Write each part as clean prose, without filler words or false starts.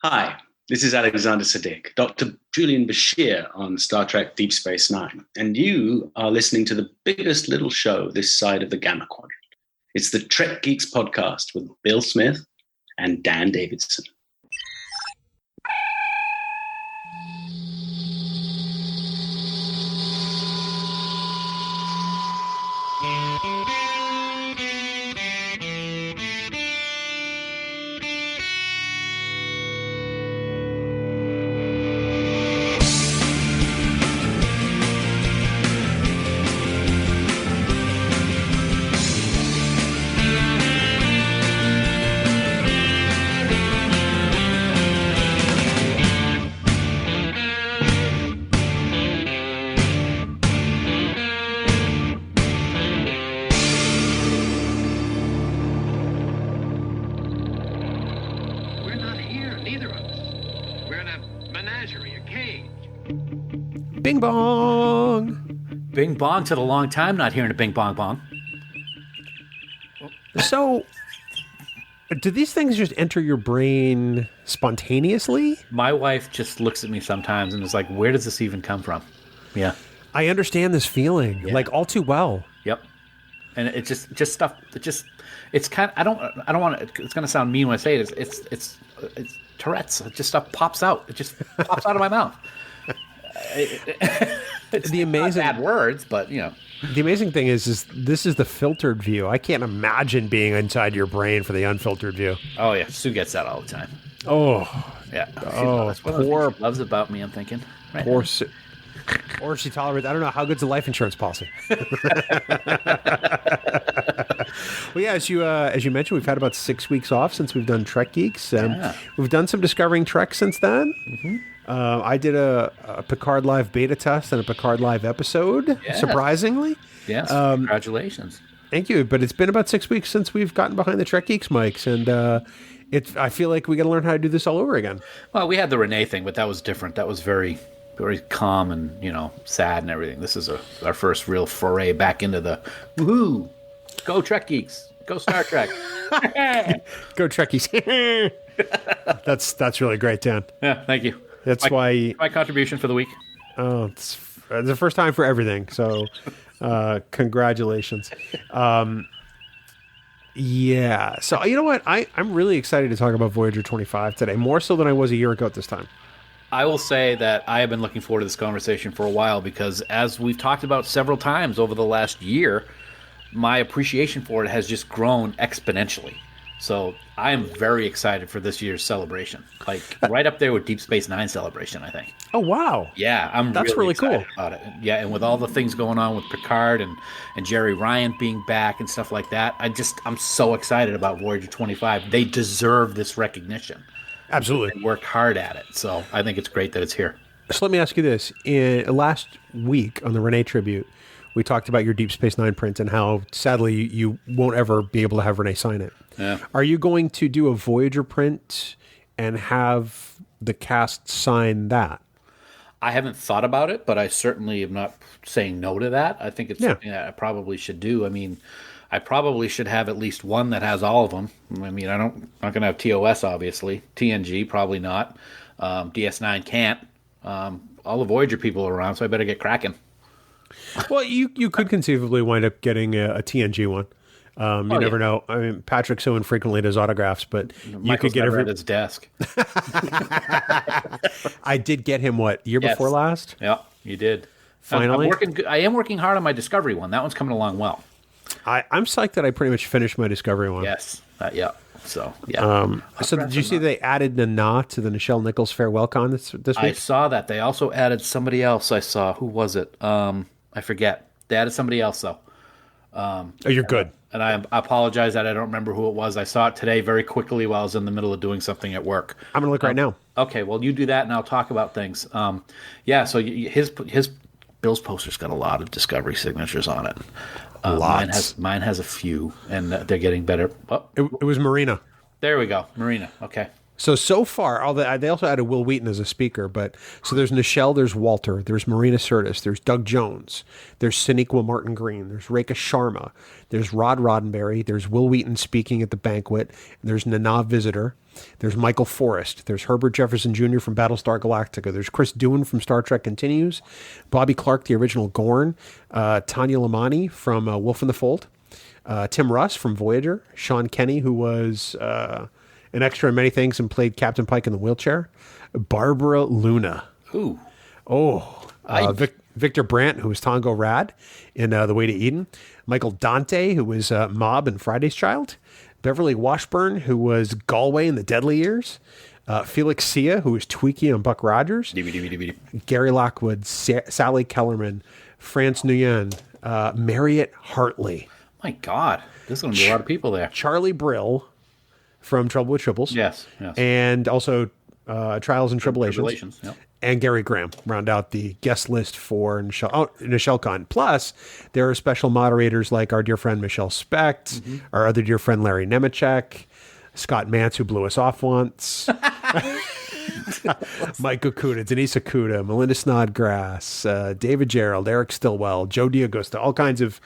Hi, this is Alexander Siddiq, Dr. Julian Bashir on Star Trek Deep Space Nine, and you are listening to the biggest little show this side of the Gamma Quadrant. It's the Trek Geeks podcast with Bill Smith and Dan Davidson. Bing Bong! Bing Bong took a long time not hearing a Bing Bong Bong. So, do these things just enter your brain spontaneously? My wife just looks at me sometimes and is like, where does this even come from? Yeah. I understand this feeling, like all too well. Yep. And it's just stuff, it's kind of, I don't want to, it's going to sound mean when I say it, it's Tourette's. It just stuff pops out. It just pops out of my mouth. It's the amazing not bad words, but you know. The amazing thing is this is the filtered view. I can't imagine being inside your brain for the unfiltered view. Oh yeah, Sue gets that all the time. Oh yeah. That's what poor she loves about me. I'm thinking. Right poor Sue. Or she tolerates. I don't know how good's the life insurance policy. Well, yeah, as you mentioned, we've had about 6 weeks off since we've done Trek Geeks. We've done some Discovering Trek since then. Mm-hmm. I did a Picard Live beta test and a Picard Live episode, surprisingly. Yes, congratulations. Thank you. But it's been about 6 weeks since we've gotten behind the Trek Geeks mics, and I feel like we got to learn how to do this all over again. Well, we had the Renee thing, but that was different. That was very, very calm and, sad and everything. This is our first real foray back into the, woohoo, go Trek Geeks, go Star Trek. Go Trekkies. That's really great, Dan. Yeah, thank you. That's why my contribution for the week. Oh, it's the first time for everything. So, congratulations. Yeah. So you know what? I'm really excited to talk about Voyager 25 today, more so than I was a year ago at this time. I will say that I have been looking forward to this conversation for a while because, as we've talked about several times over the last year, my appreciation for it has just grown exponentially. So I am very excited for this year's celebration. Like right up there with Deep Space Nine celebration, I think. Oh, wow. Yeah, that's really cool about it. Yeah, and with all the things going on with Picard and Jerry Ryan being back and stuff like that, I'm so excited about Voyager 25. They deserve this recognition. Absolutely. They worked hard at it. So I think it's great that it's here. So let me ask you this. Last week on the Renee Tribute, we talked about your Deep Space Nine print and how, sadly, you won't ever be able to have Renee sign it. Yeah. Are you going to do a Voyager print and have the cast sign that? I haven't thought about it, but I certainly am not saying no to that. I think it's something that I probably should do. I mean, I probably should have at least one that has all of them. I mean, I'm not going to have TOS, obviously. TNG, probably not. DS9 can't. All the Voyager people are around, so I better get cracking. Well, you could conceivably wind up getting a TNG one. You never know. I mean, Patrick so infrequently does autographs, but you could get at his desk. I did get him year before last? Yeah, you did. Finally, I am working hard on my Discovery one. That one's coming along well. I'm psyched that I pretty much finished my Discovery one. Yes. Yeah. So yeah. So did you see they added Nana to the Nichelle Nichols farewell con this week? I saw that. They also added somebody else. I saw. Who was it? I forget. They added somebody else though. You're good. And I apologize that I don't remember who it was. I saw it today very quickly while I was in the middle of doing something at work. I'm going to look right now. Okay, well, you do that, and I'll talk about things. Yeah, so his Bill's poster's got a lot of Discovery signatures on it. Mine has a few, and they're getting better. Oh. It was Marina. There we go, Marina. Okay. So far, they also added Will Wheaton as a speaker, but so there's Nichelle, there's Walter, there's Marina Sirtis, there's Doug Jones, there's Sonequa Martin Green, there's Rekha Sharma, there's Rod Roddenberry, there's Will Wheaton speaking at the banquet, there's Nana Visitor, there's Michael Forrest, there's Herbert Jefferson Jr. from Battlestar Galactica, there's Chris Doohan from Star Trek Continues, Bobby Clark, the original Gorn, Tanya Lamani from Wolf in the Fold, Tim Russ from Voyager, Sean Kenny, who was an extra in many things and played Captain Pike in the wheelchair, Barbara Luna. Ooh. Victor Brandt, who was Tongo Rad in The Way to Eden, Michael Dante, who was Mob in Friday's Child, Beverly Washburn, who was Galway in The Deadly Years, Felix Sia, who was Tweaky on Buck Rogers, Gary Lockwood, Sally Kellerman, France Nguyen, Marriott Hartley. My God, there's going to be a lot of people there. Charlie Brill from Trouble with Tribbles. Yes. And also Trials and Tribulations. Yep. And Gary Graham round out the guest list for Nichelle Khan. Plus, there are special moderators like our dear friend Michelle Specht, our other dear friend Larry Nemechek, Scott Mantz, who blew us off once, Mike Okuda, Denise Okuda, Melinda Snodgrass, David Gerald, Eric Stillwell, Joe D'Agosta, all kinds of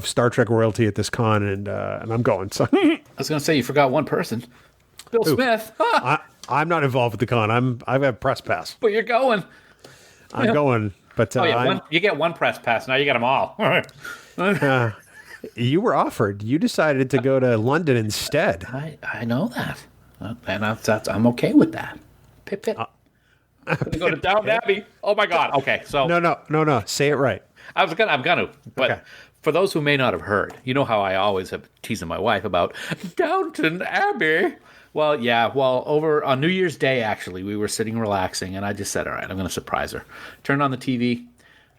Star Trek royalty at this con, and I'm going. So I was going to say, you forgot one person. Bill Smith. I'm not involved with the con. I've had press pass. But you're going. I'm going. But you get one press pass. Now you get them all. You were offered. You decided to go to London instead. I know that. And I'm okay with that. Pip. Go to Downton Abbey. Oh, my God. Okay, so. No. Say it right. I'm gonna. But okay. For those who may not have heard, you know how I always have teasing my wife about Downton Abbey. Well, yeah. Well, over on New Year's Day, actually, we were sitting relaxing, and I just said, all right, I'm going to surprise her. Turned on the TV,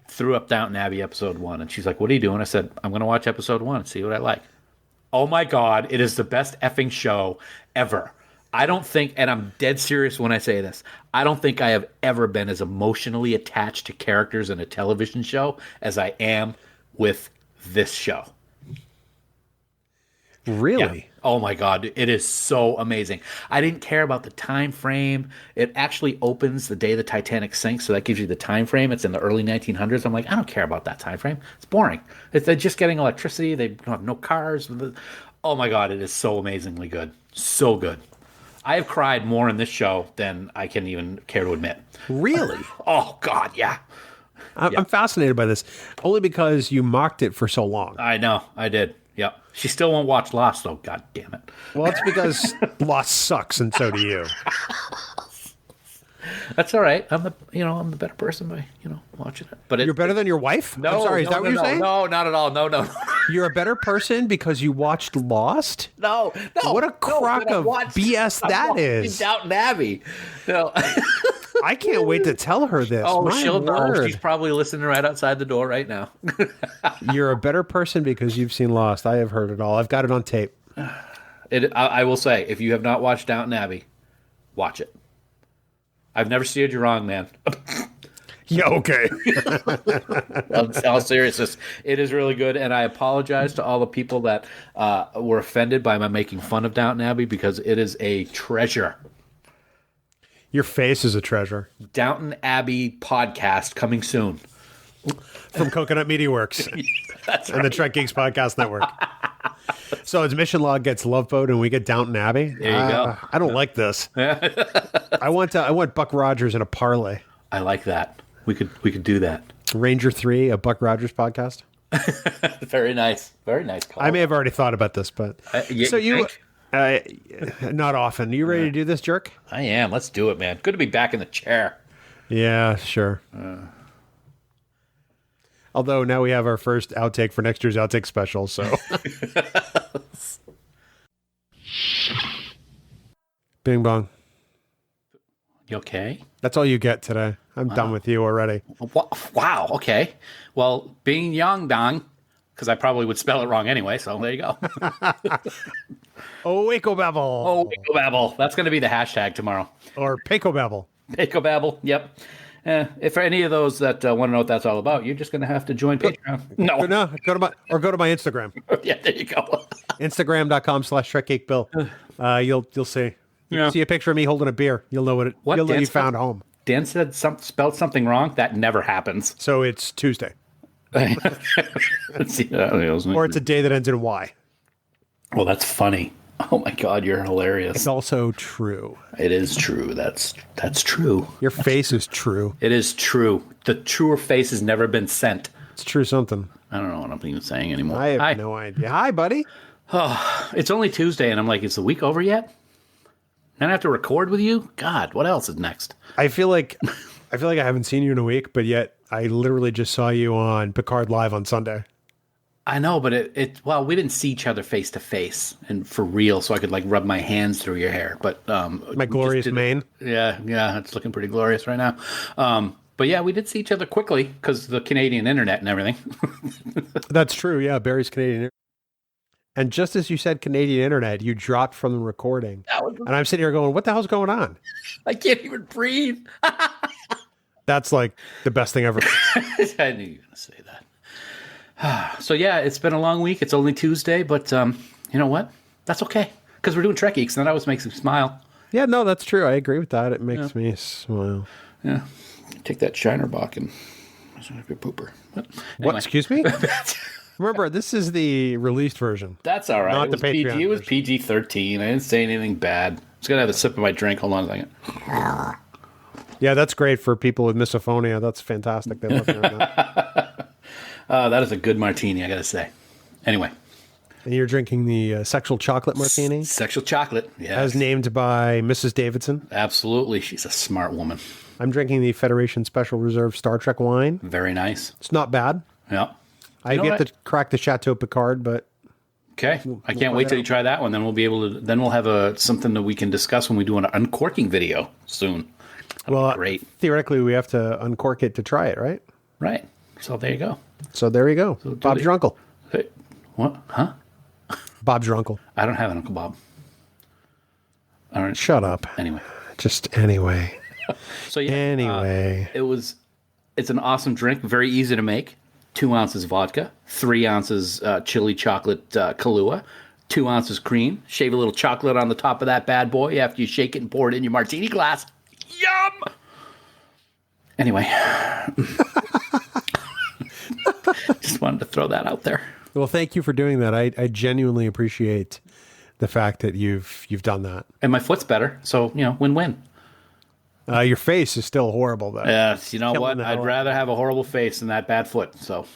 threw up Downton Abbey episode 1, and she's like, what are you doing? I said, I'm going to watch episode 1 and see what I like. Oh, my God. It is the best effing show ever. I don't think, and I'm dead serious when I say this, I don't think I have ever been as emotionally attached to characters in a television show as I am with this show. Really? Yeah. Oh my God, it is so amazing. I didn't care about the time frame. It actually opens the day the Titanic sinks, so that gives you the time frame. It's in the early 1900s. I'm like, I don't care about that time frame. It's boring. They're just getting electricity. They don't have no cars. Oh my God, it is so amazingly good. So good. I have cried more in this show than I can even care to admit. Really? Oh God, yeah. I'm fascinated by this, only because you mocked it for so long. I know, I did. Yep. She still won't watch Lost, though. God damn it. Well, it's because Lost sucks, and so do you. That's all right. I'm the better person by watching it. But you're better than your wife? No, I'm sorry. Is that what you're saying? No, not at all. No. You're a better person because you watched Lost? No. What a crock of BS that is. Downton Abbey. No. I can't wait to tell her this. Oh, she'll know. She's probably listening right outside the door right now. You're a better person because you've seen Lost. I have heard it all. I've got it on tape. I will say, if you have not watched Downton Abbey, watch it. I've never steered you wrong, man. Yeah, okay. All seriousness, it is really good, and I apologize to all the people that were offended by my making fun of Downton Abbey because it is a treasure. Your face is a treasure. Downton Abbey podcast coming soon. From Coconut Media Works. That's right. And the Trek Geeks Podcast Network. So it's Mission Log gets Love Boat and we get Downton Abbey. There you go. I don't like this. I want Buck Rogers in a parlay. I like that. We could do that. Ranger 3, a Buck Rogers podcast. Very nice. Very nice call. I may have already thought about this, but not often. You ready to do this, jerk? I am. Let's do it, man. Good to be back in the chair. Yeah, sure. Although now we have our first outtake for next year's Outtakes Special, so. Bing bong. You okay? That's all you get today. I'm done with you already. Wow. Okay. Well, Bing Yang Dong, because I probably would spell it wrong anyway, so there you go. Oikobabble. Oikobabble. That's going to be the hashtag tomorrow. Or Pecobabble. Pecobabble. Yep. If for any of those that want to know what that's all about, you're just going to have to join Patreon. No, go to my Instagram. Yeah, there you go. Instagram.com/TrekGeekBill. You'll see. You see a picture of me holding a beer, you'll know you'll know you found home. Dan said spelled something wrong. That never happens. So it's Tuesday. Or it's a day that ends in Y. Well, that's funny. Oh my God, you're hilarious. It's also true. It is true. That's true. Your face is true. It is true. The truer face has never been sent. It's true something. I don't know what I'm even saying anymore. I have no idea. Hi, buddy. Oh, it's only Tuesday, and I'm like, is the week over yet? Then I have to record with you? God, what else is next? I feel like I haven't seen you in a week, but yet I literally just saw you on Picard Live on Sunday. I know, but well, we didn't see each other face to face and for real, so I could like rub my hands through your hair. But my glorious mane. Yeah, it's looking pretty glorious right now. But yeah, we did see each other quickly because the Canadian internet and everything. That's true. Yeah, Barry's Canadian. And just as you said Canadian internet, you dropped from the recording. And I'm sitting here going, what the hell's going on? I can't even breathe. That's like the best thing ever. I knew you were going to say that. So yeah, it's been a long week. It's only Tuesday, but you know what? That's okay. Because we're doing Trek Geeks, and that always makes me smile. Yeah, no, that's true. I agree with that. It makes me smile. Yeah. Take that Shiner Bock and your pooper. Anyway. What? Excuse me? Remember, this is the released version. That's all right. Not the Patreon version. It was PG-13. I didn't say anything bad. I'm just going to have a sip of my drink. Hold on a second. Yeah, that's great for people with misophonia. That's fantastic. They love hearing that. That is a good martini, I got to say. Anyway. And you're drinking the sexual chocolate martini? Sexual chocolate, yes. As named by Mrs. Davidson. Absolutely. She's a smart woman. I'm drinking the Federation Special Reserve Star Trek wine. Very nice. It's not bad. Yeah. I get to crack the Chateau Picard, but... Okay. I can't wait till you try that one. Then we'll be able to... Then we'll have something that we can discuss when we do an uncorking video soon. That'll be great. Theoretically, we have to uncork it to try it, right? Right. So there you go. So there you go. So Bob's your uncle. Hey, what? Huh? Bob's your uncle. I don't have an Uncle Bob. All right. Shut up. Anyway. Just anyway. So yeah. Anyway. It's an awesome drink. Very easy to make. 2 ounces vodka, 3 ounces chili chocolate Kahlua, 2 ounces cream. Shave a little chocolate on the top of that bad boy after you shake it and pour it in your martini glass. Yum! Anyway. Just wanted to throw that out there. Well, thank you for doing that. I genuinely appreciate the fact that you've done that. And my foot's better, so, win-win. Your face is still horrible, though. Yes, you know what? I'd rather have a horrible face than that bad foot. So,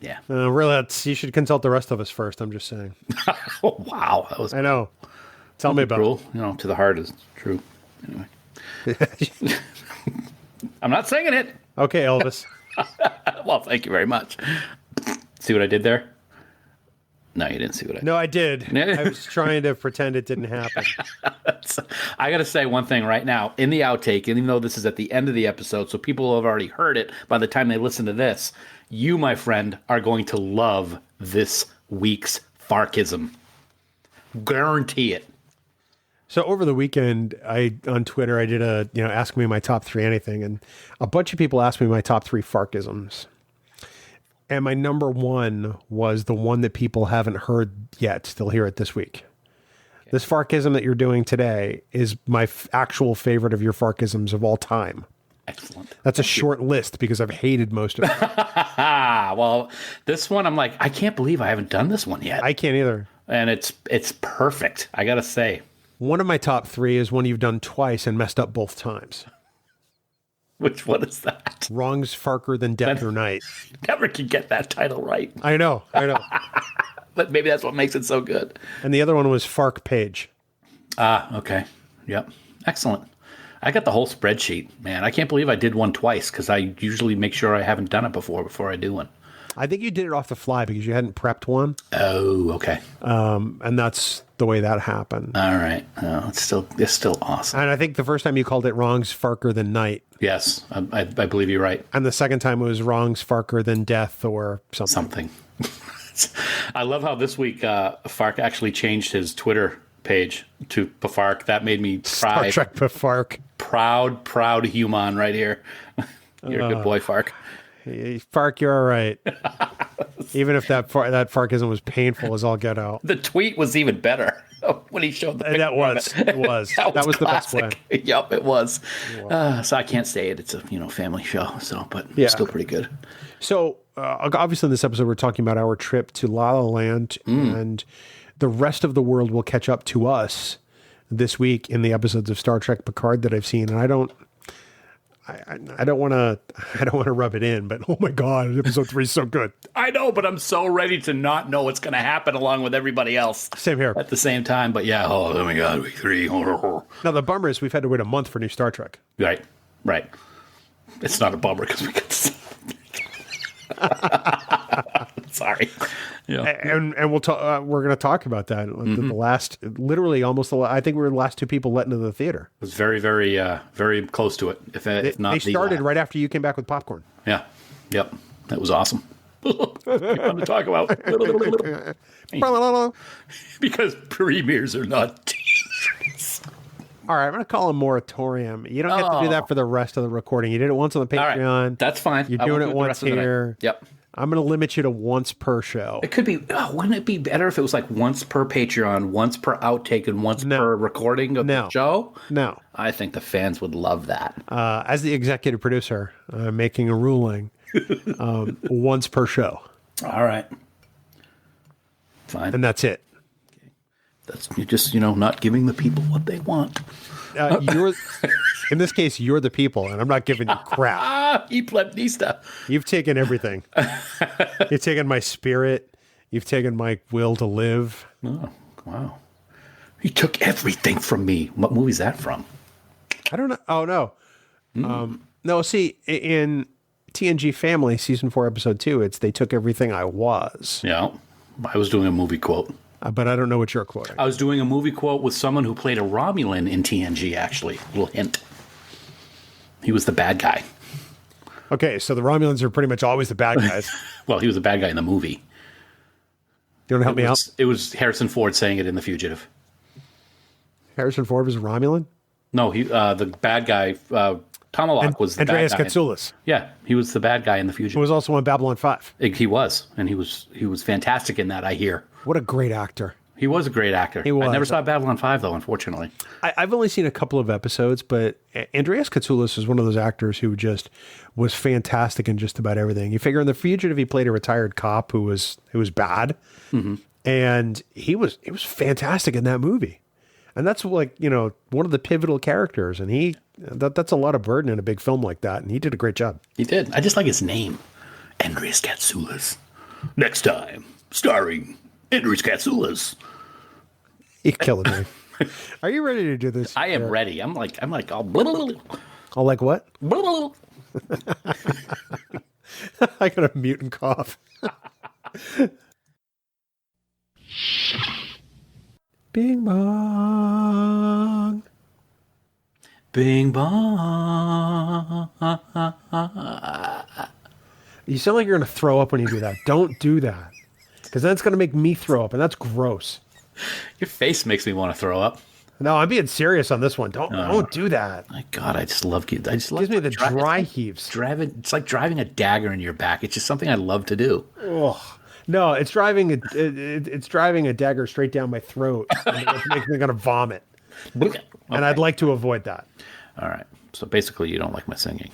yeah. Really, you should consult the rest of us first. I'm just saying. Oh, wow. That was. I know. Tell me about it. To the heart is true. Anyway. I'm not singing it. Okay, Elvis. Well, thank you very much. See what I did there? No, you didn't see what I did. No, I did. I was trying to pretend it didn't happen. I got to say one thing right now. In the outtake, even though this is at the end of the episode, so people have already heard it by the time they listen to this, you, my friend, are going to love this week's Farkism. Guarantee it. So over the weekend, on Twitter, I did a, ask me my top 3 anything, and a bunch of people asked me my top 3 Farkisms. And my number 1 was the one that people haven't heard yet. They'll hear it this week. Okay. This Farkism that you're doing today is my actual favorite of your Farkisms of all time. Excellent. That's a short list because I've hated most of it. Well, this one, I'm like, I can't believe I haven't done this one yet. I can't either. And it's perfect, I got to say. One of my top 3 is one you've done twice and messed up both times. Which one is that? Wrongs Farker than Death or Night. Never can get that title right. I know. But maybe that's what makes it so good. And the other one was Fark Page. Okay. Yep. Excellent. I got the whole spreadsheet, man. I can't believe I did one twice because I usually make sure I haven't done it before I do one. I think you did it off the fly because you hadn't prepped one. Oh, okay. And that's the way that happened. All right. Oh, it's still awesome. And I think the first time you called it Wrongs Farker than Night. Yes, I believe you're right. And the second time it was Wrongs Farker than Death or something. I love how this week Fark actually changed his Twitter page to Pafark. That made me Star Trek Pafark. Proud human right here. You're a good boy, Fark. Hey, Fark, you're all right. Even if that Farkism was painful as all get out. The tweet was even better when he showed the picture. That was. It was. that was the best way. Yep, it was. So I can't say it. It's a family show. So, but still pretty good. So obviously in this episode we're talking about our trip to La La Land, and the rest of the world will catch up to us this week in the episodes of Star Trek Picard that I've seen, and I don't want to rub it in, but oh my God, episode 3 is so good. I know, but I'm so ready to not know what's going to happen along with everybody else. Same here. At the same time, but yeah, oh my God, week 3. Now the bummer is we've had to wait a month for new Star Trek. Right. It's not a bummer because we got to see. Sorry. Yeah. And we'll talk. We're going to talk about that. The last, literally, I think we were the last 2 people let into the theater. It was very, very, very close to it. If not, they started right after you came back with popcorn. Yeah. Yep. That was awesome. Fun to talk about. Because premieres are not dangerous. All right, I'm going to call a moratorium. You don't have to do that for the rest of the recording. You did it once on the Patreon. Right, that's fine. You're doing it once here. Yep. I'm going to limit you to once per show. It could be. Wouldn't it be better if it was like once per Patreon, once per outtake, and once per recording of the show? No. I think the fans would love that. As the executive producer, I'm making a ruling once per show. All right. Fine. And that's it. That's you're just not giving the people what they want. In this case, you're the people, and I'm not giving you crap. E plebnista. You've taken everything. You've taken my spirit. You've taken my will to live. Oh, wow. He took everything from me. What movie is that from? I don't know. Oh, no. No, see, in TNG Family, Season 4, Episode 2, it's They Took Everything I Was. Yeah. I was doing a movie quote. But I don't know what you're quoting. I was doing a movie quote with someone who played a Romulan in TNG, actually. Little hint. He was the bad guy. Okay, so the Romulans are pretty much always the bad guys. Well, he was the bad guy in the movie. You want to help me out? It was Harrison Ford saying it in The Fugitive. Harrison Ford was a Romulan? No, he the bad guy, Tomalak was the Andreas bad guy. Katsoulis. Yeah, he was the bad guy in The Fugitive. Who was also on Babylon 5. He was, and he was fantastic in that, I hear. What a great actor. He was a great actor. He was. I never saw Babylon 5, though, unfortunately. I've only seen a couple of episodes, but Andreas Katsoulis is one of those actors who just was fantastic in just about everything. You figure in The Fugitive, he played a retired cop who was bad, and he was fantastic in that movie. And that's like, one of the pivotal characters, and that's a lot of burden in a big film like that, and he did a great job. He did. I just like his name, Andreas Katsoulis. Next time, starring Andreas Katsoulis. You're killing me. Are you ready to do this? I am ready. I'm like all blah, blah, blah. All like what? Blah, blah, blah. I got a mutant cough. Bing bong. Bing bong. You sound like you're going to throw up when you do that. Don't do that. Because then it's going to make me throw up, and that's gross. Your face makes me want to throw up. No, I'm being serious on this one. Don't do that. My God, I just love it. Gives me the dry heaves. It's like driving a dagger in your back. It's just something I love to do. Oh. No, it's driving a dagger straight down my throat. And it makes me going to vomit. Okay. And I'd like to avoid that. All right. So basically, you don't like my singing.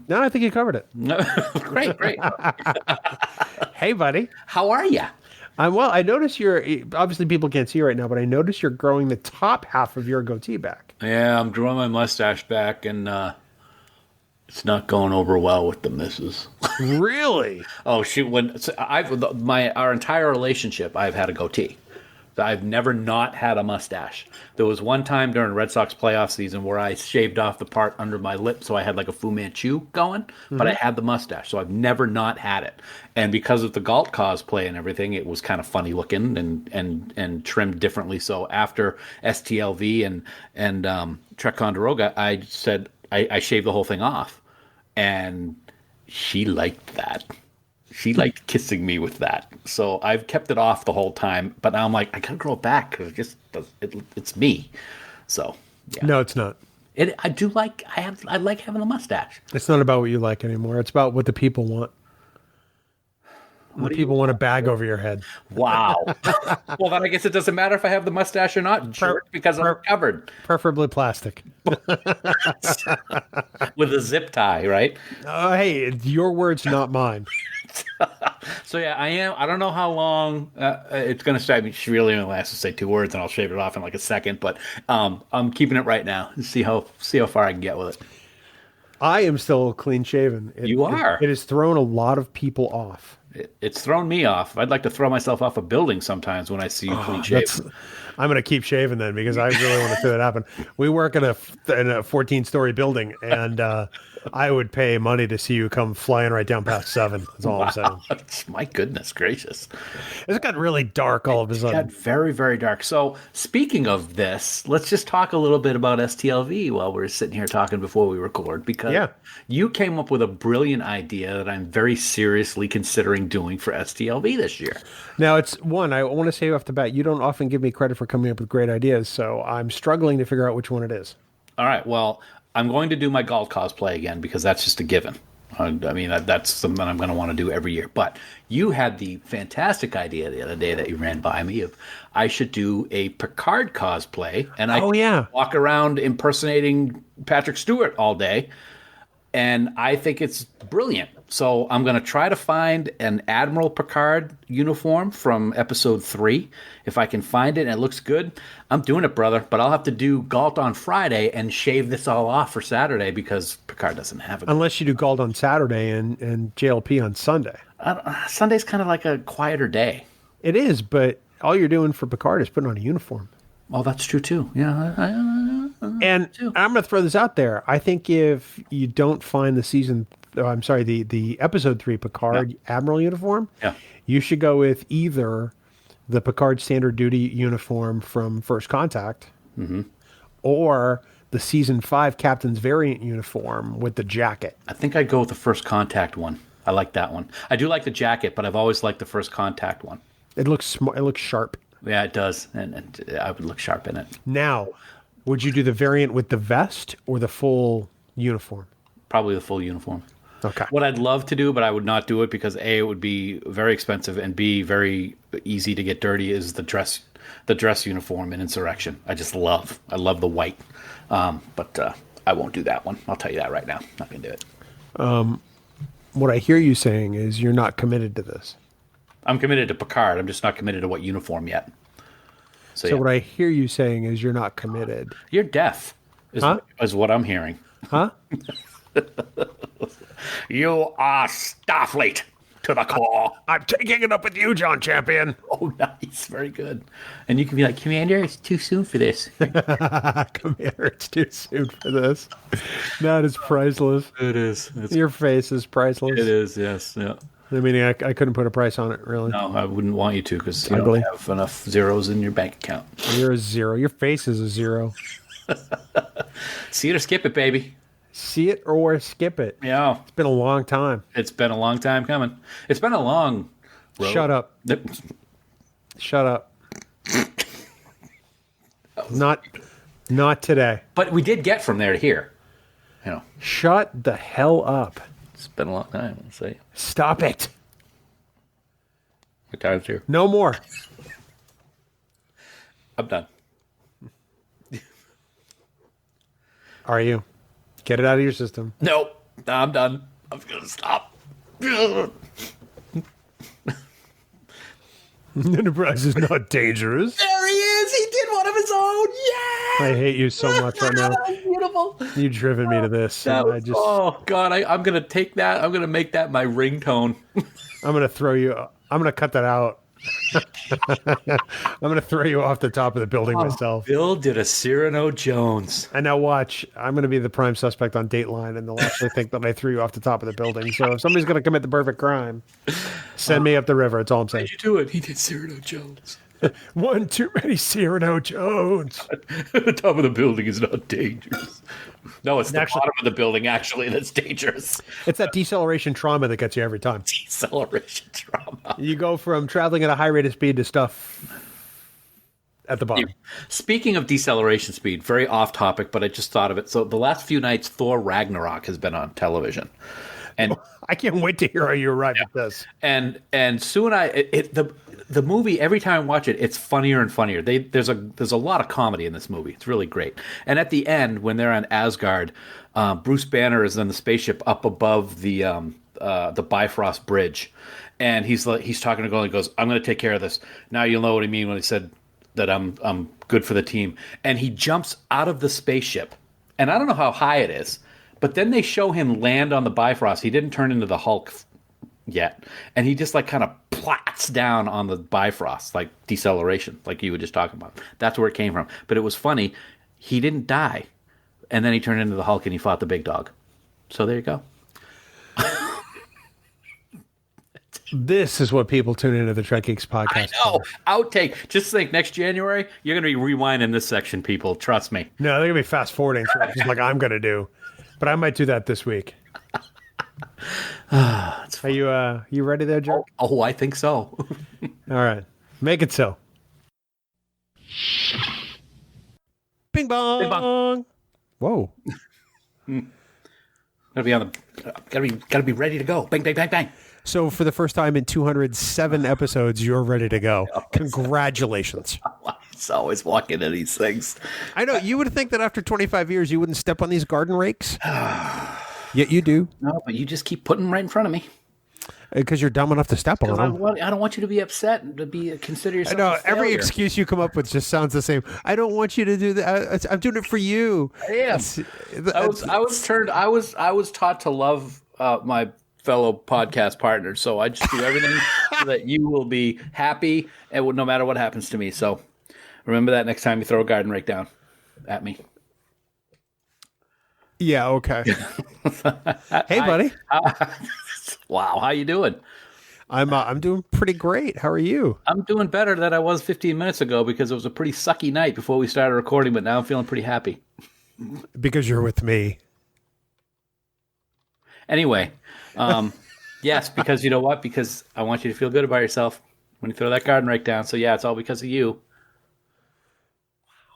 No, I think you covered it. Great. Hey, buddy. How are you? Well. I notice obviously people can't see you right now, but I notice you're growing the top half of your goatee back. Yeah, I'm growing my mustache back, and it's not going over well with the missus. Really? Oh, our entire relationship, I've had a goatee. I've never not had a mustache. There was one time during Red Sox playoff season where I shaved off the part under my lip, so I had like a Fu Manchu going, but I had the mustache, so I've never not had it. And because of the Galt cosplay and everything, it was kind of funny looking and trimmed differently. So after STLV and Trek Condoroga, I said I shaved the whole thing off, and she liked that. She liked kissing me with that. So I've kept it off the whole time. But now I'm like, I got to grow it back because it's me. So, yeah. No, it's not. I like having a mustache. It's not about what you like anymore. It's about what the people want. When people want a bag over your head. Wow. Well, then I guess it doesn't matter if I have the mustache or not, jerk, because I'm covered. Preferably plastic. With a zip tie, right? Hey, your words, not mine. So yeah, I am. I don't know how long it's going to stay. I mean, she really only has to say 2 words, and I'll shave it off in like a second. But I'm keeping it right now and see how far I can get with it. I am still clean shaven. You are. It has thrown a lot of people off. It's thrown me off. I'd like to throw myself off a building sometimes when I see you clean shaven. I'm going to keep shaving then because I really want to see that happen. We work in a 14-story building, and I would pay money to see you come flying right down past 7. That's all I'm saying. My goodness gracious. It's got really dark all of a sudden. It got very, very dark. So speaking of this, let's just talk a little bit about STLV while we're sitting here talking before we record, because you came up with a brilliant idea that I'm very seriously considering doing for STLV this year. Now, it's one, I want to say off the bat, you don't often give me credit for coming up with great ideas, so I'm struggling to figure out which one it is. All right, well, I'm going to do my Galt cosplay again because that's just a given. I mean, that's something I'm going to want to do every year. But you had the fantastic idea the other day that you ran by me of I should do a Picard cosplay, and I walk around impersonating Patrick Stewart all day, and I think it's brilliant. So I'm going to try to find an Admiral Picard uniform from episode 3. If I can find it and it looks good, I'm doing it, brother. But I'll have to do Galt on Friday and shave this all off for Saturday because Picard doesn't have it. Unless you do Galt on Saturday and JLP on Sunday. Sunday's kind of like a quieter day. It is, but all you're doing for Picard is putting on a uniform. Oh, that's true, too. Yeah. And I'm going to throw this out there. I think if you don't find the episode 3 Picard Admiral uniform, you should go with either the Picard standard duty uniform from First Contact or the season 5 Captain's variant uniform with the jacket. I think I'd go with the First Contact one. I like that one. I do like the jacket, but I've always liked the First Contact one. It looks smart. It looks sharp. Yeah, it does. And I would look sharp in it. Now, would you do the variant with the vest or the full uniform? Probably the full uniform. Okay. What I'd love to do, but I would not do it because A, it would be very expensive, and B, very easy to get dirty, is the dress uniform in Insurrection. I love the white. But I won't do that one. I'll tell you that right now. I'm not going to do it. What I hear you saying is you're not committed to this. I'm committed to Picard. I'm just not committed to what uniform yet. So what I hear you saying is you're not committed. You're deaf, is what I'm hearing. Huh? You are Starfleet to the core. I'm taking it up with you, John Champion. Oh, nice. Very good. And you can be like, Commander, it's too soon for this. Commander, it's too soon for this. That is priceless. It is. Your face is priceless. It is, yes. Yeah. I mean, I couldn't put a price on it, really. No, I wouldn't want you to because you don't have enough zeros in your bank account. You're a 0. Your face is a 0. See it or skip it, baby. See it or skip it. Yeah. It's been a long time. It's been a long time coming. It's been a long road. Shut up. Shut up. Not today. But we did get from there to here. Shut the hell up. It's been a long time, I'll say. Stop it. What time's here? No more. I'm done. Are you? Get it out of your system. Nope. No, I'm done. I'm going to stop. Enterprise is not dangerous. There he is. He did one of his own. Yeah. I hate you so much right now. Beautiful. You've driven me to this. Oh, God. I'm going to take that. I'm going to make that my ringtone. I'm going to throw you. I'm going to cut that out. I'm going to throw you off the top of the building myself. Bill did a Cyrano Jones. And now watch. I'm going to be the prime suspect on Dateline, and they'll actually think that I threw you off the top of the building. So if somebody's going to commit the perfect crime, send me up the river. That's all I'm saying. How'd you do it? He did Cyrano Jones. One too many Cyrano Jones. The top of the building is not dangerous. No, it's the bottom of the building, actually, that's dangerous. It's that deceleration trauma that gets you every time. Deceleration trauma. You go from traveling at a high rate of speed to stuff at the bottom. Speaking of deceleration speed, very off topic, but I just thought of it. So the last few nights, Thor Ragnarok has been on television. And I can't wait to hear how you arrive at this. And soon the movie, every time I watch it, it's funnier and funnier. There's a lot of comedy in this movie. It's really great. And at the end, when they're on Asgard, Bruce Banner is on the spaceship up above the Bifrost Bridge, and he's talking to Golan. He goes, "I'm going to take care of this." Now you'll know what I mean when he said that I'm good for the team. And he jumps out of the spaceship, and I don't know how high it is, but then they show him land on the Bifrost. He didn't turn into the Hulk yet, and he just like kind of plats down on the Bifrost, like deceleration, like you were just talking about. That's where it came from. But it was funny. He didn't die, and then he turned into the Hulk and he fought the big dog. So there you go. This is what people tune into the Trek Geeks podcast. I know. Outtake. Just think, next January, you're going to be rewinding this section, people. Trust me. No, they're going to be fast forwarding, just like I'm going to do. But I might do that this week. Are you ready there, Joe? Oh, I think so. All right. Make it so. Bing bong. Bing bong. Whoa. Gotta be ready to go. Bang, bang, bang, bang. So for the first time in 207 episodes, you're ready to go. Congratulations. He's always walking into these things. I know. You would think that after 25 years, you wouldn't step on these garden rakes. Yet you do. No, but you just keep putting them right in front of me. Because you're dumb enough to step on them. I don't want you to be upset and to consider yourself. I know. Every excuse you come up with just sounds the same. I don't want you to do that. I'm doing it for you. Yeah. I was taught to love my fellow podcast partners, so I just do everything so that you will be happy, and no matter what happens to me. So remember that next time you throw a garden rake down at me. Yeah. Okay. Hey, buddy. Wow, how you doing? I'm doing pretty great. How are you? I'm doing better than I was 15 minutes ago because it was a pretty sucky night before we started recording, but now I'm feeling pretty happy. Because you're with me. Anyway, yes, because you know what? Because I want you to feel good about yourself when you throw that garden rake down. So yeah, it's all because of you.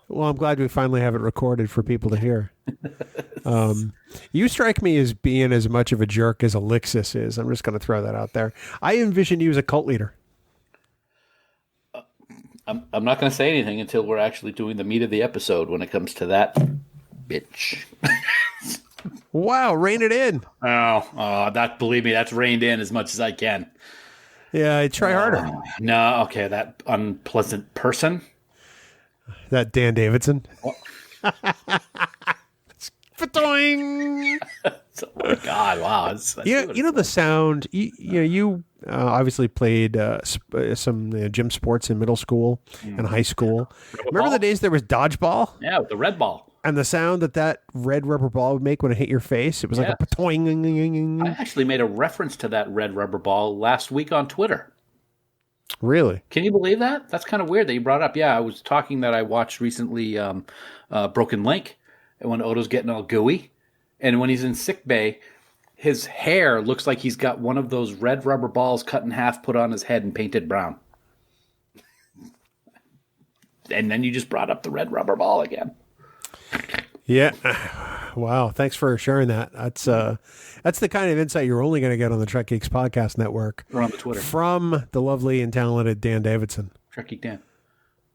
Well, I'm glad we finally have it recorded for people to hear. You strike me as being as much of a jerk as Alexis is. I'm just going to throw that out there. I envision you as a cult leader. I'm not going to say anything until we're actually doing the meat of the episode when it comes to that bitch. Wow, rein it in. Believe me, that's reined in as much as I can. Yeah, I try harder. No, okay, that unpleasant person. That Dan Davidson. Fa-doing! Oh my God! Wow. You know the sound. You obviously played some gym sports in middle school and high school. Remember the days there was dodgeball? Yeah, with the red ball. And the sound that red rubber ball would make when it hit your face, it was like a pa-toing. I actually made a reference to that red rubber ball last week on Twitter. Really? Can you believe that? That's kind of weird that you brought it up. Yeah, I was talking that I watched recently Broken Link, and when Odo's getting all gooey, and when he's in sick bay, his hair looks like he's got one of those red rubber balls cut in half, put on his head, and painted brown. And then you just brought up the red rubber ball again. Yeah. Wow. Thanks for sharing that. That's the kind of insight you're only going to get on the Trek Geeks podcast network. Or on the Twitter. From the lovely and talented Dan Davidson. Trek Geek Dan.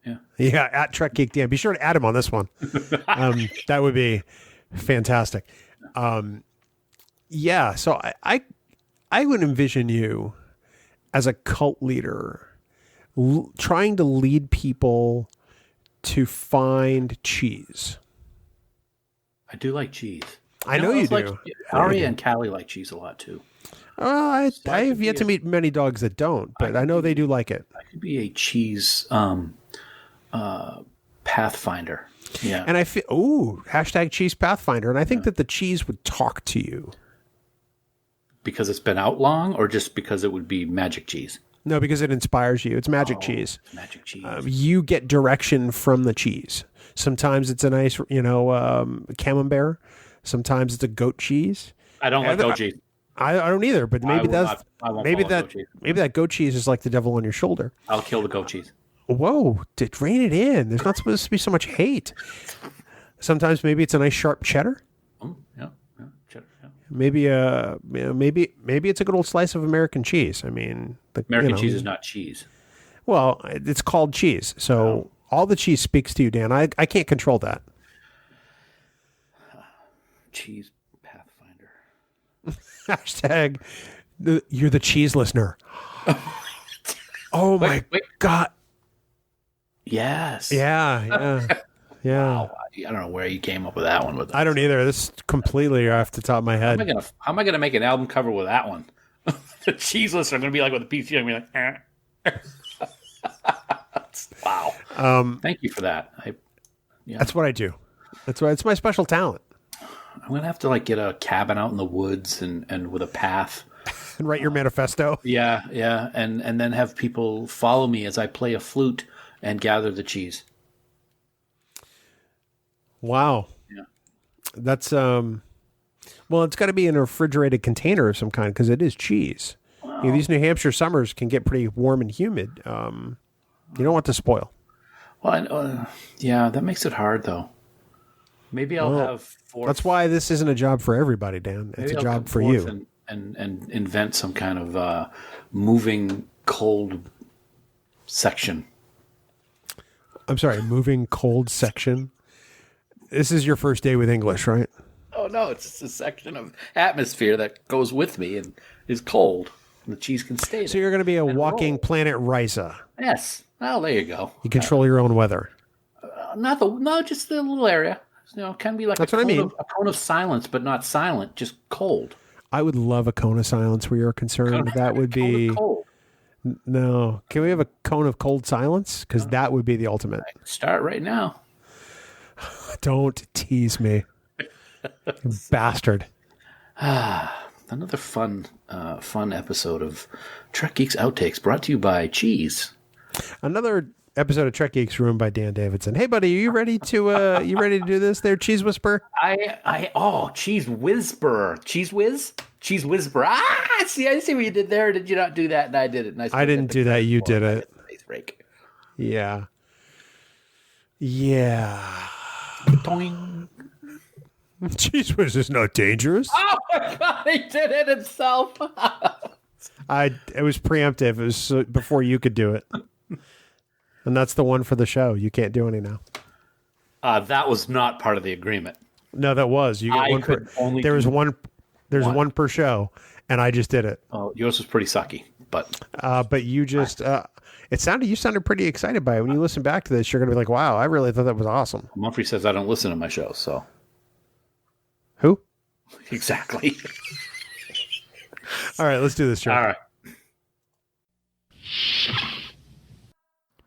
Yeah. Yeah, at Trek Geek Dan. Be sure to add him on this one. That would be fantastic. Yeah. So I would envision you as a cult leader trying to lead people to find cheese. I do like cheese. I know you do. Aria and Callie like cheese a lot too. I have yet to meet many dogs that don't, but I know they do like it. I could be a cheese pathfinder. Yeah. And I feel, hashtag cheese pathfinder. And I think that the cheese would talk to you. Because it's been out long, or just because it would be magic cheese? No, because it inspires you. It's magic cheese. Magic cheese. You get direction from the cheese. Sometimes it's a nice, camembert. Sometimes it's a goat cheese. I don't like goat cheese. I don't either, but maybe that goat cheese is like the devil on your shoulder. I'll kill the goat cheese. Whoa, rein it in. There's not supposed to be so much hate. Sometimes maybe it's a nice sharp cheddar. Yeah, cheddar. Yeah. Maybe maybe it's a good old slice of American cheese. I mean, American cheese is not cheese. Well, it's called cheese. So all the cheese speaks to you, Dan. I can't control that. Cheese Pathfinder. Hashtag you're the cheese listener. Oh my God. Yes. Yeah. Wow. I don't know where you came up with that one. I don't either. This is completely off the top of my head. How am I gonna make an album cover with that one? The cheese listener are gonna be like with a PC. I'm gonna be like, wow. Thank you for that. That's what I do. That's why it's my special talent. I'm gonna have to like get a cabin out in the woods and with a path and write your manifesto. Yeah, and then have people follow me as I play a flute and gather the cheese. Wow. Yeah. That's well, it's got to be in a refrigerated container of some kind because it is cheese. Wow. These New Hampshire summers can get pretty warm and humid. You don't want to spoil. Well, yeah, that makes it hard though. Maybe I'll have forth. That's why this isn't a job for everybody, Dan. It's a job for you. And invent some kind of moving cold section. I'm sorry, moving cold section. This is your first day with English, right? Oh no, it's just a section of atmosphere that goes with me and is cold. And the cheese can stay there. So you're going to be a walking planet Risa. Yes. Well, there you go. You control your own weather. Just the little area. Can be like That's what I mean. A cone of silence, but not silent, just cold. I would love a cone of silence where you're concerned. That would be cold. No. Can we have a cone of cold silence? Because that would be the ultimate. Start right now. Don't tease me, you bastard. Another fun episode of Trek Geeks Outtakes, brought to you by Cheese. Another episode of Trek Geeks ruined by Dan Davidson. Hey, buddy, are you ready to do this? There, Cheese Whisperer. Cheese Whisperer, Cheese Whiz, Cheese Whisperer. I see what you did there. Did you not do that? And I did it. Nice. I didn't do that. You did it. Nice break. Yeah. Toing. Cheese Whiz is not dangerous. Oh my God, he did it himself. It was preemptive. It was before you could do it. And that's the one for the show. You can't do any now. That was not part of the agreement. No, that was. You get one per. There was one. There's one per show, and I just did it. Oh, yours was pretty sucky, but. But you just. You sounded pretty excited by it. When you listen back to this, you're gonna be like, "Wow, I really thought that was awesome." Mumphrey says I don't listen to my show, so. Who? Exactly. All right, let's do this, Joe. All right.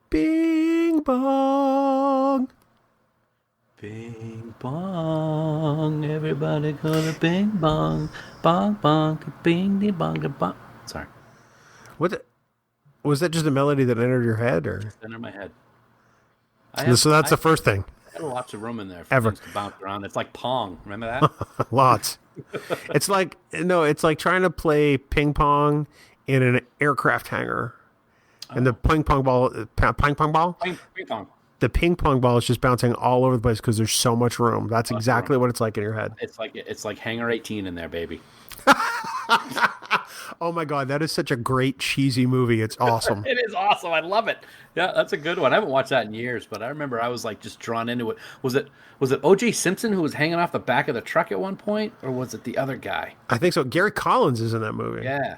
Bing bong. Bing bong. Everybody gonna bing bong. Bong bong. Bing ding bong bong. Sorry. Was that just a melody that entered your head, or? Just entered my head. So that's the first thing. I had lots of room in there for things to bounce around. It's like Pong. Remember that? Lots. It's like trying to play ping pong in an aircraft hangar. And the ping pong ball. Ping pong. The ping pong ball is just bouncing all over the place because there's so much room. That's exactly what it's like in your head. It's like Hangar 18 in there, baby. Oh my God, that is such a great cheesy movie. It's awesome. It is awesome. I love it. Yeah, that's a good one. I haven't watched that in years, but I remember I was like just drawn into it. Was it O.J. Simpson who was hanging off the back of the truck at one point, or was it the other guy? I think so. Gary Collins is in that movie. Yeah.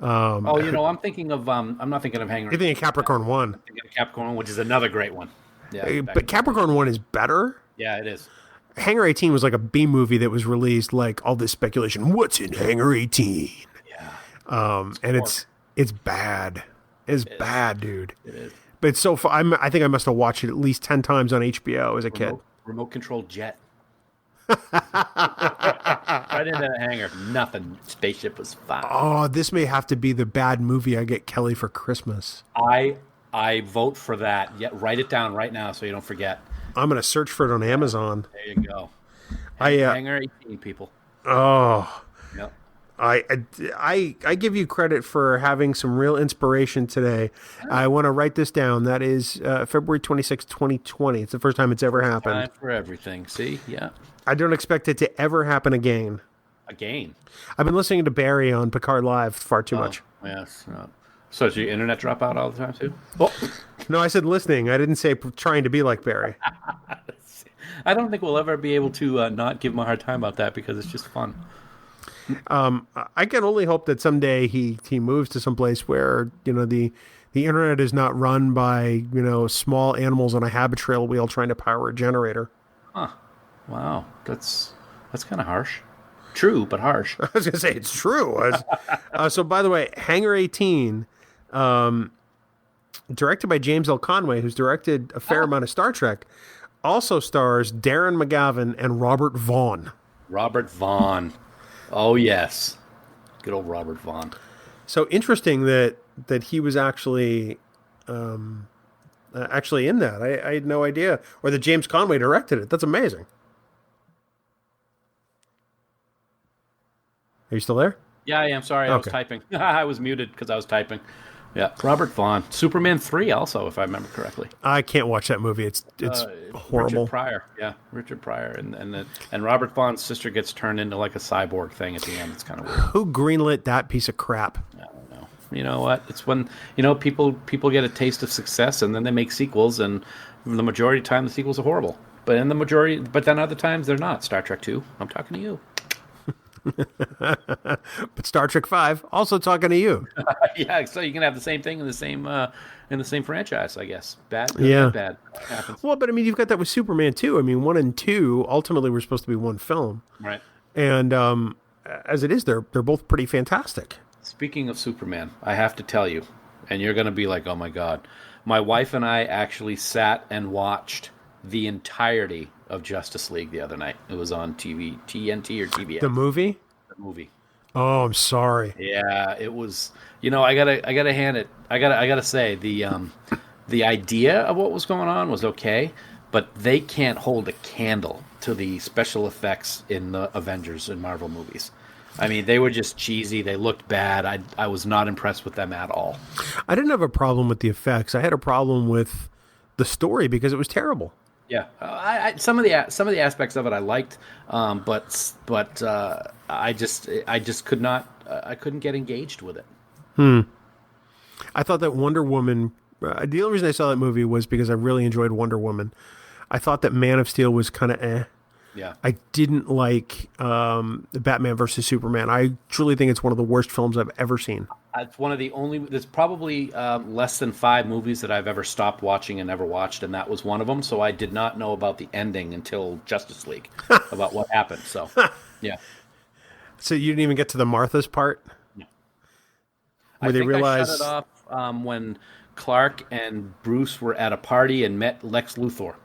I'm thinking of I'm not thinking of Hangar. You're thinking of Capricorn 1. I'm thinking of Capricorn 1, which is another great one. Yeah, but Capricorn 1 is better. Yeah, it is. Hangar 18 was like a B movie that was released, like all this speculation. What's in Hangar 18? Yeah. And it's bad. It's bad, dude. It is. But it's so fun. I think I must have watched it at least 10 times on HBO as a kid. Remote control jet. Right into the hangar. Nothing. Spaceship was fine. Oh, this may have to be the bad movie I get Kelly for Christmas. I vote for that. Yeah, write it down right now so you don't forget. I'm going to search for it on Amazon. There you go. Hangar 18, people. Oh. Yep. I give you credit for having some real inspiration today. I want to write this down. That is February 26, 2020. It's the first time it's ever happened. Time for everything. See? Yeah. I don't expect it to ever happen again. Again. I've been listening to Barry on Picard Live far too much. Yes. So does your internet drop out all the time too? Well, no, I said listening. I didn't say trying to be like Barry. I don't think we'll ever be able to not give him a hard time about that because it's just fun. I can only hope that someday he moves to some place where, the internet is not run by, small animals on a Habitrail wheel trying to power a generator. Huh. Wow. That's kind of harsh. True, but harsh. I was going to say it's true. So, by the way, Hangar 18, directed by James L. Conway, who's directed a fair amount of Star Trek, also stars Darren McGavin and Robert Vaughn. Robert Vaughn. Oh, yes. Good old Robert Vaughn. So interesting that he was actually in that. I had no idea. Or that James Conway directed it. That's amazing. Are you still there? Yeah, I am. Sorry, okay. I was typing. I was muted because I was typing. Yeah, Robert Vaughn. Superman 3 also, if I remember correctly. I can't watch that movie. It's horrible. Richard Pryor. Yeah, Richard Pryor. And Robert Vaughn's sister gets turned into like a cyborg thing at the end. It's kind of weird. Who greenlit that piece of crap? I don't know. You know what? It's when, people get a taste of success and then they make sequels, and the majority of the time the sequels are horrible. But then other times they're not. Star Trek 2, I'm talking to you. But Star Trek 5, also talking to you. Yeah, so you can have the same thing in the same franchise, I guess. Bad. Happens. Well, but I mean, you've got that with Superman too. I mean, 1 and 2 ultimately were supposed to be one film, right? And as it is, they're both pretty fantastic. Speaking of Superman, I have to tell you, and you're going to be like, "Oh my God!" My wife and I actually sat and watched the entirety of Justice League the other night. It was on TV, TNT or TBS. The movie? The movie. Oh, I'm sorry. Yeah, it was. I gotta hand it. I gotta say the idea of what was going on was okay, but they can't hold a candle to the special effects in the Avengers and Marvel movies. I mean, they were just cheesy. They looked bad. I was not impressed with them at all. I didn't have a problem with the effects. I had a problem with the story because it was terrible. Yeah, some of the aspects of it I liked, but I just could not. I couldn't get engaged with it. I thought that Wonder Woman. The only reason I saw that movie was because I really enjoyed Wonder Woman. I thought that Man of Steel was kind of eh. Yeah. I didn't like Batman versus Superman. I truly think it's one of the worst films I've ever seen. It's one of the only. There's probably less than 5 movies that I've ever stopped watching and never watched, and that was one of them. So I did not know about the ending until Justice League, about what happened. So, yeah. So you didn't even get to the Martha's part? No. Where they realized... I shut it off when Clark and Bruce were at a party and met Lex Luthor.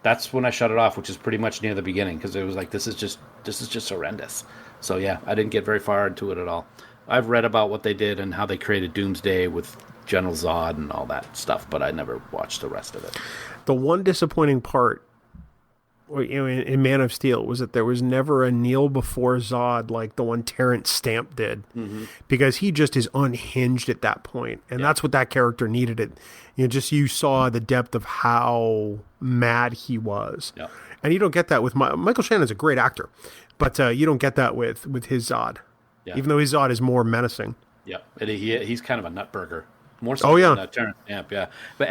That's when I shut it off, which is pretty much near the beginning, because it was like, this is just horrendous. So yeah, I didn't get very far into it at all. I've read about what they did and how they created Doomsday with General Zod and all that stuff, but I never watched the rest of it. The one disappointing part, in Man of Steel, was that there was never a kneel before Zod like the one Terrence Stamp did, because he just is unhinged at that point, and that's what that character needed. It, you saw the depth of how mad he was, and you don't get that with Michael Shannon's a great actor, but you don't get that with his Zod. Yeah. Even though his Zod is more menacing. Yeah, and he's kind of a nutburger, more so than Terrence Stamp. Yeah, but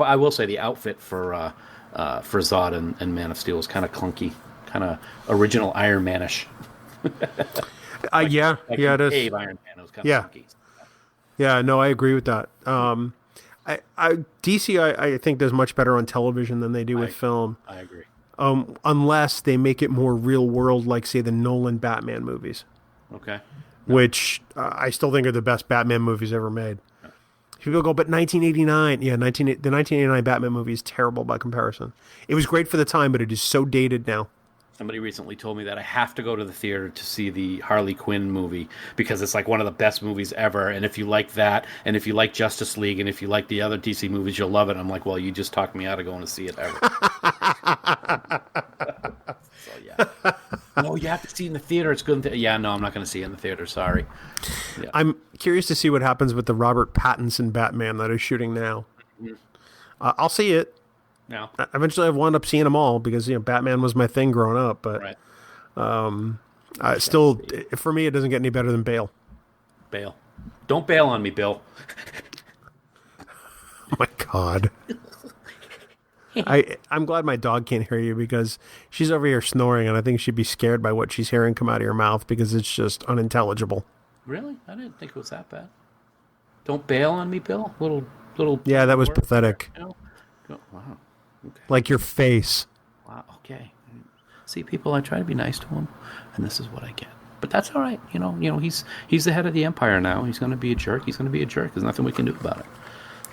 I will say the outfit for Zod and Man of Steel is kind of clunky, kind of original Iron Man-ish. It is. Cave Iron Man was kind of clunky. Yeah, no, I agree with that. DC, I think does much better on television than they do with film. I agree. Unless they make it more real world, like say the Nolan Batman movies. Okay. Which I still think are the best Batman movies ever made. Yeah. People go, but 1989, the 1989 Batman movie is terrible by comparison. It was great for the time, but it is so dated now. Somebody recently told me that I have to go to the theater to see the Harley Quinn movie because it's like one of the best movies ever. And if you like that, and if you like Justice League, and if you like the other DC movies, you'll love it. I'm like, well, you just talked me out of going to see it ever. So, yeah. No, you have to see it in the theater. It's good. Yeah, no, I'm not going to see it in the theater. Sorry. Yeah. I'm curious to see what happens with the Robert Pattinson Batman that is shooting now. Mm-hmm. I'll see it. No. Eventually, I've wound up seeing them all because Batman was my thing growing up. But, right. Still, for me, it doesn't get any better than bail. Bail. Don't bail on me, Bill. Oh my God. I'm glad my dog can't hear you because she's over here snoring, and I think she'd be scared by what she's hearing come out of your mouth because it's just unintelligible. Really? I didn't think it was that bad. Don't bail on me, Bill. Little. Yeah, that was pathetic. You know? Oh, wow. Okay. Like your face. Wow. Okay. See, people, I try to be nice to him, and this is what I get. But that's all right. You know, he's the head of the empire now. He's going to be a jerk. He's going to be a jerk. There's nothing we can do about it.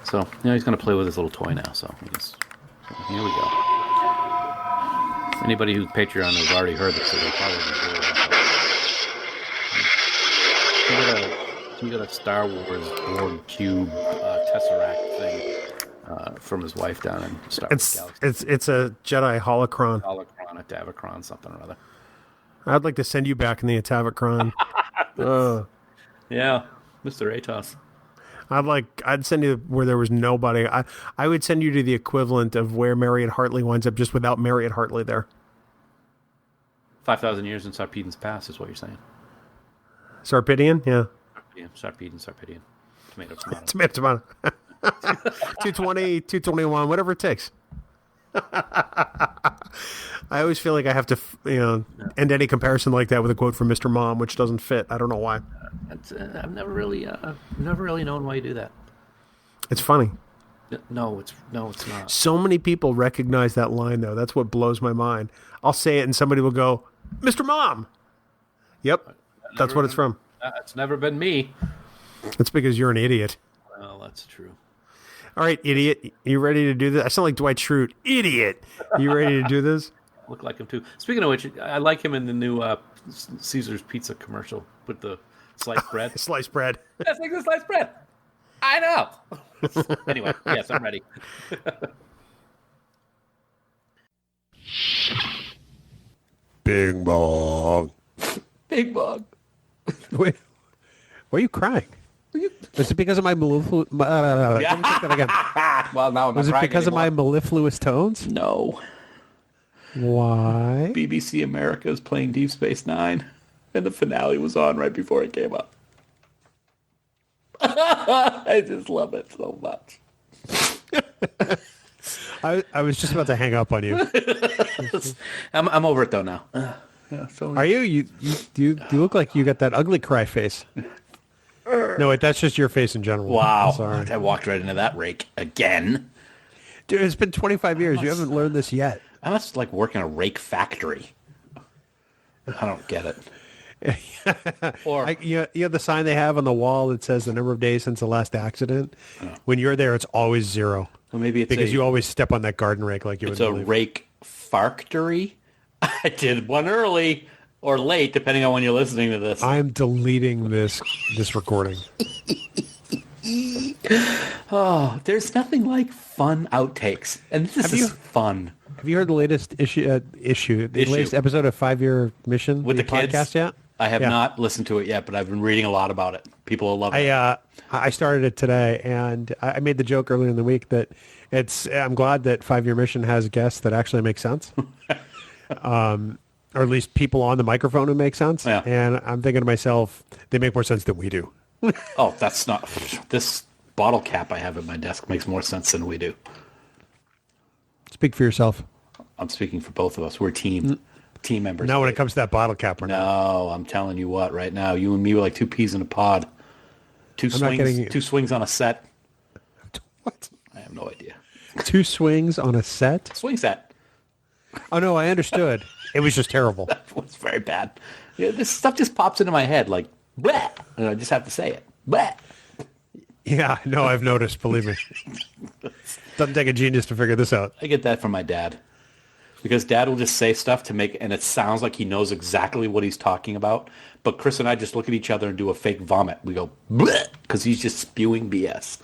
So, he's going to play with his little toy now. So, here we go. Anybody who's Patreon has already heard this, so they'll probably do it. He got a Star Wars Borg cube Tesseract thing from his wife down in Star Wars Galaxy. It's a Jedi holocron. A Davacron, something or other. I'd like to send you back in the Atavacron. Yeah, Mr. Atos. I'd send you where there was nobody. I would send you to the equivalent of where Marriott Hartley winds up, just without Marriott Hartley there. 5,000 years in Sarpedon's past is what you're saying. Sarpedian, yeah. Yeah, Sarpedian. Tomato. Tomato. 220, 221, whatever it takes. I always feel like I have to, end any comparison like that with a quote from Mr. Mom, which doesn't fit. I don't know why. I've never really known why you do that. It's funny. No, it's not. So many people recognize that line, though. That's what blows my mind. I'll say it, and somebody will go, "Mr. Mom." Yep, that's what it's from. It's never been me. It's because you're an idiot. Well, that's true. All right, idiot. You ready to do this? I sound like Dwight Schrute. Idiot. You ready to do this? Look like him, too. Speaking of which, I like him in the new Caesar's Pizza commercial with the sliced bread. Sliced bread. That's like the sliced bread. I know. Anyway, yes, I'm ready. Bing bong. Bing bong. Wait, why are you crying? Is it because of my mellifluous? Let me take that again. Well, now I'm Was it because anymore. of my mellifluous tones? No. Why? BBC America is playing Deep Space Nine, and the finale was on right before it came up. I just love it so much. I was just about to hang up on you. I'm over it though now. Are you? You look like you got that ugly cry face. No, wait, that's just your face in general. Wow. Sorry. I walked right into that rake again. Dude, it's been 25 years. You haven't learned this yet. I must like work in a rake factory. I don't get it. Or you have the sign they have on the wall that says the number of days since the last accident. When you're there, it's always 0. Well, maybe it's because you always step on that garden rake like you would. It's a rake factory. I did one early or late, depending on when you're listening to this. I'm deleting this recording. Oh, there's nothing like fun outtakes, and this is fun. Have you heard the latest latest episode of 5-Year Mission with the podcast kids yet? I have not listened to it yet, but I've been reading a lot about it. People will love it. I started it today, and I made the joke earlier in the week that I'm glad that 5-Year Mission has guests that actually make sense. Or at least people on the microphone who make sense. Yeah. And I'm thinking to myself, they make more sense than we do. Oh, that's not... This bottle cap I have at my desk makes more sense than we do. Speak for yourself. I'm speaking for both of us. We're team members. Now when it comes to that bottle cap, we're not. No, I'm telling you what, right now, you and me were like 2 peas in a pod. Two swings on a set. What? I have no idea. 2 swings on a set? Swing set. Oh, no, I understood. It was just terrible. That was very bad. Yeah, this stuff just pops into my head like, bleh, and I just have to say it. Bleh. Yeah, no, I've noticed, believe me. Doesn't take a genius to figure this out. I get that from my dad. Because Dad will just say stuff to make, and it sounds like he knows exactly what he's talking about. But Chris and I just look at each other and do a fake vomit. We go, bleh, because he's just spewing BS.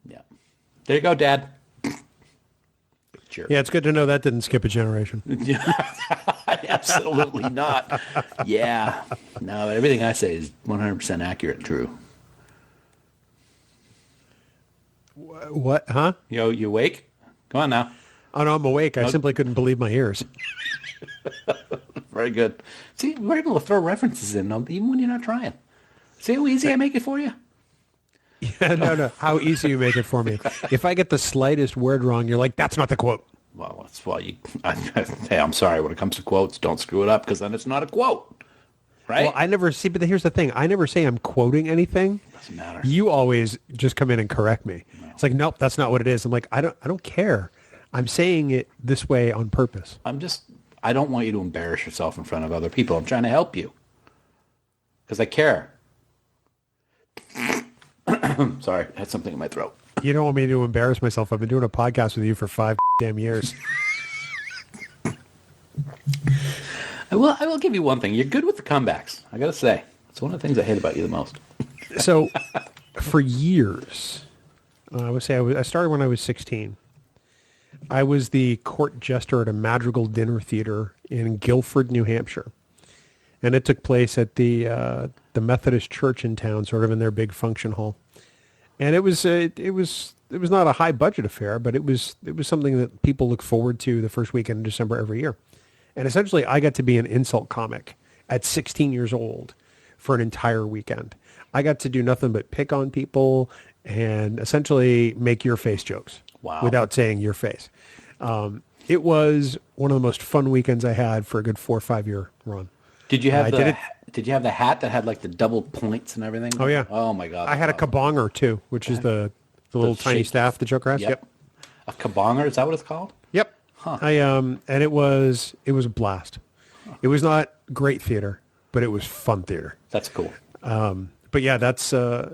Yeah. There you go, Dad. Jerk. Yeah, it's good to know that didn't skip a generation. Absolutely not. Yeah. No, everything I say is 100% accurate and true. What? Huh? You awake? Come on now. Oh, no, I'm awake. I simply couldn't believe my ears. Very good. See, we're able to throw references in even when you're not trying. See how easy I make it for you? Yeah, no. How easy you make it for me. If I get the slightest word wrong, you're like, that's not the quote. Well, that's why you... hey, I'm sorry. When it comes to quotes, don't screw it up, because then it's not a quote. Right? Well, I never see, but here's the thing. I never say I'm quoting anything. Doesn't matter. You always just come in and correct me. No. It's like, nope, that's not what it is. I'm like, I don't care. I'm saying it this way on purpose. I don't want you to embarrass yourself in front of other people. I'm trying to help you. Because I care. Sorry, I had something in my throat. You don't want me to embarrass myself. I've been doing a podcast with you for 5 damn years. I will give you one thing. You're good with the comebacks. I got to say. It's one of the things I hate about you the most. So, for years, I would say I started when I was 16. I was the court jester at a Madrigal dinner theater in Guilford, New Hampshire. And it took place at the Methodist church in town, sort of in their big function hall. And it was not a high budget affair, but it was something that people look forward to the first weekend in December every year. And essentially, I got to be an insult comic at 16 years old for an entire weekend. I got to do nothing but pick on people and essentially make your face jokes. Wow. Without saying your face. It was one of the most fun weekends I had for a good 4 or 5 year run. Did you have Did you have the hat that had like the double points and everything? Oh yeah. Oh my God. I had a kabonger too, which is the little tiny staff the Joker has. Yep. A kabonger, is that what it's called? Yep. Huh. And it was a blast. It was not great theater, but it was fun theater. That's cool. But yeah, that's I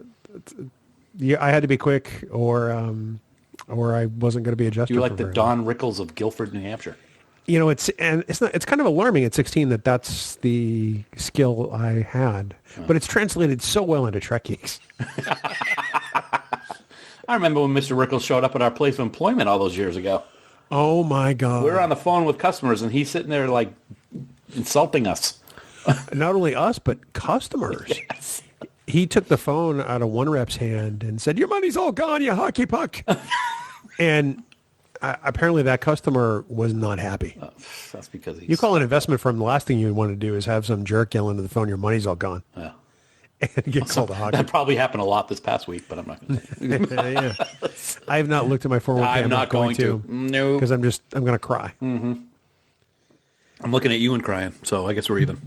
had to be quick or I wasn't going to be a jester. You were like the Don Rickles of Guilford, New Hampshire. You know, it's kind of alarming at 16 that that's the skill I had, but it's translated so well into Trek Geeks. I remember when Mr. Rickles showed up at our place of employment all those years ago. Oh my God. We were on the phone with customers and he's sitting there like insulting us. Not only us, but customers. Yes. He took the phone out of one rep's hand and said, "Your money's all gone, you hockey puck." And apparently that customer was not happy. That's because you call an investment firm, the last thing you want to do is have some jerk yell into the phone, "Your money's all gone." Yeah. And get called a hockey. That probably happened a lot this past week, but I'm not going to. Yeah. I have not looked at my 401k. I'm not going to. No. Because I'm going to cry. Mm-hmm. I'm looking at you and crying, so I guess we're even.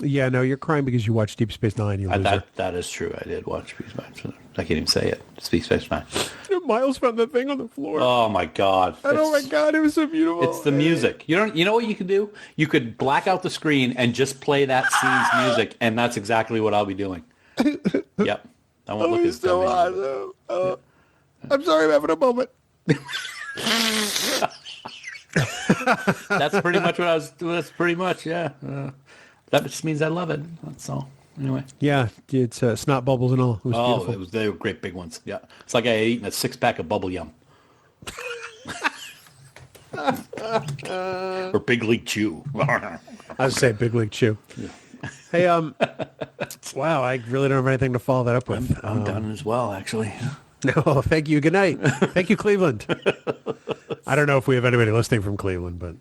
Yeah, no, you're crying because you watched Deep Space Nine. You loser. That is true. I did watch Deep Space Nine. I can't even say it. Deep Space Nine. Miles found that thing on the floor. Oh my God! Oh my God! It was so beautiful. It's the music. You know what you could do? You could black out the screen and just play that scene's music, and that's exactly what I'll be doing. Yep. I won't look as dumb. Awesome. I'm sorry, I'm having a moment. That's pretty much what I was. That's pretty much yeah. That just means I love it. That's all. Anyway. Yeah, it's snot bubbles and all. It was beautiful. They were great big ones. Yeah, it's like I had eaten a 6-pack of bubble yum. Or Big League Chew. I was say Big League Chew. Yeah. Hey, wow, I really don't have anything to follow that up with. I'm done as well, actually. No, thank you. Good night. Thank you, Cleveland. I don't know if we have anybody listening from Cleveland, but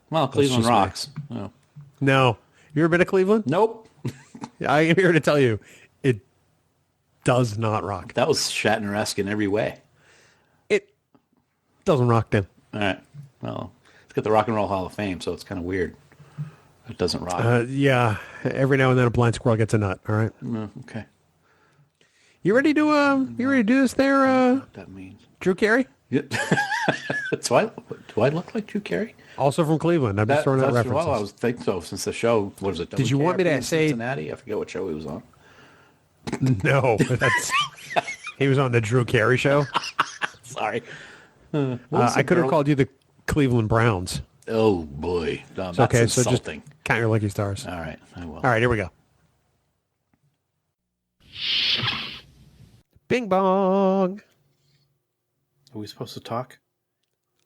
well, Cleveland rocks. Oh. No, you ever been to Cleveland? Nope. I am here to tell you, it does not rock. That was Shatner-esque in every way. It doesn't rock then. All right. Well, it's got the Rock and Roll Hall of Fame, so it's kind of weird. It doesn't rock. Yeah. Every now and then a blind squirrel gets a nut. All right. Okay. You ready to do this there? What that means. Drew Carey? Yeah. Do I look like Drew Carey? Also from Cleveland. I'm just throwing out references. Well, I was thinking so since the show. What is it? Did you want me to say Cincinnati? I forget what show he was on. No, he was on the Drew Carey show. Sorry. I could have called you the Cleveland Browns. Oh boy, no, that's okay. insulting. So just count your lucky stars. All right, I will. All right, here we go. Bing bong. Are we supposed to talk?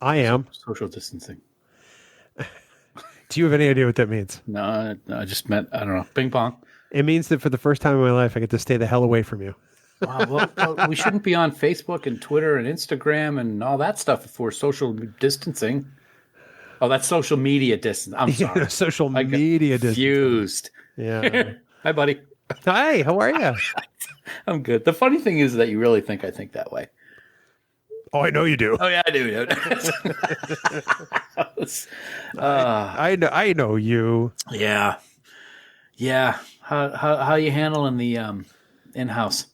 I am. Social distancing. Do you have any idea what that means? No, I just meant, I don't know. Bing bong. It means that for the first time in my life, I get to stay the hell away from you. Well, we shouldn't be on Facebook and Twitter and Instagram and all that stuff if we're social distancing. Oh, that's social media distance. I'm sorry. Social media distance. Confused. Yeah. Hi, buddy. Hi, how are you? I'm good. The funny thing is that you really think I think that way. Oh, I know you do. Oh, yeah, I do. I know you. Yeah. Yeah. How you handling the in-house?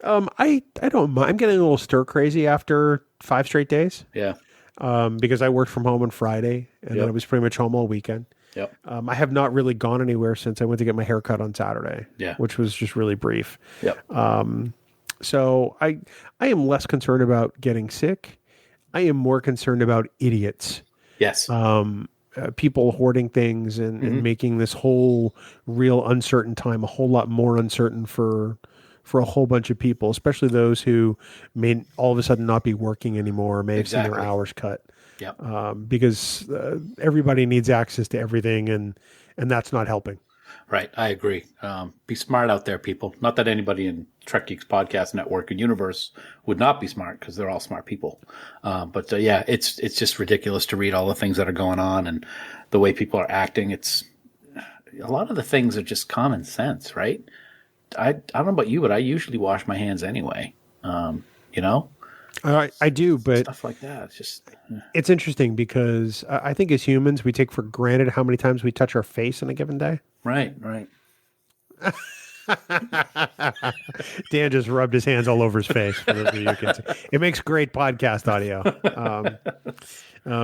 I don't mind. I'm getting a little stir crazy after 5 straight days. Yeah. Because I worked from home on Friday and then I was pretty much home all weekend. Yep. I have not really gone anywhere since I went to get my hair cut on Saturday. Yeah. Which was just really brief. Yep. So I am less concerned about getting sick. I am more concerned about idiots. Yes. People hoarding things and making this whole real uncertain time a whole lot more uncertain for a whole bunch of people, especially those who may all of a sudden not be working anymore, may have seen their hours cut. Yep. Because everybody needs access to everything, and that's not helping. Right. I agree. Be smart out there, people. Not that anybody in Trek Geeks podcast network and universe would not be smart, because they're all smart people. But it's just ridiculous to read all the things that are going on and the way people are acting. It's a lot of the things are just common sense, right? I don't know about you, but I usually wash my hands anyway. I do, but stuff like that. It's interesting because I think as humans, we take for granted how many times we touch our face in a given day. Right. Dan just rubbed his hands all over his face. For those of you who can see. It makes great podcast audio,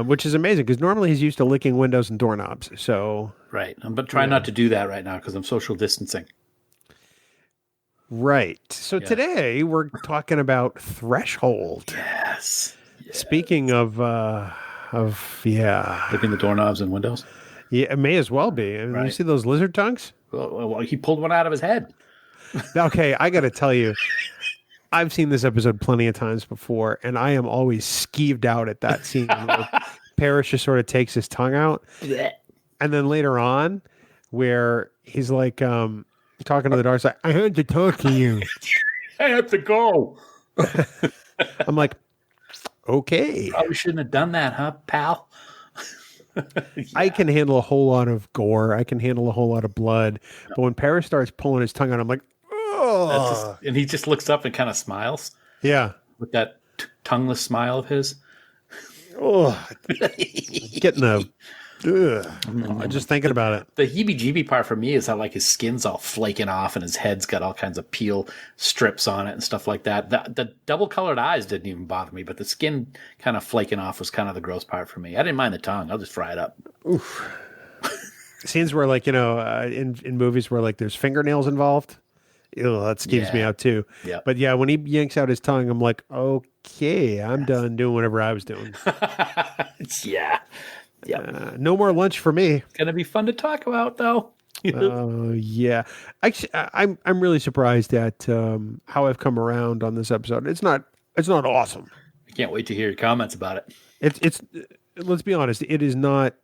which is amazing because normally he's used to licking windows and doorknobs. So right, but trying not to do that right now because I'm social distancing. Right. So today we're talking about Threshold. Yes. Speaking of licking the doorknobs and windows. Yeah, it may as well be. I mean, You see those lizard tongues? Well, he pulled one out of his head. Okay, I got to tell you, I've seen this episode plenty of times before, and I am always skeeved out at that scene where Parrish just sort of takes his tongue out. And then later on, where he's like talking to the dark side, I had to talk to you. I have to go. I'm like, okay. Probably shouldn't have done that, huh, pal? I can handle a whole lot of gore. I can handle a whole lot of blood. But when Paris starts pulling his tongue out, I'm like, oh. And he just looks up and kind of smiles. Yeah. With that tongueless smile of his. Oh. Getting a... just thinking about it. The heebie-jeebie part for me is how like his skin's all flaking off and his head's got all kinds of peel strips on it and stuff like that. The double-colored eyes didn't even bother me, but the skin kind of flaking off was kind of the gross part for me. I didn't mind the tongue. I'll just fry it up. Oof. Scenes where like, in movies where like there's fingernails involved, that skeeves me out too. Yeah. But yeah, when he yanks out his tongue, I'm like, okay, I'm done doing whatever I was doing. Yeah. Yeah. No more lunch for me. It's gonna be fun to talk about, though. Yeah. Actually, I'm really surprised at how I've come around on this episode. It's not awesome. I can't wait to hear your comments about it. It's let's be honest. It is not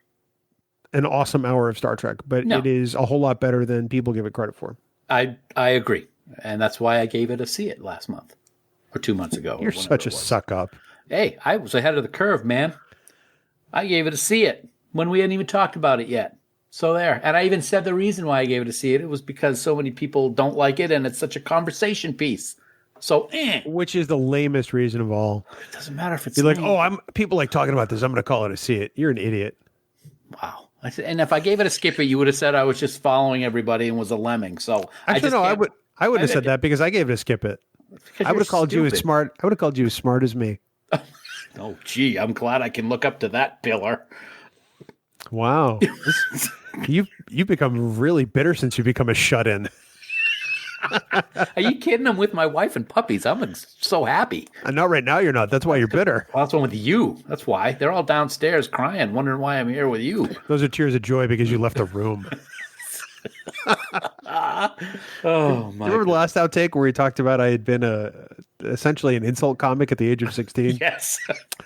an awesome hour of Star Trek, but it is a whole lot better than people give it credit for. I agree, and that's why I gave it a see it last month or 2 months ago. You're such a suck up. Hey, I was ahead of the curve, man. I gave it a see it when we hadn't even talked about it yet. So there. And I even said the reason why I gave it a see it. It was because so many people don't like it and it's such a conversation piece. So, Which is the lamest reason of all. It doesn't matter if it's You're like, people like talking about this. I'm going to call it a see it. You're an idiot. Wow. And if I gave it a skip it, you would have said I was just following everybody and was a lemming. So actually, I would have said that because I gave it a skip it. I would have called you as smart. I would have called you as smart as me. Oh, gee, I'm glad I can look up to that pillar. Wow. You've become really bitter since you become a shut-in. Are you kidding? I'm with my wife and puppies. I'm so happy. And not right now, you're not. That's why you're bitter. Well, that's one with you. That's why. They're all downstairs crying, wondering why I'm here with you. Those are tears of joy because you left the room. Oh my! Remember the last outtake where we talked about I had been essentially an insult comic at the age of 16? Yes.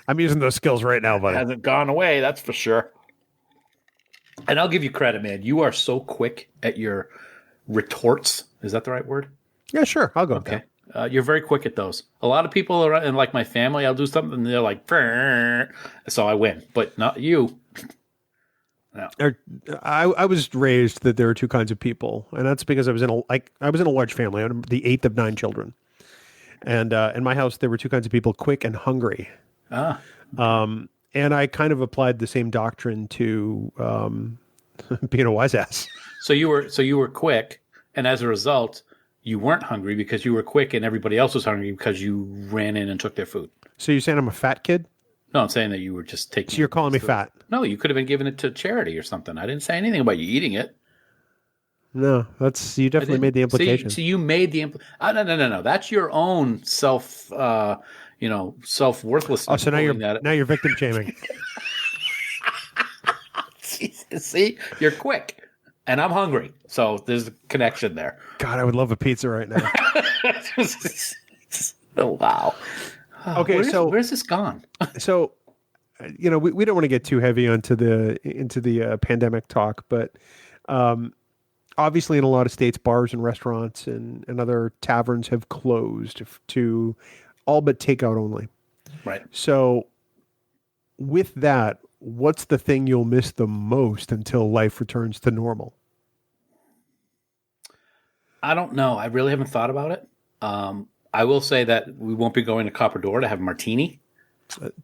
I'm using those skills right now, buddy. It hasn't gone away, that's for sure. And I'll give you credit, man. You are so quick at your retorts. Is that the right word? Yeah, sure. I'll go. Okay. You're very quick at those. A lot of people are, and like my family, I'll do something and they're like, "Brr," so I win, but not you. No. I was raised that there are two kinds of people, and that's because I was in a large family. I'm the 8th of 9 children, and in my house there were two kinds of people: quick and hungry. And I kind of applied the same doctrine to being a wise ass. So you were quick, and as a result, you weren't hungry because you were quick, and everybody else was hungry because you ran in and took their food. So you're saying I'm a fat kid? No, I'm saying that you were just taking. So you're calling me fat? No, you could have been giving it to charity or something. I didn't say anything about you eating it. No, you definitely made the implication. So you made the no. That's your own self, self worthlessness. Oh, so now you're victim shaming. See, you're quick, and I'm hungry, so there's a connection there. God, I would love a pizza right now. Oh, wow. Okay, where's this gone? So, we don't want to get too heavy into the pandemic talk, but obviously in a lot of states, bars and restaurants and other taverns have closed to all but takeout only. Right. So with that, what's the thing you'll miss the most until life returns to normal? I don't know. I really haven't thought about it. I will say that we won't be going to Copper Door to have a martini.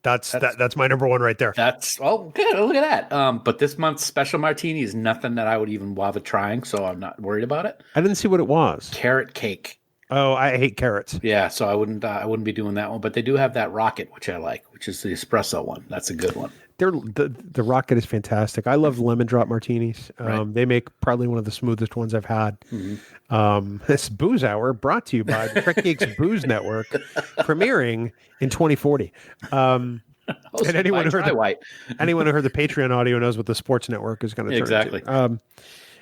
That's my number one right there. Good. Look at that. But this month's special martini is nothing that I would even bother trying, so I'm not worried about it. I didn't see what it was. Carrot cake. Oh, I hate carrots. Yeah, so I wouldn't be doing that one. But they do have that rocket, which I like, which is the espresso one. That's a good one. The rocket is fantastic. I love lemon drop martinis. Right. They make probably one of the smoothest ones I've had. Mm-hmm. This Booze Hour brought to you by the Trek Geeks Booze Network, premiering in 2040. And anyone who heard the Patreon audio knows what the Sports Network is going to turn into.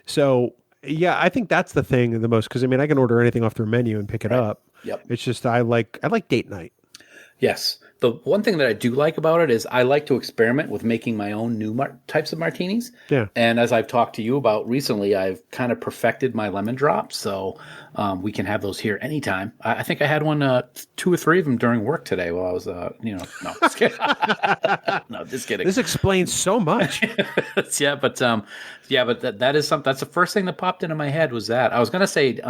So yeah, I think that's the thing the most, because I mean I can order anything off their menu and pick it up. Yep. It's just I like date night. Yes. The one thing that I do like about it is I like to experiment with making my own new types of martinis. Yeah. And as I've talked to you about recently, I've kind of perfected my lemon drops. So we can have those here anytime. I think I had one, 2 or 3 of them during work today while I was, no, just kidding. No, just kidding. This explains so much. But that is something. That's the first thing that popped into my head was that. I was going to say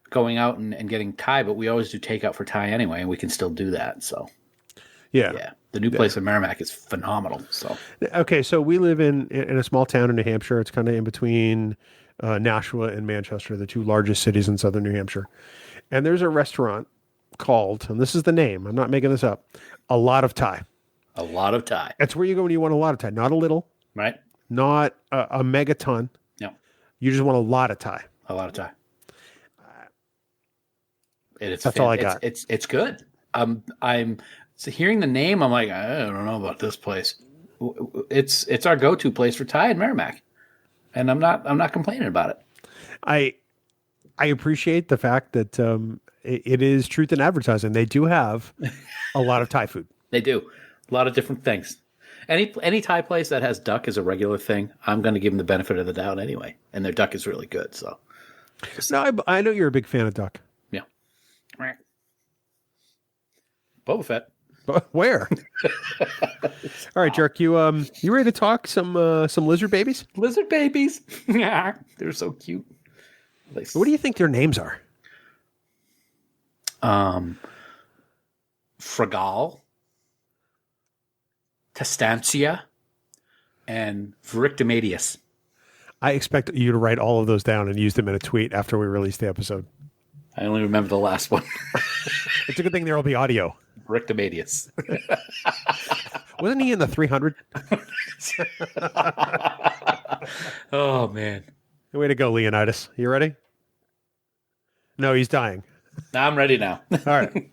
going out and getting Thai, but we always do takeout for Thai anyway, and we can still do that. So. Yeah. The new place in Merrimack is phenomenal. So okay, so we live in a small town in New Hampshire. It's kind of in between Nashua and Manchester, the two largest cities in southern New Hampshire. And there's a restaurant called, and this is the name, I'm not making this up, A Lot of Thai. A Lot of Thai. That's where you go when you want a lot of Thai. Not a little. Right. Not a megaton. No. You just want a lot of Thai. A lot of Thai. That's all I got. It's good. So hearing the name, I'm like, I don't know about this place. It's our go-to place for Thai in Merrimack, and I'm not complaining about it. I appreciate the fact that it is truth in advertising. They do have a lot of Thai food. They do a lot of different things. Any Thai place that has duck as a regular thing, I'm going to give them the benefit of the doubt anyway, and their duck is really good. So, I know you're a big fan of duck. Yeah. Boba Fett. Where? All right, Jerk. You ready to talk some lizard babies? Lizard babies. They're so cute. What do you think their names are? Fragal, Testancia, and Victimadius. I expect you to write all of those down and use them in a tweet after we release the episode. I only remember the last one. It's a good thing there will be audio. Victimadius. Wasn't he in the 300? Oh, man. Way to go, Leonidas. You ready? No, he's dying. I'm ready now. All right.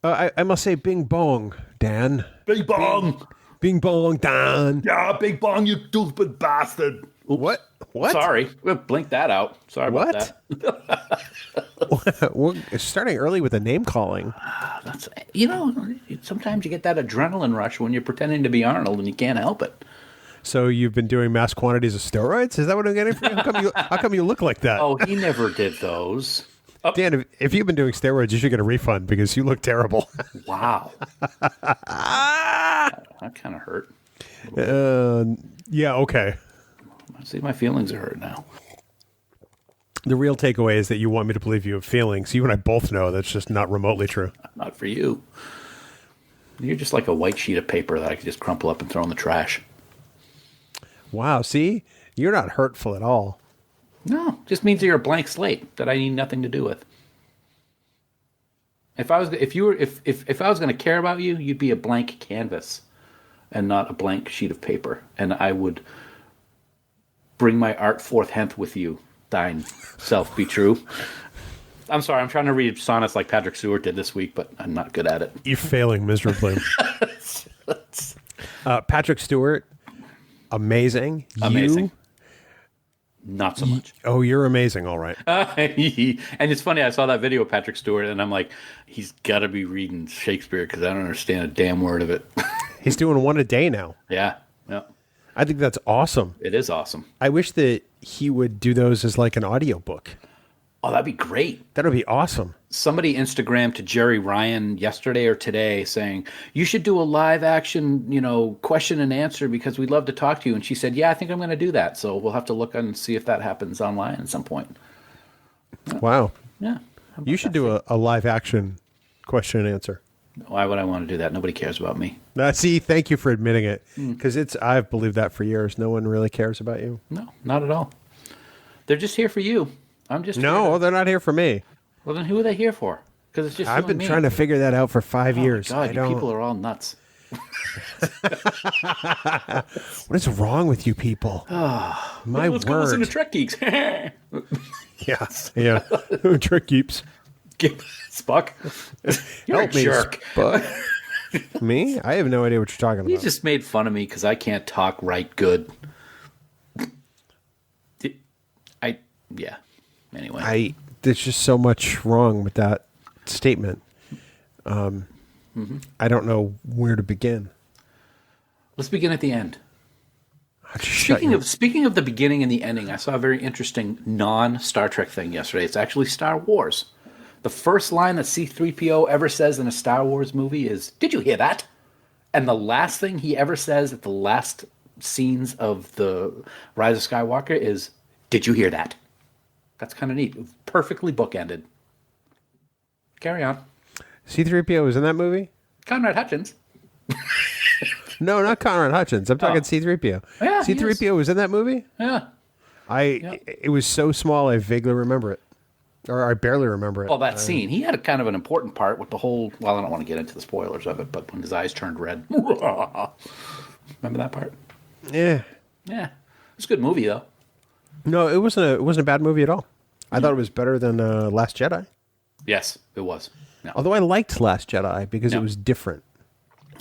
I must say, Bing Bong, Dan. Bing Bong. Bing Bong, Dan. Yeah, Bing Bong, you stupid bastard. What? Sorry. We'll blink that out. Sorry about that. We're starting early with a name calling. Sometimes you get that adrenaline rush when you're pretending to be Arnold and you can't help it. So you've been doing mass quantities of steroids? Is that what I'm getting from you? How come you look like that? Oh, he never did those. Dan, if you've been doing steroids, you should get a refund because you look terrible. Wow. That kind of hurt. Yeah, okay. See, my feelings are hurt now. The real takeaway is that you want me to believe you have feelings. You and I both know that's just not remotely true. Not for you. You're just like a white sheet of paper that I could just crumple up and throw in the trash. Wow, see? You're not hurtful at all. No, just means you're a blank slate that I need nothing to do with. If I was going to care about you, you'd be a blank canvas and not a blank sheet of paper, and I would bring my art forth hence with you. Thine self be true. I'm sorry, I'm trying to read sonnets like Patrick Stewart did this week, but I'm not good at it. You're failing miserably. Patrick Stewart, amazing. Amazing. Not so much. Oh, you're amazing, all right. And it's funny, I saw that video of Patrick Stewart, and I'm like, he's got to be reading Shakespeare because I don't understand a damn word of it. He's doing one a day now. Yeah. I think that's awesome. It is awesome. I wish that he would do those as like an audiobook. Oh, that'd be great. That would be awesome. Somebody Instagrammed to Jerry Ryan yesterday or today saying, you should do a live action, question and answer because we'd love to talk to you. And she said, yeah, I think I'm going to do that. So we'll have to look and see if that happens online at some point. Wow. Yeah. You should do a live action question and answer. Why would I want to do that? Nobody cares about me. See, thank you for admitting it. Because I've believed that for years. No one really cares about you. No, not at all. They're just here for you. I'm just they're not here for me. Well, then who are they here for? Because it's just I've been trying to figure that out for 5 years. God, you people are all nuts. What is wrong with you people? My Let's word. go listen to Trek Geeks. Yeah. Trek Geeks. Spock. You're Help a jerk. Me? I have no idea what you're talking about. You just made fun of me because I can't talk right good. Yeah. Anyway. There's just so much wrong with that statement. I don't know where to begin. Let's begin at the end. Speaking of the beginning and the ending, I saw a very interesting non-Star Trek thing yesterday. It's actually Star Wars. The first line that C-3PO ever says in a Star Wars movie is, "Did you hear that?" And the last thing he ever says at the last scenes of the Rise of Skywalker is, "Did you hear that?" That's kind of neat. Perfectly bookended. Carry on. C-3PO was in that movie? Conrad Hutchins. No, not Conrad Hutchins. I'm talking C-3PO. Yeah, C-3PO was in that movie? Yeah. It was so small I vaguely remember it. Or I barely remember it. Well, that scene. He had a kind of an important part with the whole... Well, I don't want to get into the spoilers of it, but when his eyes turned red. Remember that part? Yeah. Yeah. It's a good movie, though. No, it wasn't a bad movie at all. I thought it was better than Last Jedi. Yes, it was. No. Although I liked Last Jedi because it was different.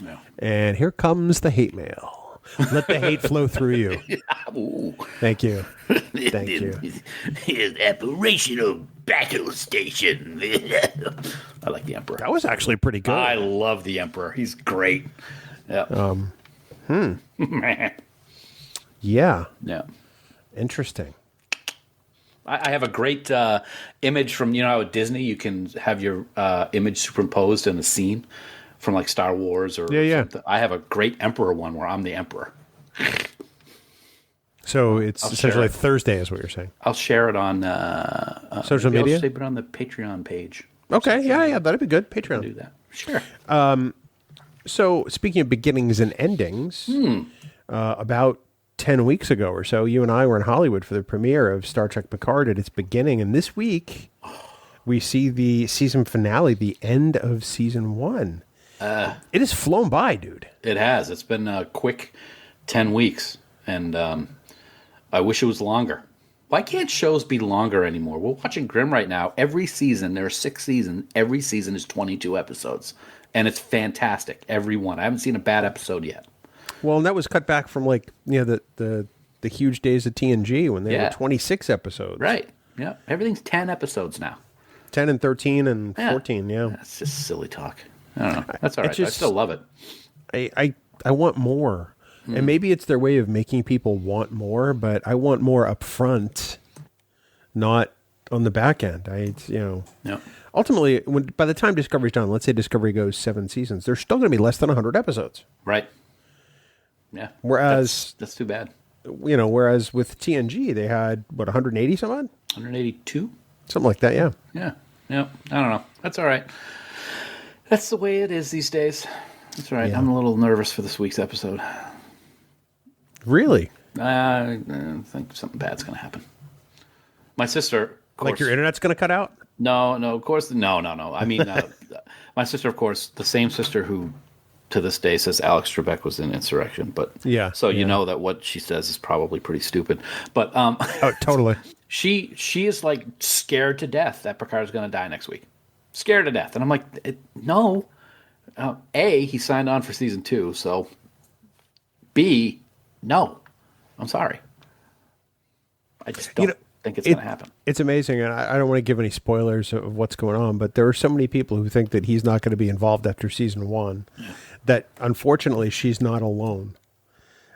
No. And here comes the hate mail. Let the hate flow through you. Thank you. Thank you. His operational battle station. I like the Emperor. That was actually pretty good. I love the Emperor. He's great. Yeah. Yeah. Yeah. Interesting. I have a great image from, how at Disney you can have your image superimposed in a scene from like Star Wars or something. I have a great Emperor one where I'm the Emperor. So it's essentially Thursday is what you're saying. I'll share it on social media? I'll save it on the Patreon page. Okay, yeah, that'd be good. Patreon. I'll do that. Sure. So speaking of beginnings and endings, about 10 weeks ago or so, you and I were in Hollywood for the premiere of Star Trek Picard at its beginning. And this week, we see the season finale, the end of season 1. It has flown by, dude. It has. It's been a quick 10 weeks. And I wish it was longer. Why can't shows be longer anymore? We're watching Grimm right now. Every season, there are 6 seasons. Every season is 22 episodes. And it's fantastic. Every one. I haven't seen a bad episode yet. Well, and that was cut back from the huge days of TNG when they were 26 episodes. Right. Yeah. Everything's 10 episodes now. 10 and 13 and 14, yeah. That's just silly talk. I don't know. That's all right. I still love it. I want more. And maybe it's their way of making people want more, but I want more up front, not on the back end. Ultimately, by the time Discovery's done, let's say Discovery goes 7 seasons, there's still going to be less than 100 episodes. Right. Yeah. Whereas that's too bad. Whereas with TNG, they had, 180 some odd? 182? Something like that, yeah. Yeah. I don't know. That's all right. That's the way it is these days. That's all right. Yeah. I'm a little nervous for this week's episode. Really? I think something bad's going to happen. My sister, of course, like your internet's going to cut out? No, of course, no. I mean, my sister, of course, the same sister who, to this day, says Alex Trebek was in Insurrection. But so you know that what she says is probably pretty stupid. But oh, totally. She is like scared to death that Picard's going to die next week. Scared to death, and I'm like, no. A, he signed on for season 2, so. B, no. I'm sorry. I just don't think it's going to happen. It's amazing, and I don't want to give any spoilers of what's going on, but there are so many people who think that he's not going to be involved after season 1 that, unfortunately, she's not alone.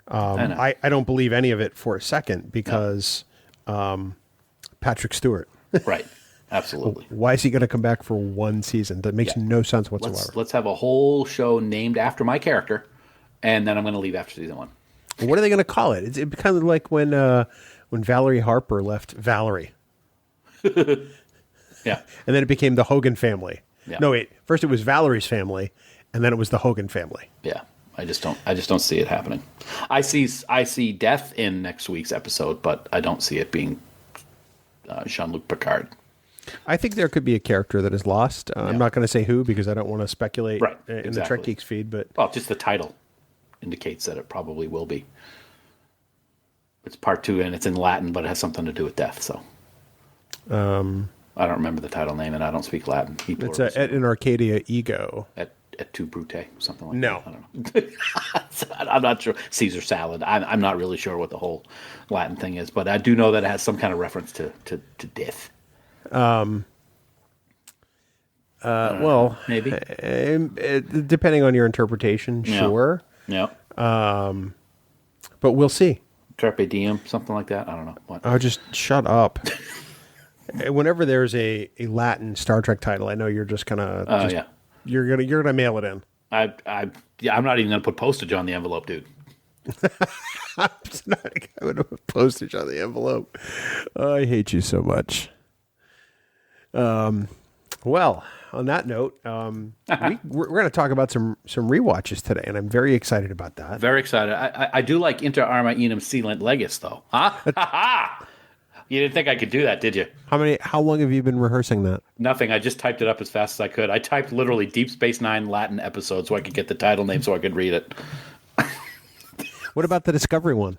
I don't believe any of it for a second because Patrick Stewart. Right. Absolutely. Why is he going to come back for 1 season? That makes no sense whatsoever. Let's have a whole show named after my character, and then I'm going to leave after season 1. What are they going to call it? It's kind of like when Valerie Harper left Valerie. Yeah. And then it became the Hogan family. Yeah. No, wait. First it was Valerie's family, and then it was the Hogan family. Yeah. I just don't see it happening. I see death in next week's episode, but I don't see it being Jean-Luc Picard. I think there could be a character that is lost. I'm not going to say who because I don't want to speculate in the Trek Geeks feed. But just the title indicates that it probably will be. It's part 2 and it's in Latin, but it has something to do with death. So, I don't remember the title name, and I don't speak Latin. It's at an Arcadia Ego. Et tu Brute, something like that. I don't know. I'm not sure. Caesar salad. I'm not really sure what the whole Latin thing is, but I do know that it has some kind of reference to death. Well, maybe depending on your interpretation, sure. Yeah. But we'll see. Carpe diem, something like that. I don't know. What? Oh, just shut up. Whenever there's a Latin Star Trek title, I know you're just gonna. You're gonna mail it in. I'm not even gonna put postage on the envelope, dude. I'm not going to put postage on the envelope. I hate you so much. Well, on that note, we're going to talk about some rewatches today, and I'm very excited about that. Very excited. I do like Inter Arma Enum Sealant Legis, though. Huh? You didn't think I could do that, did you? How long have you been rehearsing that? Nothing. I just typed it up as fast as I could. I typed literally Deep Space Nine Latin episode so I could get the title name so I could read it. What about the Discovery one?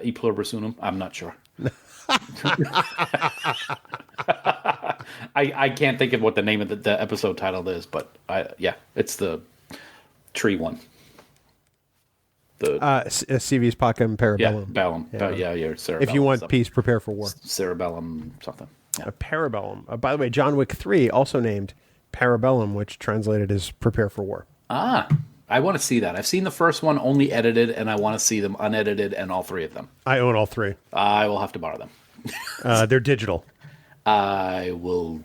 E pluribus unum? I'm not sure. I can't think of what the name of the episode title is, but it's the tree one. The CV's Pacem Parabellum. Yeah, Bellum. Cerebellum. If you want something. peace, prepare for war. Cerebellum something. Yeah. A Parabellum. By the way, John Wick 3 also named Parabellum, which translated as prepare for war. I want to see that. I've seen the first one only edited, and I want to see them unedited and all 3 of them. I own all 3. I will have to borrow them. They're digital. I will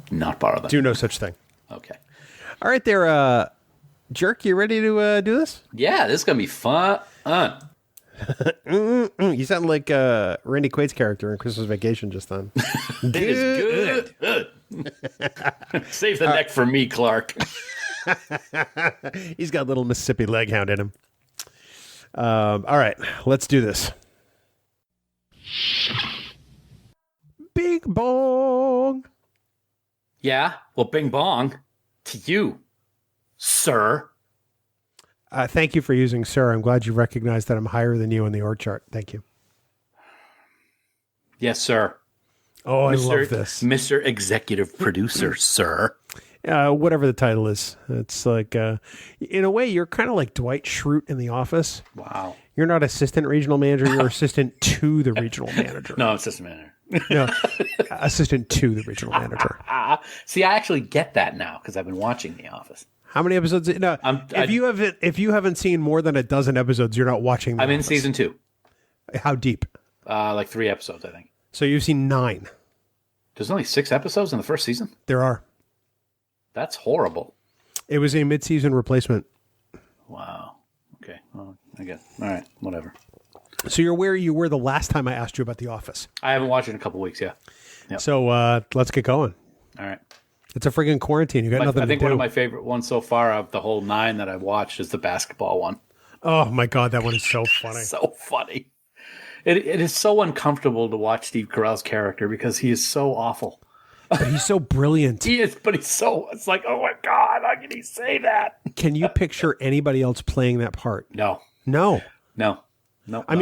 not borrow them. Do no such thing. Okay. All right there, Jerk, you ready to do this? Yeah, this is going to be fun. You sound like Randy Quaid's character in Christmas Vacation just then. It is good. Save the neck for me, Clark. He's got a little Mississippi Leghound in him. All right, let's do this. Bing bong. Yeah, well, bing bong to you, sir. Thank you for using sir. I'm glad you recognized that I'm higher than you on the org chart. Thank you. Yes, sir. Oh, I love this. Mr. Executive Producer, sir. Whatever the title is. It's like, in a way, you're kind of like Dwight Schrute in The Office. Wow. You're not assistant regional manager. You're assistant to the regional manager. No, assistant manager. No, assistant to the regional manager. See, I actually get that now because I've been watching The Office. How many episodes? No, if you haven't seen more than a dozen episodes, you're not watching. I'm in season 2. How deep? Like 3 episodes, I think. So you've seen 9. There's only 6 episodes in the first season? There are. That's horrible. It was a mid-season replacement. Wow. Okay. Well, I guess. All right. Whatever. So you're where you were the last time I asked you about The Office. I haven't watched it in a couple weeks, yeah. Yep. So let's get going. All right. It's a friggin' quarantine. You got nothing to do. I think one of my favorite ones so far of the whole 9 that I've watched is the basketball one. Oh, my God. That one is so funny. So funny. It is so uncomfortable to watch Steve Carell's character because he is so awful. But he's so brilliant. He is, but it's like, oh my God, how can he say that? Can you picture anybody else playing that part? No. I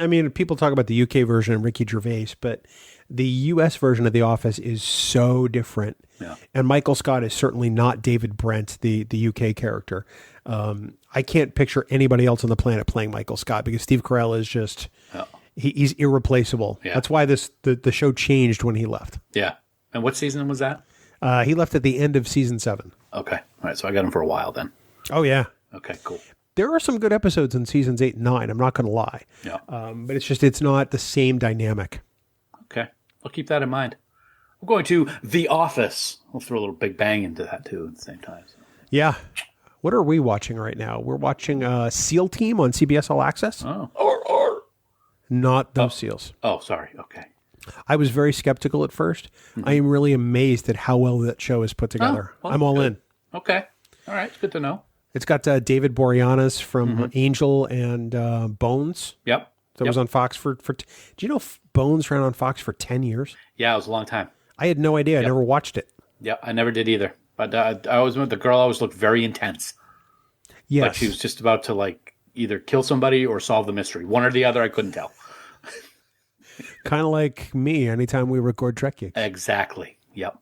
mean, people talk about the UK version and Ricky Gervais, but the US version of The Office is so different. Yeah. And Michael Scott is certainly not David Brent, the UK character. I can't picture anybody else on the planet playing Michael Scott because Steve Carell is just, he's irreplaceable. Yeah. That's why the show changed when he left. Yeah. And what season was that? He left at the end of season 7. Okay. All right. So I got him for a while then. Oh, yeah. Okay, cool. There are some good episodes in seasons 8 and 9. I'm not going to lie. Yeah. But it's not the same dynamic. Okay. I'll keep that in mind. We're going to The Office. We'll throw a little Big Bang into that too at the same time. So. Yeah. What are we watching right now? We're watching SEAL Team on CBS All Access. Oh. Not those SEALs. Oh, sorry. Okay. I was very skeptical at first. Mm-hmm. I am really amazed at how well that show is put together. I'm all in. Okay. All right. It's good to know. It's got David Boreanaz from Angel and Bones. Yep. That was on Fox for do you know Bones ran on Fox for 10 years? Yeah, it was a long time. I had no idea. I never watched it. Yeah, I never did either. But I always the girl always looked very intense. Yes. Like she was just about to either kill somebody or solve the mystery. One or the other, I couldn't tell. Kind of like me anytime we record Trek Geeks. Exactly. Yep.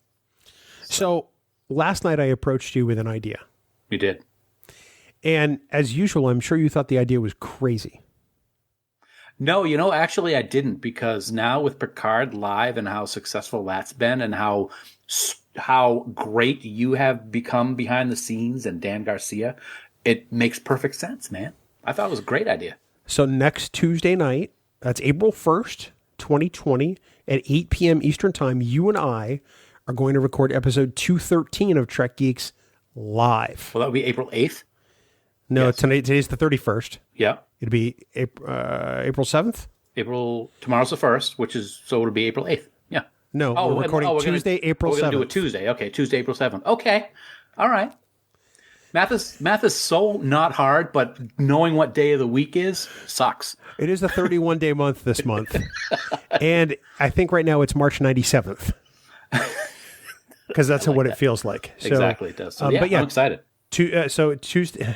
So last night I approached you with an idea. You did. And as usual, I'm sure you thought the idea was crazy. No, actually I didn't, because now with Picard Live and how successful that's been and how great you have become behind the scenes and Dan Garcia, it makes perfect sense, man. I thought it was a great idea. So next Tuesday night, that's April 1st, 2020, at 8 p.m. Eastern Time, you and I are going to record episode 213 of Trek Geeks live. Well, that would be April 8th? No, yes. Today's the 31st. Yeah. It'd be April 7th? Tomorrow's the 1st, so it'll be April 8th. Yeah. No, we're recording Tuesday, April 7th. We're going to do it Tuesday. Okay, Tuesday, April 7th. Okay. All right. Math is so not hard, but knowing what day of the week is sucks. It is a 31-day month this month. And I think right now it's March 97th. Because that's what it feels like. So, exactly, it does. So, but I'm excited. So Tuesday,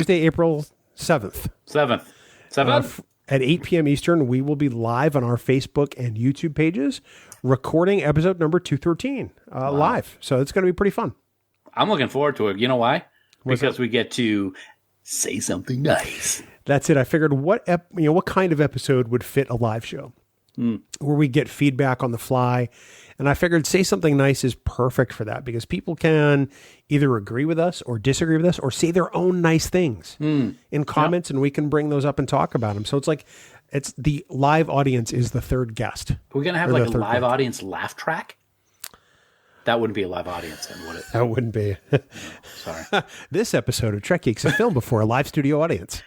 April 7th. 7th. At 8 p.m. Eastern, we will be live on our Facebook and YouTube pages recording episode number 213 live. So it's going to be pretty fun. I'm looking forward to it. You know why? Because we get to say something nice. That's it. I figured what kind of episode would fit a live show where we get feedback on the fly. And I figured say something nice is perfect for that because people can either agree with us or disagree with us or say their own nice things in comments, and we can bring those up and talk about them. So it's the live audience is the third guest. Are we going to have a live audience laugh track? That wouldn't be a live audience then, would it? That wouldn't be. No, sorry. This episode of Trek Geeks is filmed before a live studio audience.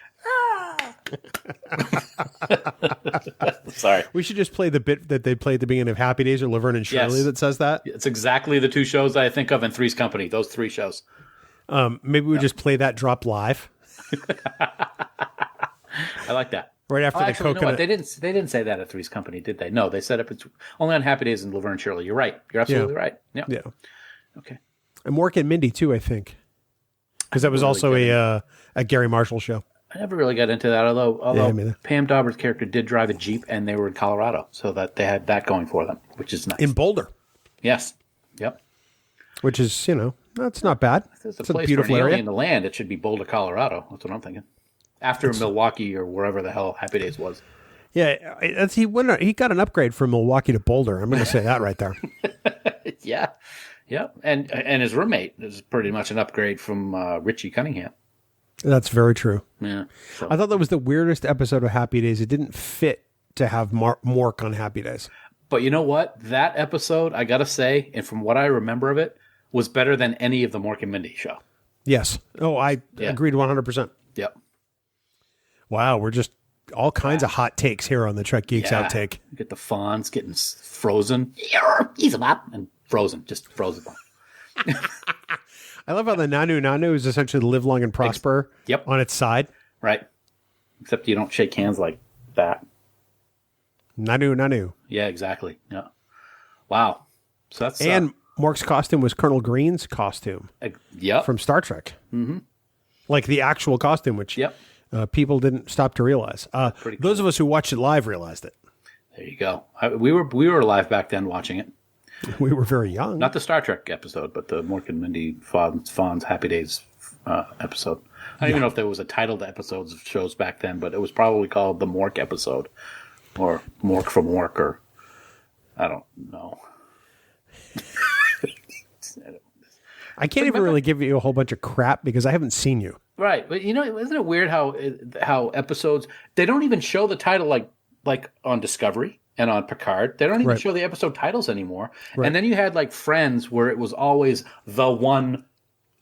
Sorry. We should just play the bit that they played at the beginning of Happy Days or Laverne and Shirley that says that. It's exactly the 2 shows I think of in Three's Company, those 3 shows. Maybe we just play that drop live. I like that. Right after the actually, coconut. You know what? They didn't say that at Three's Company, did they? No, they said it only on Happy Days and Laverne and Shirley. You're right. You're absolutely right. Yeah. Okay. And Mork and Mindy too, I think. Because that was also a Gary Marshall show. I never really got into that, although Pam Dauber's character did drive a Jeep and they were in Colorado, so that they had that going for them, which is nice. In Boulder. Yes. Yep. Which is, that's not bad. It's a place beautiful for an alien to land. It should be Boulder, Colorado. That's what I'm thinking. After Milwaukee or wherever the hell Happy Days was. Yeah, he got an upgrade from Milwaukee to Boulder. I'm going to say that right there. Yeah. And his roommate is pretty much an upgrade from Richie Cunningham. That's very true. Yeah. So. I thought that was the weirdest episode of Happy Days. It didn't fit to have Mork on Happy Days. But you know what? That episode, I got to say, and from what I remember of it, was better than any of the Mork and Mindy show. Yes. Oh, I agreed 100%. Yep. Wow, we're just all kinds of hot takes here on the Trek Geeks Outtake. You get the Fonz getting frozen. He's up and frozen. Just frozen. I love how the Nanu is essentially live long and prosper on its side. Right. Except you don't shake hands like that. Nanu. Yeah, exactly. Yeah. Wow. So that's and Mork's costume was Colonel Green's costume. From Star Trek. Mm-hmm. Like the actual costume, which people didn't stop to realize. Those of us who watched it live realized it. There you go. We were alive back then watching it. We were very young. Not the Star Trek episode, but the Mork and Mindy Fonz Happy Days episode. I don't even know if there was a titled episodes of shows back then, but it was probably called the Mork episode. Or Mork from Mork, or I don't know. I can't even really give you a whole bunch of crap because I haven't seen you. Right. But isn't it weird how episodes, they don't even show the title like on Discovery and on Picard. They don't even show the episode titles anymore. Right. And then you had like Friends where it was always the one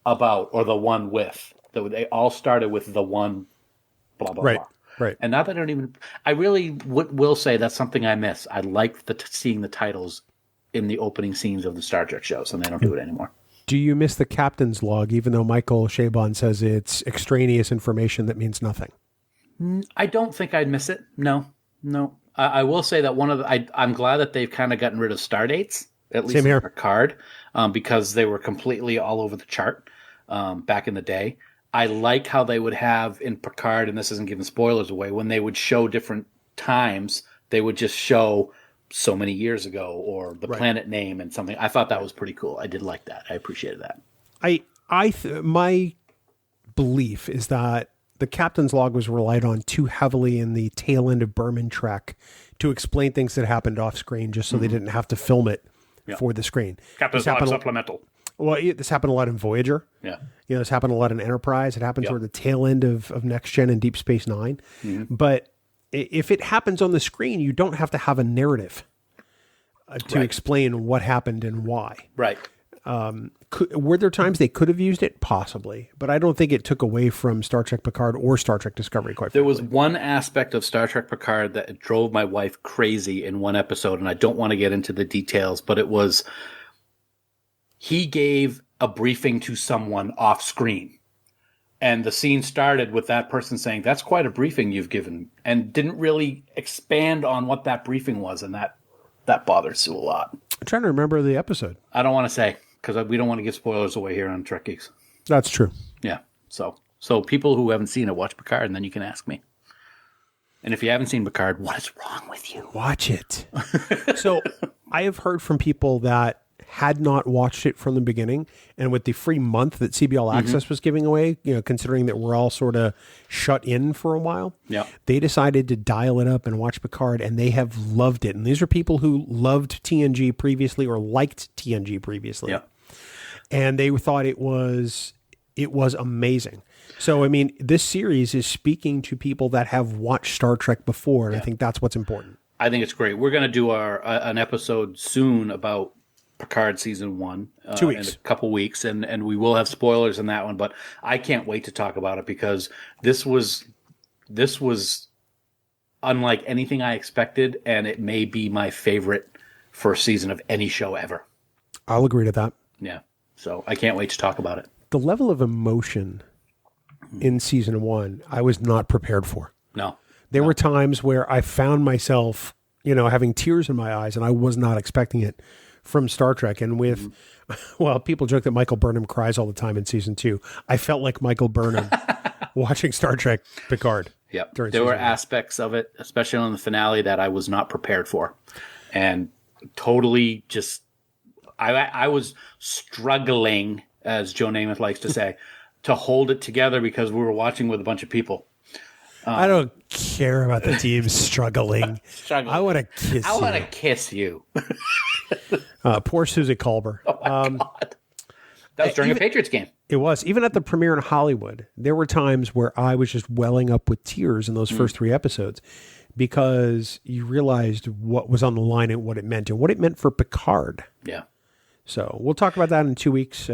about or the one with. They all started with the one blah, blah, blah. Right. And not that I really will say that's something I miss. I like seeing the titles in the opening scenes of the Star Trek shows, and they don't do it anymore. Do you miss the captain's log, even though Michael Chabon says it's extraneous information that means nothing? I don't think I'd miss it. No. I will say that I'm glad that they've kind of gotten rid of star dates, at least in Picard, because they were completely all over the chart back in the day. I like how they would have in Picard, and this isn't giving spoilers away, when they would show different times, they would just show so many years ago or the planet name and something. I thought that was pretty cool. I did like that. I appreciated that. My belief is that the captain's log was relied on too heavily in the tail end of Berman Trek to explain things that happened off screen just so they didn't have to film it for the screen. Captain's log supplemental. Well, this happened a lot in Voyager. Yeah. This happened a lot in Enterprise. It happened toward the tail end of Next Gen and Deep Space Nine. Mm-hmm. But if it happens on the screen, you don't have to have a narrative to explain what happened and why. Right. Were there times they could have used it? Possibly. But I don't think it took away from Star Trek Picard or Star Trek Discovery, quite frankly. There was one aspect of Star Trek Picard that drove my wife crazy in one episode, and I don't want to get into the details, but it was... He gave a briefing to someone off screen. And the scene started with that person saying, "That's quite a briefing you've given," and didn't really expand on what that briefing was. And that bothers Sue a lot. I'm trying to remember the episode. I don't want to say, because we don't want to give spoilers away here on Trek Geeks. That's true. Yeah. So people who haven't seen it, watch Picard, and then you can ask me. And if you haven't seen Picard, what is wrong with you? Watch it. So I have heard from people that had not watched it from the beginning, and with the free month that CBL Access was giving away, considering that we're all sort of shut in for a while, they decided to dial it up and watch Picard, and they have loved it. And these are people who loved TNG previously or liked TNG previously, and they thought it was amazing. So, I mean, this series is speaking to people that have watched Star Trek before, and I think that's what's important. I think it's great. We're going to do an episode soon about Picard season 1 2 weeks. in a couple weeks, and we will have spoilers in that one, but I can't wait to talk about it because this was unlike anything I expected, and it may be my favorite first season of any show ever. I'll agree to that. Yeah. So I can't wait to talk about it. The level of emotion in season 1, I was not prepared for. No. There were times where I found myself, having tears in my eyes, and I was not expecting it from Star Trek. And with, people joke that Michael Burnham cries all the time in season 2. I felt like Michael Burnham watching Star Trek Picard. Yep. There were aspects of it, especially on the finale, that I was not prepared for. And totally just, I was struggling, as Joe Namath likes to say, to hold it together because we were watching with a bunch of people. I don't care about the team struggling. I want to kiss you. I want to kiss you. Poor Susie Culber. Oh my God. That was during a Patriots game. It was. Even at the premiere in Hollywood, there were times where I was just welling up with tears in those first 3 episodes because you realized what was on the line and what it meant for Picard. Yeah. So we'll talk about that in 2 weeks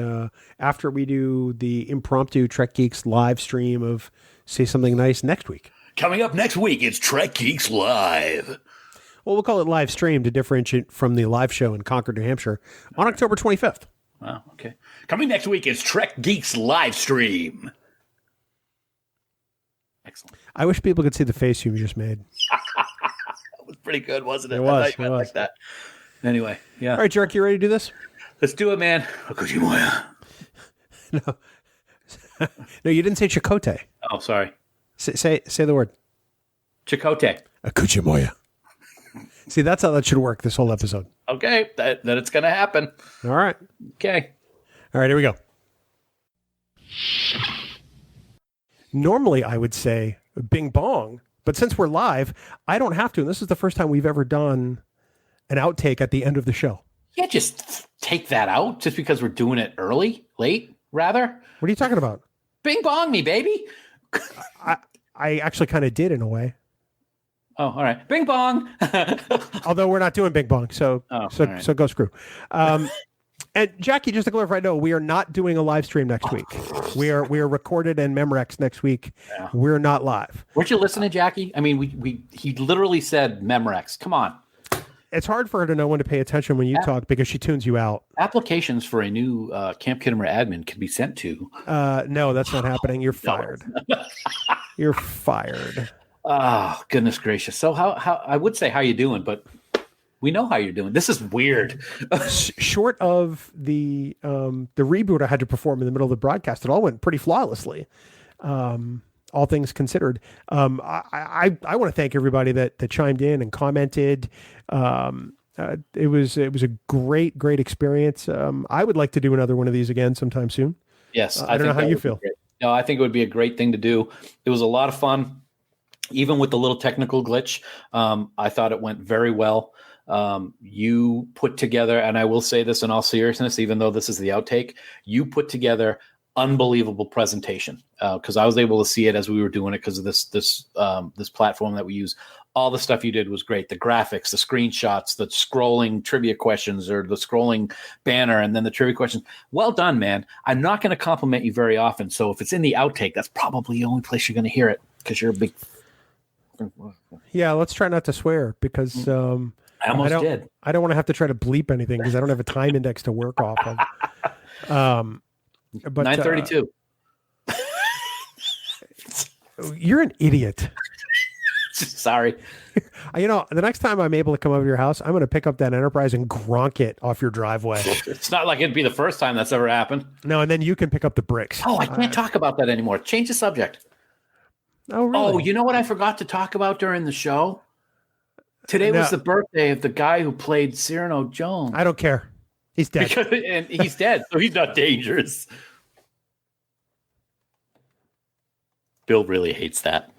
after we do the impromptu Trek Geeks live stream of Say Something Nice next week. Coming up next week, it's Trek Geeks Live. Well, we'll call it live stream to differentiate from the live show in Concord, New Hampshire on October 25th. Wow, okay. Coming next week, it's Trek Geeks Live Stream. Excellent. I wish people could see the face you just made. That was pretty good, wasn't it? It was. I like that. Anyway, yeah. All right, Jerk, you ready to do this? Let's do it, man. No. No, you didn't say Chakotay. Oh, sorry. Say the word. Chakotay. Akuchimoya. See, that's how that should work this whole episode. Okay, that it's going to happen. All right. Okay. All right, here we go. Normally, I would say Bing Bong, but since we're live, I don't have to. And this is the first time we've ever done an outtake at the end of the show. Yeah, just take that out just because we're doing it late, rather. What are you talking about? Bing Bong me, baby. I actually kind of did in a way. Oh, all right. Bing Bong. Although we're not doing Bing Bong, so right. so go screw. And Jackie, just to clarify, no, we are not doing a live stream next week. We are recorded in Memorex next week. Yeah. We're not live. Weren't you listening, Jackie? I mean, he literally said Memorex. Come on. It's hard for her to know when to pay attention when you talk because she tunes you out. Applications for a new Camp Kittimer admin can be sent to. No, that's not happening. You're fired. You're fired. Oh, goodness gracious. So how I would say how you doing, but we know how you're doing. This is weird. Short of the reboot I had to perform in the middle of the broadcast, it all went pretty flawlessly. All things considered. I want to thank everybody that chimed in and commented. It was a great experience. I would like to do another one of these again sometime soon. Yes. I don't know how you feel. No, I think it would be a great thing to do. It was a lot of fun, even with the little technical glitch. I thought it went very well. You put together, and I will say this in all seriousness, even though this is the outtake, you put together unbelievable presentation because I was able to see it as we were doing it because of this platform that we use. All the stuff you did was great. The graphics, the screenshots, the scrolling trivia questions or the scrolling banner, and then the trivia questions. Well done, man. I'm not going to compliment you very often. So if it's in the outtake, that's probably the only place you're going to hear it because you're a big. Yeah, let's try not to swear because I almost did. I don't want to have to try to bleep anything because I don't have a time index to work off of. But 9:32. You're an idiot. Sorry. The next time I'm able to come over to your house, I'm going to pick up that Enterprise and gronk it off your driveway. It's not like it'd be the first time that's ever happened. No, and then you can pick up the bricks. Oh, I can't talk about that anymore. Change the subject. Oh, really? Oh, you know what I forgot to talk about during the show? Today was the birthday of the guy who played Cyrano Jones. I don't care. He's dead. And he's dead, so he's not dangerous. Bill really hates that.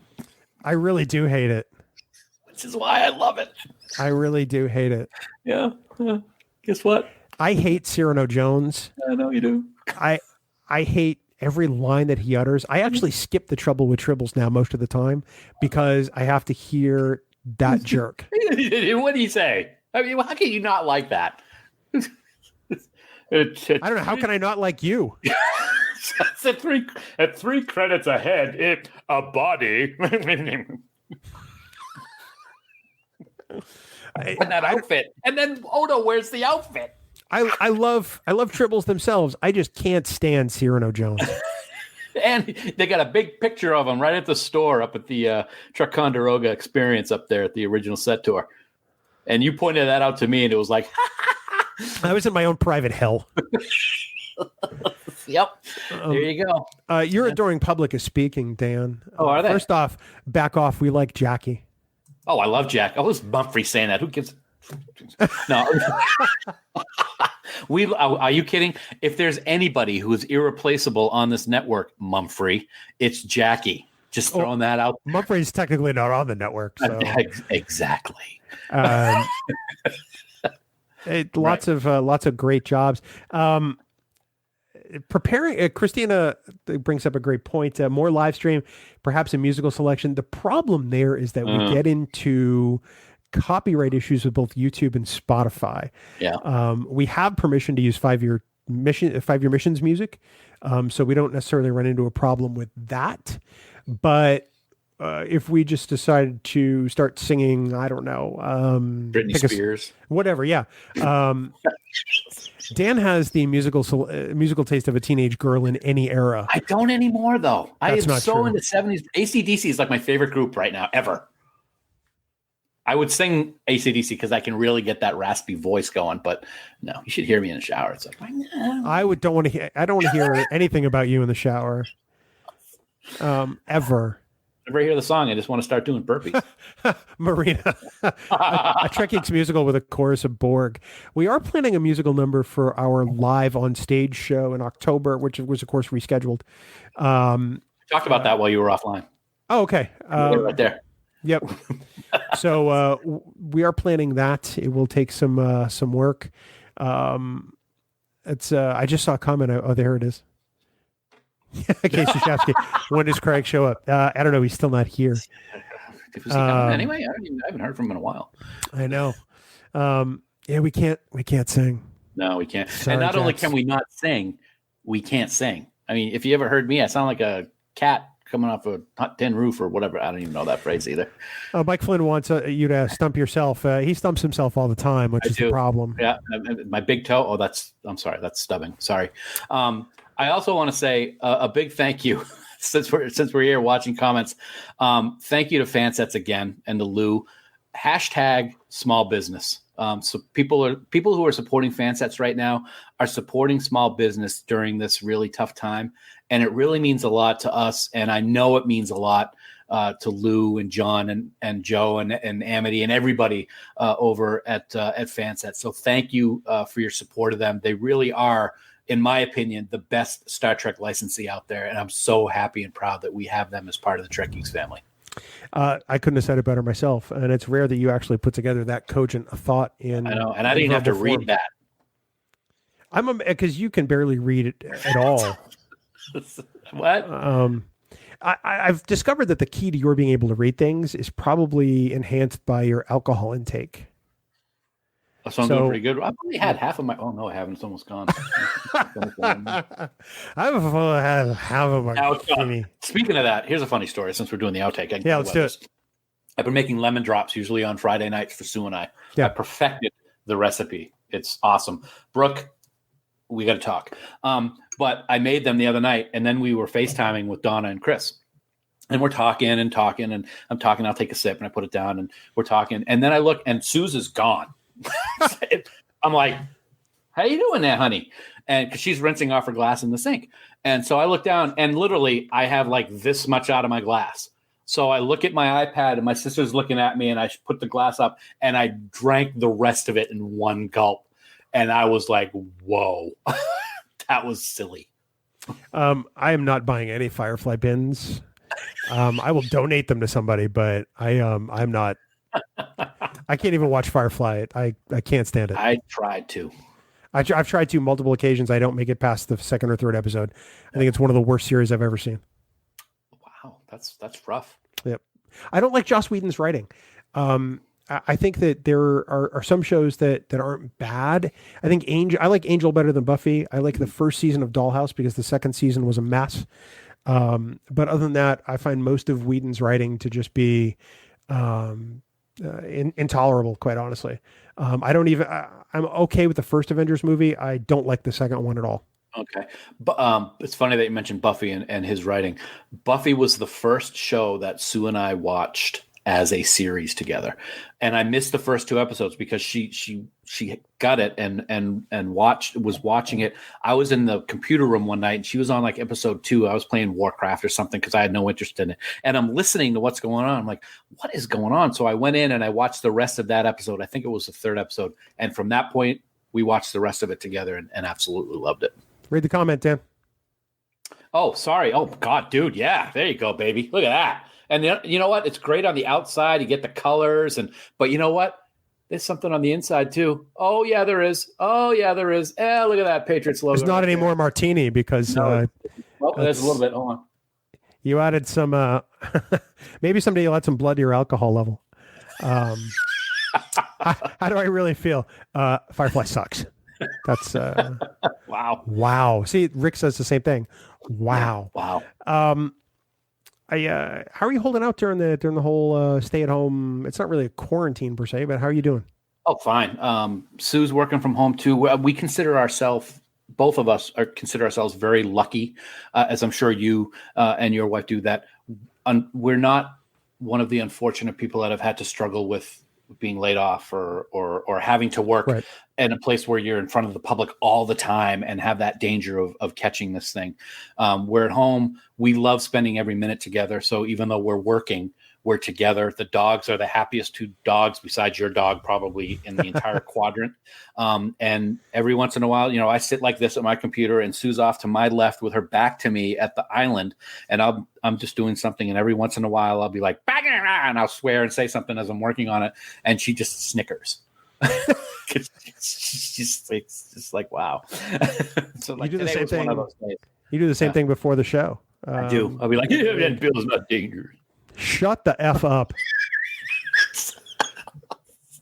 I really do hate it. Which is why I love it. I really do hate it. Yeah. Guess what? I hate Cyrano Jones. I know you do. I hate every line that he utters. I actually skip the Trouble with Tribbles now most of the time because I have to hear that jerk. What did he say? I mean, how can you not like that? I don't know. How can I not like you? At three credits ahead, a body. And that outfit. And then Odo wears the outfit. I love Tribbles themselves. I just can't stand Cyrano Jones. And they got a big picture of him right at the store up at the Ticonderoga Experience up there at the original set tour. And you pointed that out to me, and it was like, I was in my own private hell. Yep. There you go. Your adoring public is speaking, Dan. Oh, are they? First off, back off. We like Jackie. Oh, I love Jack. Oh, was Mumphrey saying that? Who gives? No. Are you kidding? If there's anybody who is irreplaceable on this network, Mumphrey, it's Jackie. Just throwing that out. Mumphrey's technically not on the network. So. Exactly. Lots of great jobs. Preparing Christina brings up a great point. More live stream, perhaps a musical selection. The problem there is that we get into copyright issues with both YouTube and Spotify. Yeah. We have permission to use 5-year missions music, so we don't necessarily run into a problem with that. But if we just decided to start singing, I don't know, Britney Spears, whatever, yeah. Dan has the musical taste of a teenage girl in any era. I don't anymore, though. That's I am not so true. into 70s. AC/DC is like my favorite group right now, ever. I would sing AC/DC because I can really get that raspy voice going, but no, you should hear me in the shower. It's like, no. I don't want to hear anything about you in the shower. Ever. Whenever I hear the song, I just want to start doing burpees. Marina, a Trek Geeks musical with a chorus of Borg. We are planning a musical number for our live on stage show in October, which was of course rescheduled. Talked about that while you were offline. Oh, okay. Right there. Yep. So we are planning that. It will take some work. It's I just saw a comment. Oh, there it is. Casey Shafsky. When does Craig show up? I don't know. He's still not here. Anyway, I haven't heard from him in a while. I know. Yeah, we can't sing. No, we can't. Sorry, and not only Jax. can we not sing, we can't sing. I mean, if you ever heard me, I sound like a cat coming off a hot tin roof or whatever. I don't even know that phrase either. Mike Flynn wants you to stump yourself. He stumps himself all the time, which is the problem. Yeah, my big toe. Oh, I'm sorry. That's stubbing. Sorry. I also want to say a big thank you since we're here watching comments. Thank you to Fansets again and to Lou. #small business. So people who are supporting Fansets right now are supporting small business during this really tough time, and it really means a lot to us. And I know it means a lot to Lou and John and Joe and Amity and everybody over at Fansets. So thank you for your support of them. They really are, in my opinion, the best Star Trek licensee out there, and I'm so happy and proud that we have them as part of the Trek Geeks family. I couldn't have said it better myself, and it's rare that you actually put together that cogent thought in. I know, and I didn't have to read that. Because you can barely read it at all. What? I've discovered that the key to your being able to read things is probably enhanced by your alcohol intake. So I'm doing pretty good. I've only had half of my. Oh no, I haven't. It's almost gone. I've had half of my. Speaking of that, here's a funny story. Since we're doing the outtake, yeah, let's do it. I've been making lemon drops usually on Friday nights for Sue and I. Yeah. I perfected the recipe. It's awesome. Brooke, we got to talk. But I made them the other night, and then we were FaceTiming with Donna and Chris. And we're talking, and I'm talking. I'll take a sip, and I put it down, and we're talking. And then I look, and Sue's is gone. I'm like, how you doing there, honey? And because she's rinsing off her glass in the sink. And so I look down, and literally I have like this much out of my glass. So I look at my iPad, and my sister's looking at me, and I put the glass up, and I drank the rest of it in one gulp. And I was like, whoa, that was silly. I am not buying any Firefly bins. I will donate them to somebody, but I'm not. I can't even watch Firefly. I can't stand it. I tried to. I've tried to multiple occasions. I don't make it past the second or third episode. I think it's one of the worst series I've ever seen. Wow, that's rough. Yep. I don't like Joss Whedon's writing. I think that there are some shows that aren't bad. I think I like Angel better than Buffy. I like the first season of Dollhouse because the second season was a mess. But other than that, I find most of Whedon's writing to just be intolerable, quite honestly. I'm okay with the first Avengers movie. I don't like the second one at all. Okay. But it's funny that you mentioned Buffy and his writing. Buffy was the first show that Sue and I watched as a series together. And I missed the first 2 episodes because she got it and was watching it. I was in the computer room one night and she was on like episode 2. I was playing Warcraft or something because I had no interest in it. And I'm listening to what's going on. I'm like, what is going on? So I went in and I watched the rest of that episode. I think it was the 3rd episode. And from that point, we watched the rest of it together and absolutely loved it. Read the comment, Dan. Oh, sorry. Oh, God, dude. Yeah, there you go, baby. Look at that. And you know what? It's great on the outside. You get the colors, but you know what? There's something on the inside too. Oh yeah, there is. Oh yeah, there is. Look at that Patriots logo. There's not any more martini because there's a little bit. Hold on. You added some. Maybe someday you'll add some blood to your alcohol level. How do I really feel? Firefly sucks. That's wow. Wow. See, Rick says the same thing. Wow. Wow. How are you holding out during the whole stay at home? It's not really a quarantine per se, but how are you doing? Oh, fine. Sue's working from home too. We consider ourselves, both of us consider ourselves very lucky, as I'm sure you and your wife do. That we're not one of the unfortunate people that have had to struggle with being laid off or having to work in a place where you're in front of the public all the time and have that danger of catching this thing. We're at home. We love spending every minute together. So even though we're working, we're together. The dogs are the happiest two dogs besides your dog, probably in the entire quadrant. And every once in a while, I sit like this at my computer and Sue's off to my left with her back to me at the island. And I'm just doing something. And every once in a while I'll be like, and I'll swear and say something as I'm working on it. And she just snickers. It's just like, wow. So like, you do the same thing. You do the same Yeah. thing before the show. I do. I'll be like, that feels not dangerous. Shut the F up.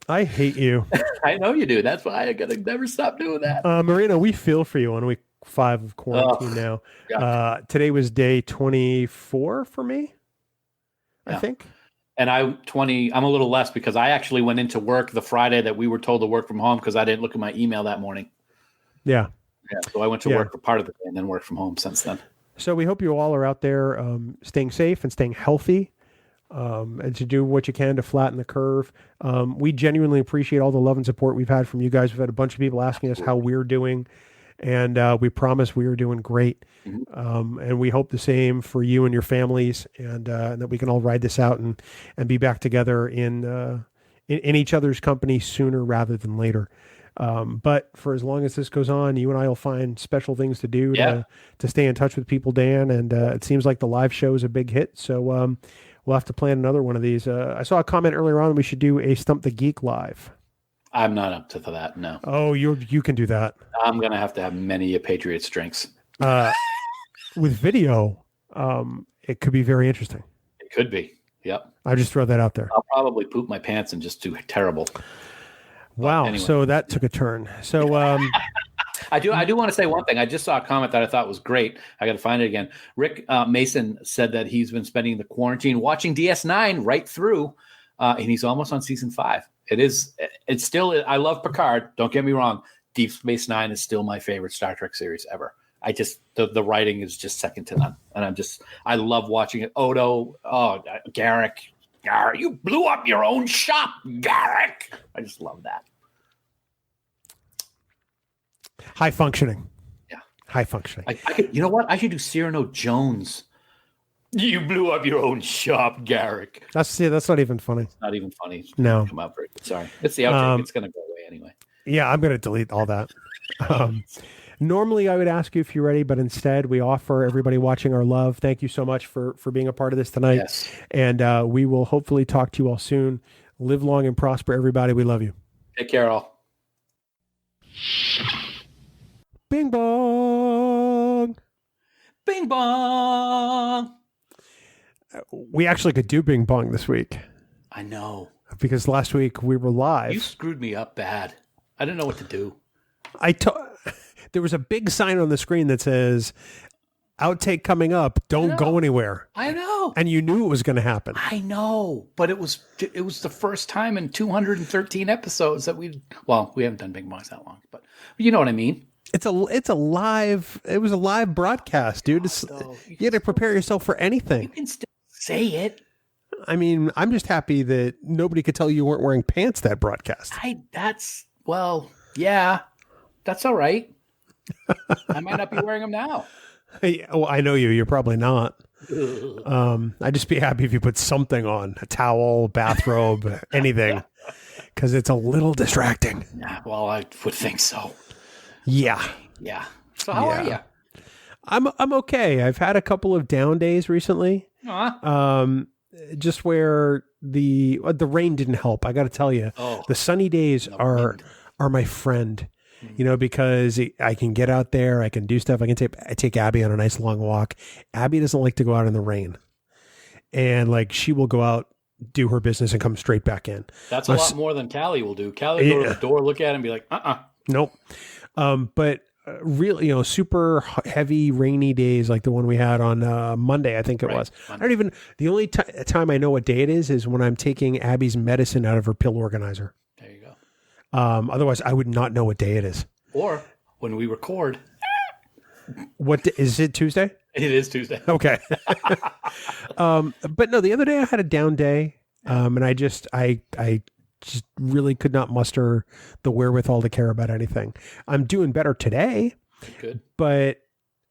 I hate you. I know you do. That's why I gotta never stop doing that. Marina, we feel for you on week 5 of quarantine now. Yeah. Today was day 24 for me, I think. And I'm a little less because I actually went into work the Friday that we were told to work from home because I didn't look at my email that morning. Yeah. So I went to work for part of the day and then worked from home since then. So we hope you all are out there staying safe and staying healthy. And to do what you can to flatten the curve. We genuinely appreciate all the love and support we've had from you guys. We've had a bunch of people asking us how we're doing, and we promise we are doing great. And we hope the same for you and your families, and that we can all ride this out and be back together in each other's company sooner rather than later. But for as long as this goes on, you and I will find special things to do to stay in touch with people, Dan. And it seems like the live show is a big hit. So we'll have to plan another one of these. I saw a comment earlier on we should do a Stump the Geek live. I'm not up to that, no. Oh, you can do that. I'm going to have many a Patriots drinks. With video, it could be very interesting. It could be, yep. I just throw that out there. I'll probably poop my pants and just do terrible. Wow, anyway. So that took a turn. So I do want to say one thing. I just saw a comment that I thought was great. I got to find it again. Rick Mason said that he's been spending the quarantine watching DS9 right through, and he's almost on season 5. It's still, I love Picard. Don't get me wrong. Deep Space Nine is still my favorite Star Trek series ever. I just, the writing is just second to none. And I love watching it. Odo, Garrick, you blew up your own shop, Garrick. I just love that. High functioning. Yeah. High functioning. I could, you know what? I should do Cyrano Jones. You blew up your own shop, Garrick. That's not even funny. It's not even funny. It's no. Come out very good. Sorry. It's the outtake. It's going to go away anyway. Yeah, I'm going to delete all that. Normally, I would ask you if you're ready, but instead, we offer everybody watching our love. Thank you so much for being a part of this tonight. Yes. And we will hopefully talk to you all soon. Live long and prosper, everybody. We love you. Take care, all. Bing bong. Bing bong. We actually could do Bing bong this week. I know. Because last week we were live. You screwed me up bad. I didn't know what to do. There was a big sign on the screen that says, outtake coming up. Don't go anywhere. I know. And you knew it was going to happen. I know. But it was the first time in 213 episodes that we haven't done Bing Bongs that long, but you know what I mean? It was a live broadcast, dude. You had to prepare yourself for anything. You can still say it. I mean, I'm just happy that nobody could tell you weren't wearing pants that broadcast. Yeah, that's all right. I might not be wearing them now. Well, I know you. You're probably not. I'd just be happy if you put something on, a towel, bathrobe, anything, because it's a little distracting. Yeah, well, I would think so. Yeah. Yeah. So how are you? I'm okay. I've had a couple of down days recently. Uh-huh. Just where the rain didn't help. I got to tell you, the sunny days are my friend. Because I can get out there, I can do stuff. I take Abby on a nice long walk. Abby doesn't like to go out in the rain, and like she will go out, do her business, and come straight back in. That's a lot more than Callie will do. Callie will go to the door, look at it, and be like, nope. But really, super heavy rainy days like the one we had on Monday, I think it was. Monday. I don't even. The only time I know what day it is when I'm taking Abby's medicine out of her pill organizer. There you go. Otherwise, I would not know what day it is. Or when we record. Is it Tuesday? It is Tuesday. Okay. But no, the other day I had a down day, and I just really could not muster the wherewithal to care about anything. I'm doing better today. Good. But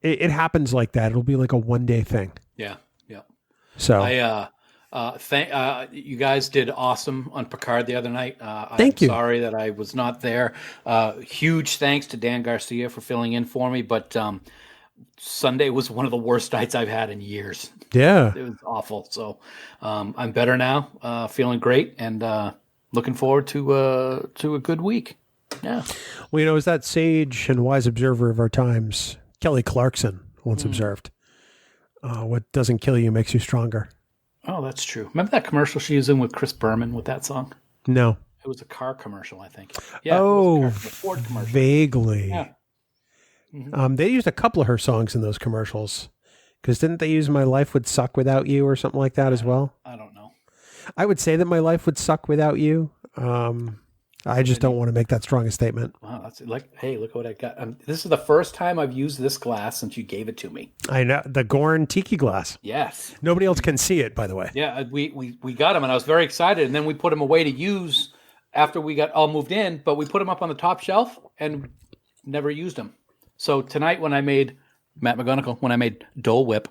it happens like that. It'll be like a one-day thing. Yeah. So you guys did awesome on Picard the other night. Thank you. Sorry that I was not there. Huge thanks to Dan Garcia for filling in for me, but Sunday was one of the worst nights I've had in years. Yeah. It was awful. So I'm better now, feeling great, and looking forward to a good week. Yeah. Well, as that sage and wise observer of our times, Kelly Clarkson, once observed, what doesn't kill you makes you stronger. Oh, that's true. Remember that commercial she was in with Chris Berman with that song? No. It was a car commercial, I think. Yeah. Oh, the Ford commercial. Vaguely. Yeah. Mm-hmm. They used a couple of her songs in those commercials. Because didn't they use My Life Would Suck Without You or something like that as well? I don't know. I would say that my life would suck without you. I just don't want to make that strong a statement. Wow, that's like, hey, look what I got. This is the first time I've used this glass since you gave it to me. I know, the Gorn Tiki glass. Yes. Nobody else can see it, by the way. Yeah, we got them, and I was very excited, and then we put them away to use after we got all moved in, but we put them up on the top shelf and never used them. So tonight when I made, Matt McGonigal, when I made Dole Whip,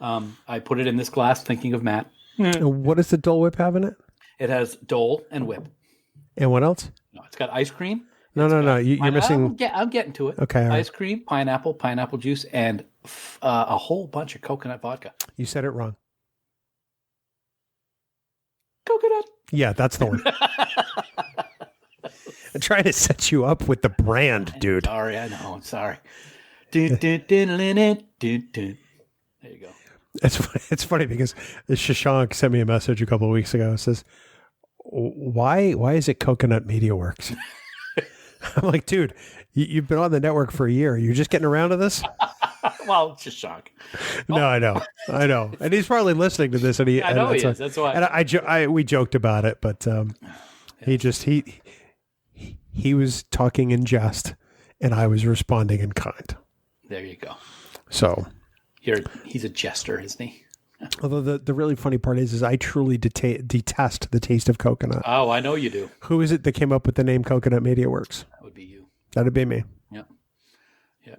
I put it in this glass thinking of Matt. What does the Dole Whip have in it? It has Dole and Whip. And what else? No, it's got ice cream. No. You're missing. I'm getting to it. Okay. Ice cream, pineapple juice, and a whole bunch of coconut vodka. You said it wrong. Coconut. Yeah, that's the one. I'm trying to set you up with the brand, dude. Sorry, I know. I'm sorry. There you go. It's funny because Shashank sent me a message a couple of weeks ago. It says, why is it Coconut Media Works? I'm like, dude, you've been on the network for a year. You're just getting around to this? Well, it's just shock. No, I know. And he's probably listening to this. And I know he is. That's why. And we joked about it, but he was talking in jest and I was responding in kind. There you go. So he's a jester, isn't he? Although the really funny part is I truly detest the taste of coconut. Oh, I know you do. Who is it that came up with the name Coconut Media Works? That would be you. That'd be me. Yeah.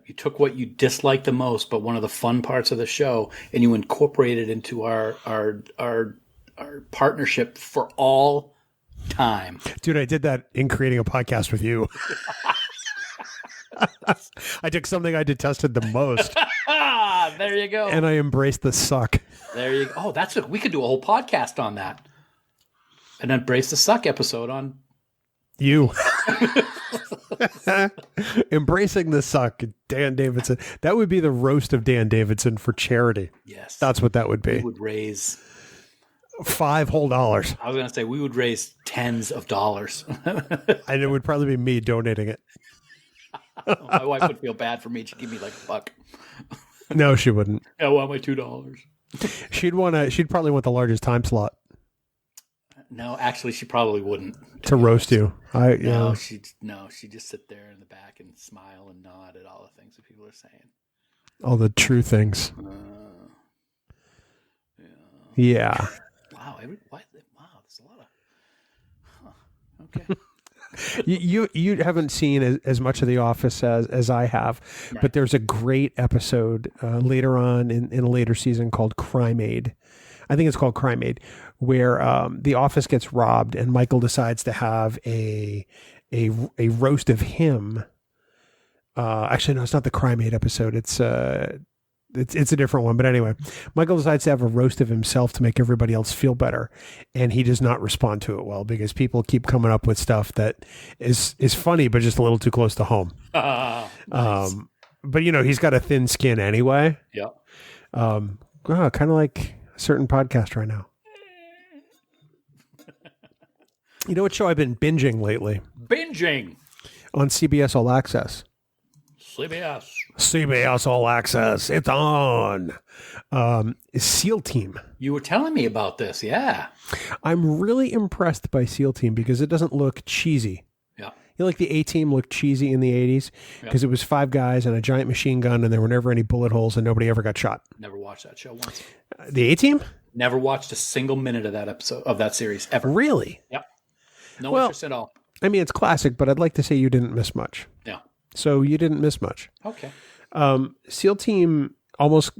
You took what you disliked the most, but one of the fun parts of the show, and you incorporated it into our partnership for all time. Dude, I did that in creating a podcast with you. I took something I detested the most. There you go. And I embraced the suck. There you go. Oh, we could do a whole podcast on that. An Embrace the Suck episode on you. Embracing the suck, Dan Davidson. That would be the roast of Dan Davidson for charity. Yes. That's what that would be. We would raise $5 whole. I was going to say we would raise tens of dollars. And it would probably be me donating it. My wife would feel bad for me. She'd give me like $1. No, she wouldn't. I want my $2. She'd probably want the largest time slot. No, actually, she probably wouldn't. To roast you. She'd just sit there in the back and smile and nod at all the things that people are saying. All the true things. Yeah. Wow. There's a lot of... Okay. You haven't seen as much of The Office as I have, right. But there's a great episode later on in a later season called Crime Aid. I think it's called Crime Aid, where the office gets robbed and Michael decides to have a roast of him. Actually, no, it's not the Crime Aid episode. It's It's a different one. But anyway, Michael decides to have a roast of himself to make everybody else feel better. And he does not respond to it well because people keep coming up with stuff that is funny, but just a little too close to home. Nice. But, he's got a thin skin anyway. Yeah. Kind of like a certain podcast right now. You know what show I've been binging lately? Binging. On CBS All Access. CBS All Access. It's on. SEAL Team. You were telling me about this, yeah. I'm really impressed by SEAL Team because it doesn't look cheesy. Yeah. Like the A-Team looked cheesy in the 80s because it was 5 guys and a giant machine gun and there were never any bullet holes and nobody ever got shot. Never watched that show once. The A-Team? Never watched a single minute of that episode of that series ever. Really? Yep. No interest at all. I mean, it's classic, but I'd like to say you didn't miss much. Yeah. So you didn't miss much. Okay. SEAL Team almost,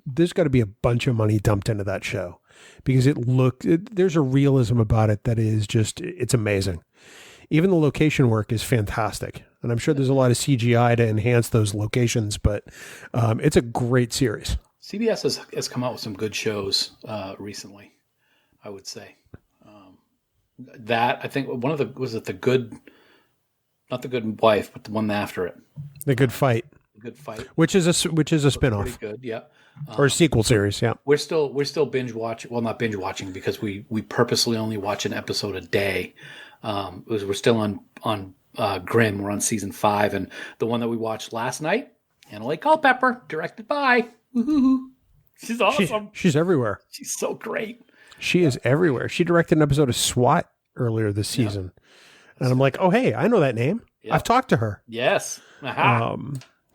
there's got to be a bunch of money dumped into that show because there's a realism about it that is just, it's amazing. Even the location work is fantastic. And I'm sure there's a lot of CGI to enhance those locations, but it's a great series. CBS has come out with some good shows recently, I would say. That, I think, not The Good Wife, but the one after it. The Good Fight. Good Fight, which is a spinoff. Pretty good, yeah. Or a sequel series, yeah. We're still binge watching. Well, not binge watching because we purposely only watch an episode a day. We're still on Grimm. We're on season 5, and the one that we watched last night, Annalee Culpepper, directed by. Woo-hoo-hoo. She's awesome. She's everywhere. She's so great. She is everywhere. She directed an episode of SWAT earlier this season, and I'm like, oh hey, I know that name. Yep. I've talked to her. Yes. Aha.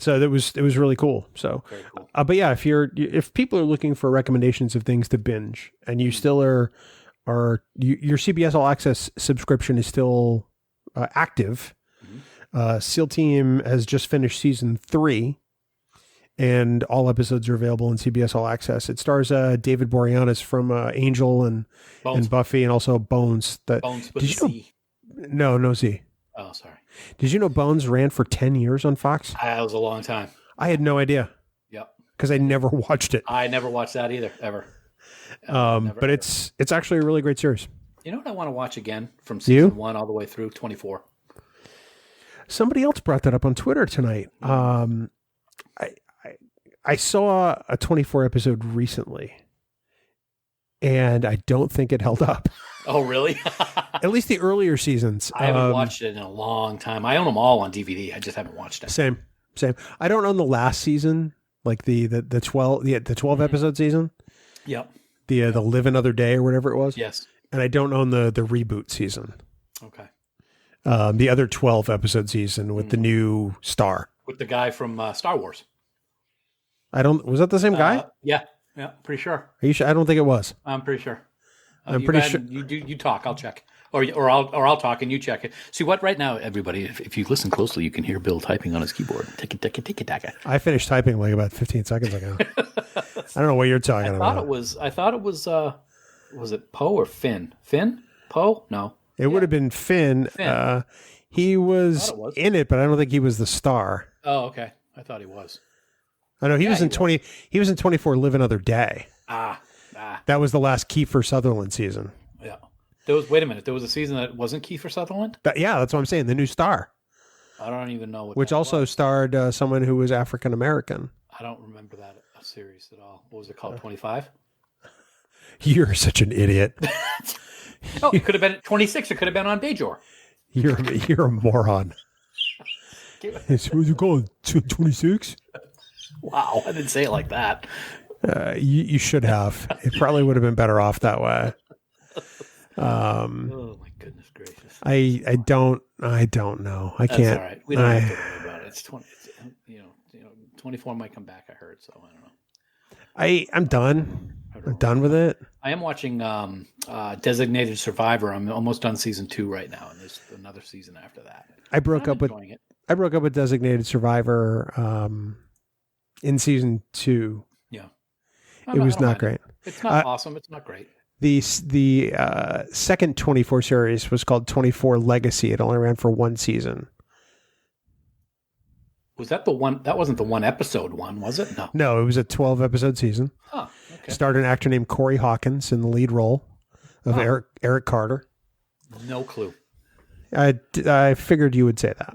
So it was really cool. So, very cool. But yeah, if people are looking for recommendations of things to binge, and you still your CBS All Access subscription is still active. Mm-hmm. SEAL Team has just finished season 3, and all episodes are available in CBS All Access. It stars David Boreanaz from Angel and Buffy, and also Bones. Bones with Z. No Z. Oh, sorry. Did you know Bones ran for 10 years on Fox? That was a long time. I had no idea. Yep. Because I never watched it. I never watched that either, ever. But it's actually a really great series. You know what I want to watch again from season 1 all the way through 24? Somebody else brought that up on Twitter tonight. I saw a 24 episode recently, and I don't think it held up. Oh, really? At least the earlier seasons. I haven't watched it in a long time. I own them all on DVD. I just haven't watched it. Same. I don't own the last season, like the 12 episode season. Yep. The Live Another Day or whatever it was. Yes. And I don't own the reboot season. Okay. The other 12 episode season with the new star. With the guy from Star Wars. Was that the same guy? Yeah, pretty sure. Are you sure? I don't think it was. I'm pretty sure. I'm pretty sure. You talk, I'll check. Or I'll talk and you check it. See what right now, everybody, if you listen closely, you can hear Bill typing on his keyboard. Tick-a-tick-a-tick-a-tick-a. I finished typing like about 15 seconds ago. I don't know what you're talking about. I thought it was it Poe or Finn? Finn? Poe? No. It would have been Finn. He was in it, but I don't think he was the star. Oh, okay. I thought he was. I know he was in 20. He was in 24. Live Another Day. That was the last Kiefer Sutherland season. Yeah. Wait a minute. There was a season that wasn't Kiefer Sutherland? That's what I'm saying. The new star. I don't even know which also starred someone who was African American. I don't remember that series at all. What was it called? 25? You're such an idiot. It could have been 26. It could have been on Bajor. You're a moron. What you call it? 26? Wow, I didn't say it like that. You should have. It probably would have been better off that way. Oh my goodness gracious! I don't know. I can't. That's all right. We don't have to worry about it. It's 20. You know, 24 might come back. I heard, so I don't know. I'm done. I'm done with it. I am watching Designated Survivor. I'm almost done season 2 right now, and there's another season after that. I broke up with Designated Survivor in season 2. Yeah, it was not great. It's not awesome. It's not great. The second 24 series was called 24 Legacy. It only ran for 1 season. Was that the one? That wasn't the one episode one, was it? No. No, it was a 12-episode season. Huh. Okay. Starred an actor named Corey Hawkins in the lead role of Eric Carter. No clue. I figured you would say that.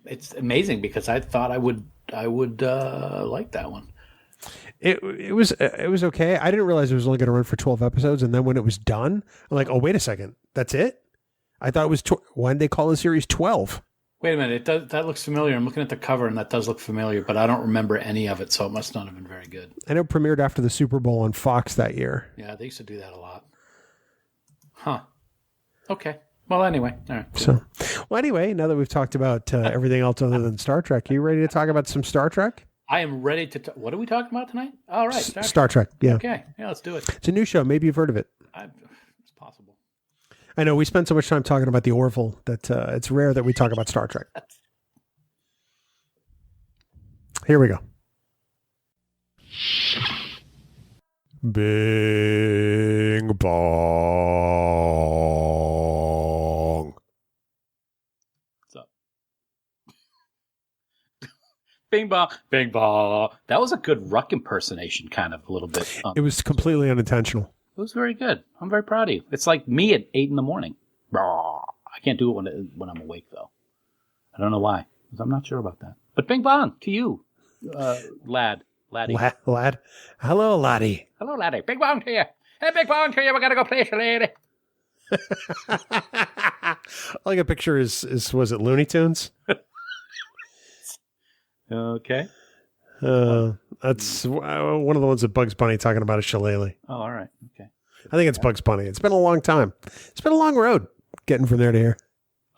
It's amazing because I thought I would like that one. It was okay. I didn't realize it was only going to run for 12 episodes, and then when it was done, I'm like, oh, wait a second, that's it? I thought it was why did they call the series 12? Wait a minute, that looks familiar. I'm looking at the cover, and that does look familiar, but I don't remember any of it, so it must not have been very good. I know it premiered after the Super Bowl on Fox that year. Yeah, they used to do that a lot. Huh. Okay. Well, anyway. All right. So, well, anyway, now that we've talked about everything else other than Star Trek, are you ready to talk about some Star Trek? I am ready to. What are we talking about tonight? All right, Star Trek. Yeah. Okay. Yeah, let's do it. It's a new show. Maybe you've heard of it. It's possible. I know we spend so much time talking about the Orville that it's rare that we talk about Star Trek. Here we go. Bing bong. What's up? Bing bong, bing bong. That was a good Ruck impersonation, kind of a little bit. It was completely unintentional. It was very good. I'm very proud of you. It's like me at 8 a.m. I can't do it when I'm awake, though. I don't know why. I'm not sure about that. But bing bong to you, laddie. Lad. Hello, laddie. Hello, laddie. Bing bong to you. Hey, bing bong to you. We got to go place a lady. Like a picture was it Looney Tunes? Okay. That's one of the ones that Bugs Bunny talking about a shillelagh. Oh, all right. Okay. I think it's Bugs Bunny. It's been a long time. It's been a long road getting from there to here.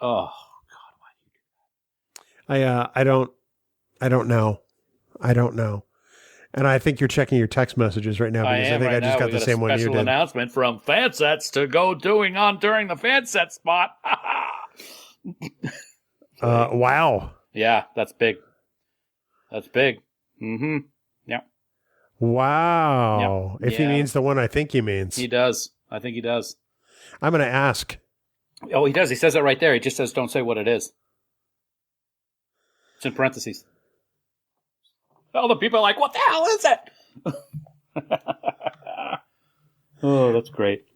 Oh God, why do you do that? I don't know. And I think you're checking your text messages right now because I think I just got the same one you did. Special announcement from Fansets to go during the Fanset spot. Wow. Yeah, that's big. That's big. Mm-hmm. Yeah. Wow. Yep. If he means the one I think he means. He does. I think he does. I'm going to ask. Oh, he does. He says it right there. He just says, don't say what it is. It's in parentheses. All the people are like, what the hell is it? Oh, that's great.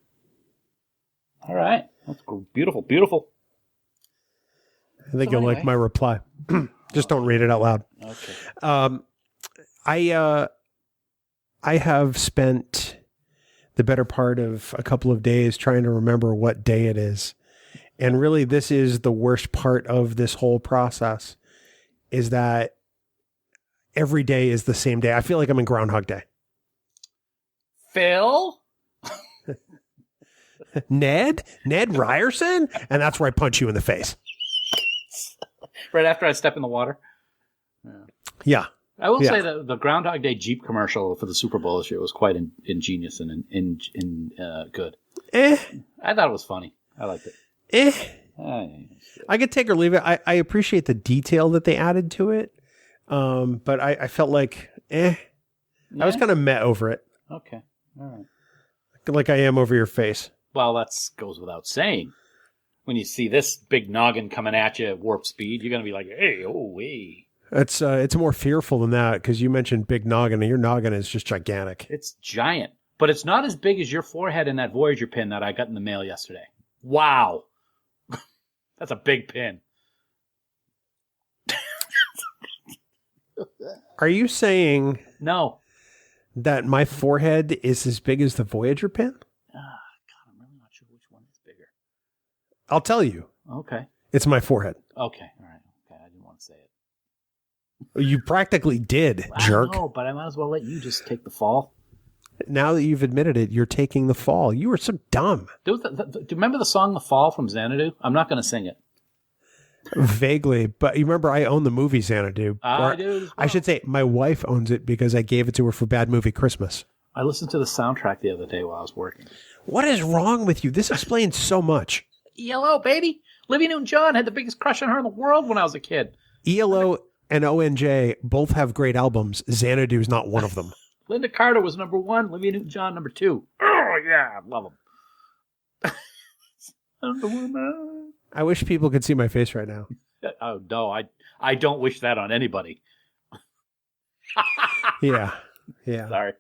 All right. That's cool. Beautiful. Beautiful. I think you'll like my reply. Just don't read it out loud. Okay. I have spent the better part of a couple of days trying to remember what day it is. And really, this is the worst part of this whole process, is that every day is the same day. I feel like I'm in Groundhog Day. Phil? Ned Ryerson? And that's where I punch you in the face. Right after I step in the water? Yeah. I will say that the Groundhog Day Jeep commercial for the Super Bowl this year was quite ingenious and good. I thought it was funny. I liked it. I could take or leave it. I appreciate the detail that they added to it. But I felt like, I was kind of met over it. Okay. All right. Like I am over your face. Well, that goes without saying. When you see this big noggin coming at you at warp speed, you're going to be like, hey, oh, hey. It's more fearful than that because you mentioned big noggin, and your noggin is just gigantic. It's giant, but it's not as big as your forehead in that Voyager pin that I got in the mail yesterday. Wow. That's a big pin. Are you saying no that my forehead is as big as the Voyager pin? God, I'm really not sure which one is bigger. I'll tell you. Okay. It's my forehead. Okay. All right. Okay. I didn't want to say it. You practically did, jerk. I know, but I might as well let you just take the fall. Now that you've admitted it, you're taking the fall. You were so dumb. Do you remember the song The Fall from Xanadu? I'm not going to sing it. Vaguely, but you remember I own the movie Xanadu. I do. Well. I should say my wife owns it because I gave it to her for Bad Movie Christmas. I listened to the soundtrack the other day while I was working. What is wrong with you? This explains so much. ELO, baby. Olivia Newton-John had the biggest crush on her in the world when I was a kid. ELO and ONJ both have great albums. Xanadu is not one of them. Linda Carter was number 1. Olivia Newton-John number 2. Oh, yeah. I love them. I wish people could see my face right now. Oh no, I don't wish that on anybody. Yeah. Sorry.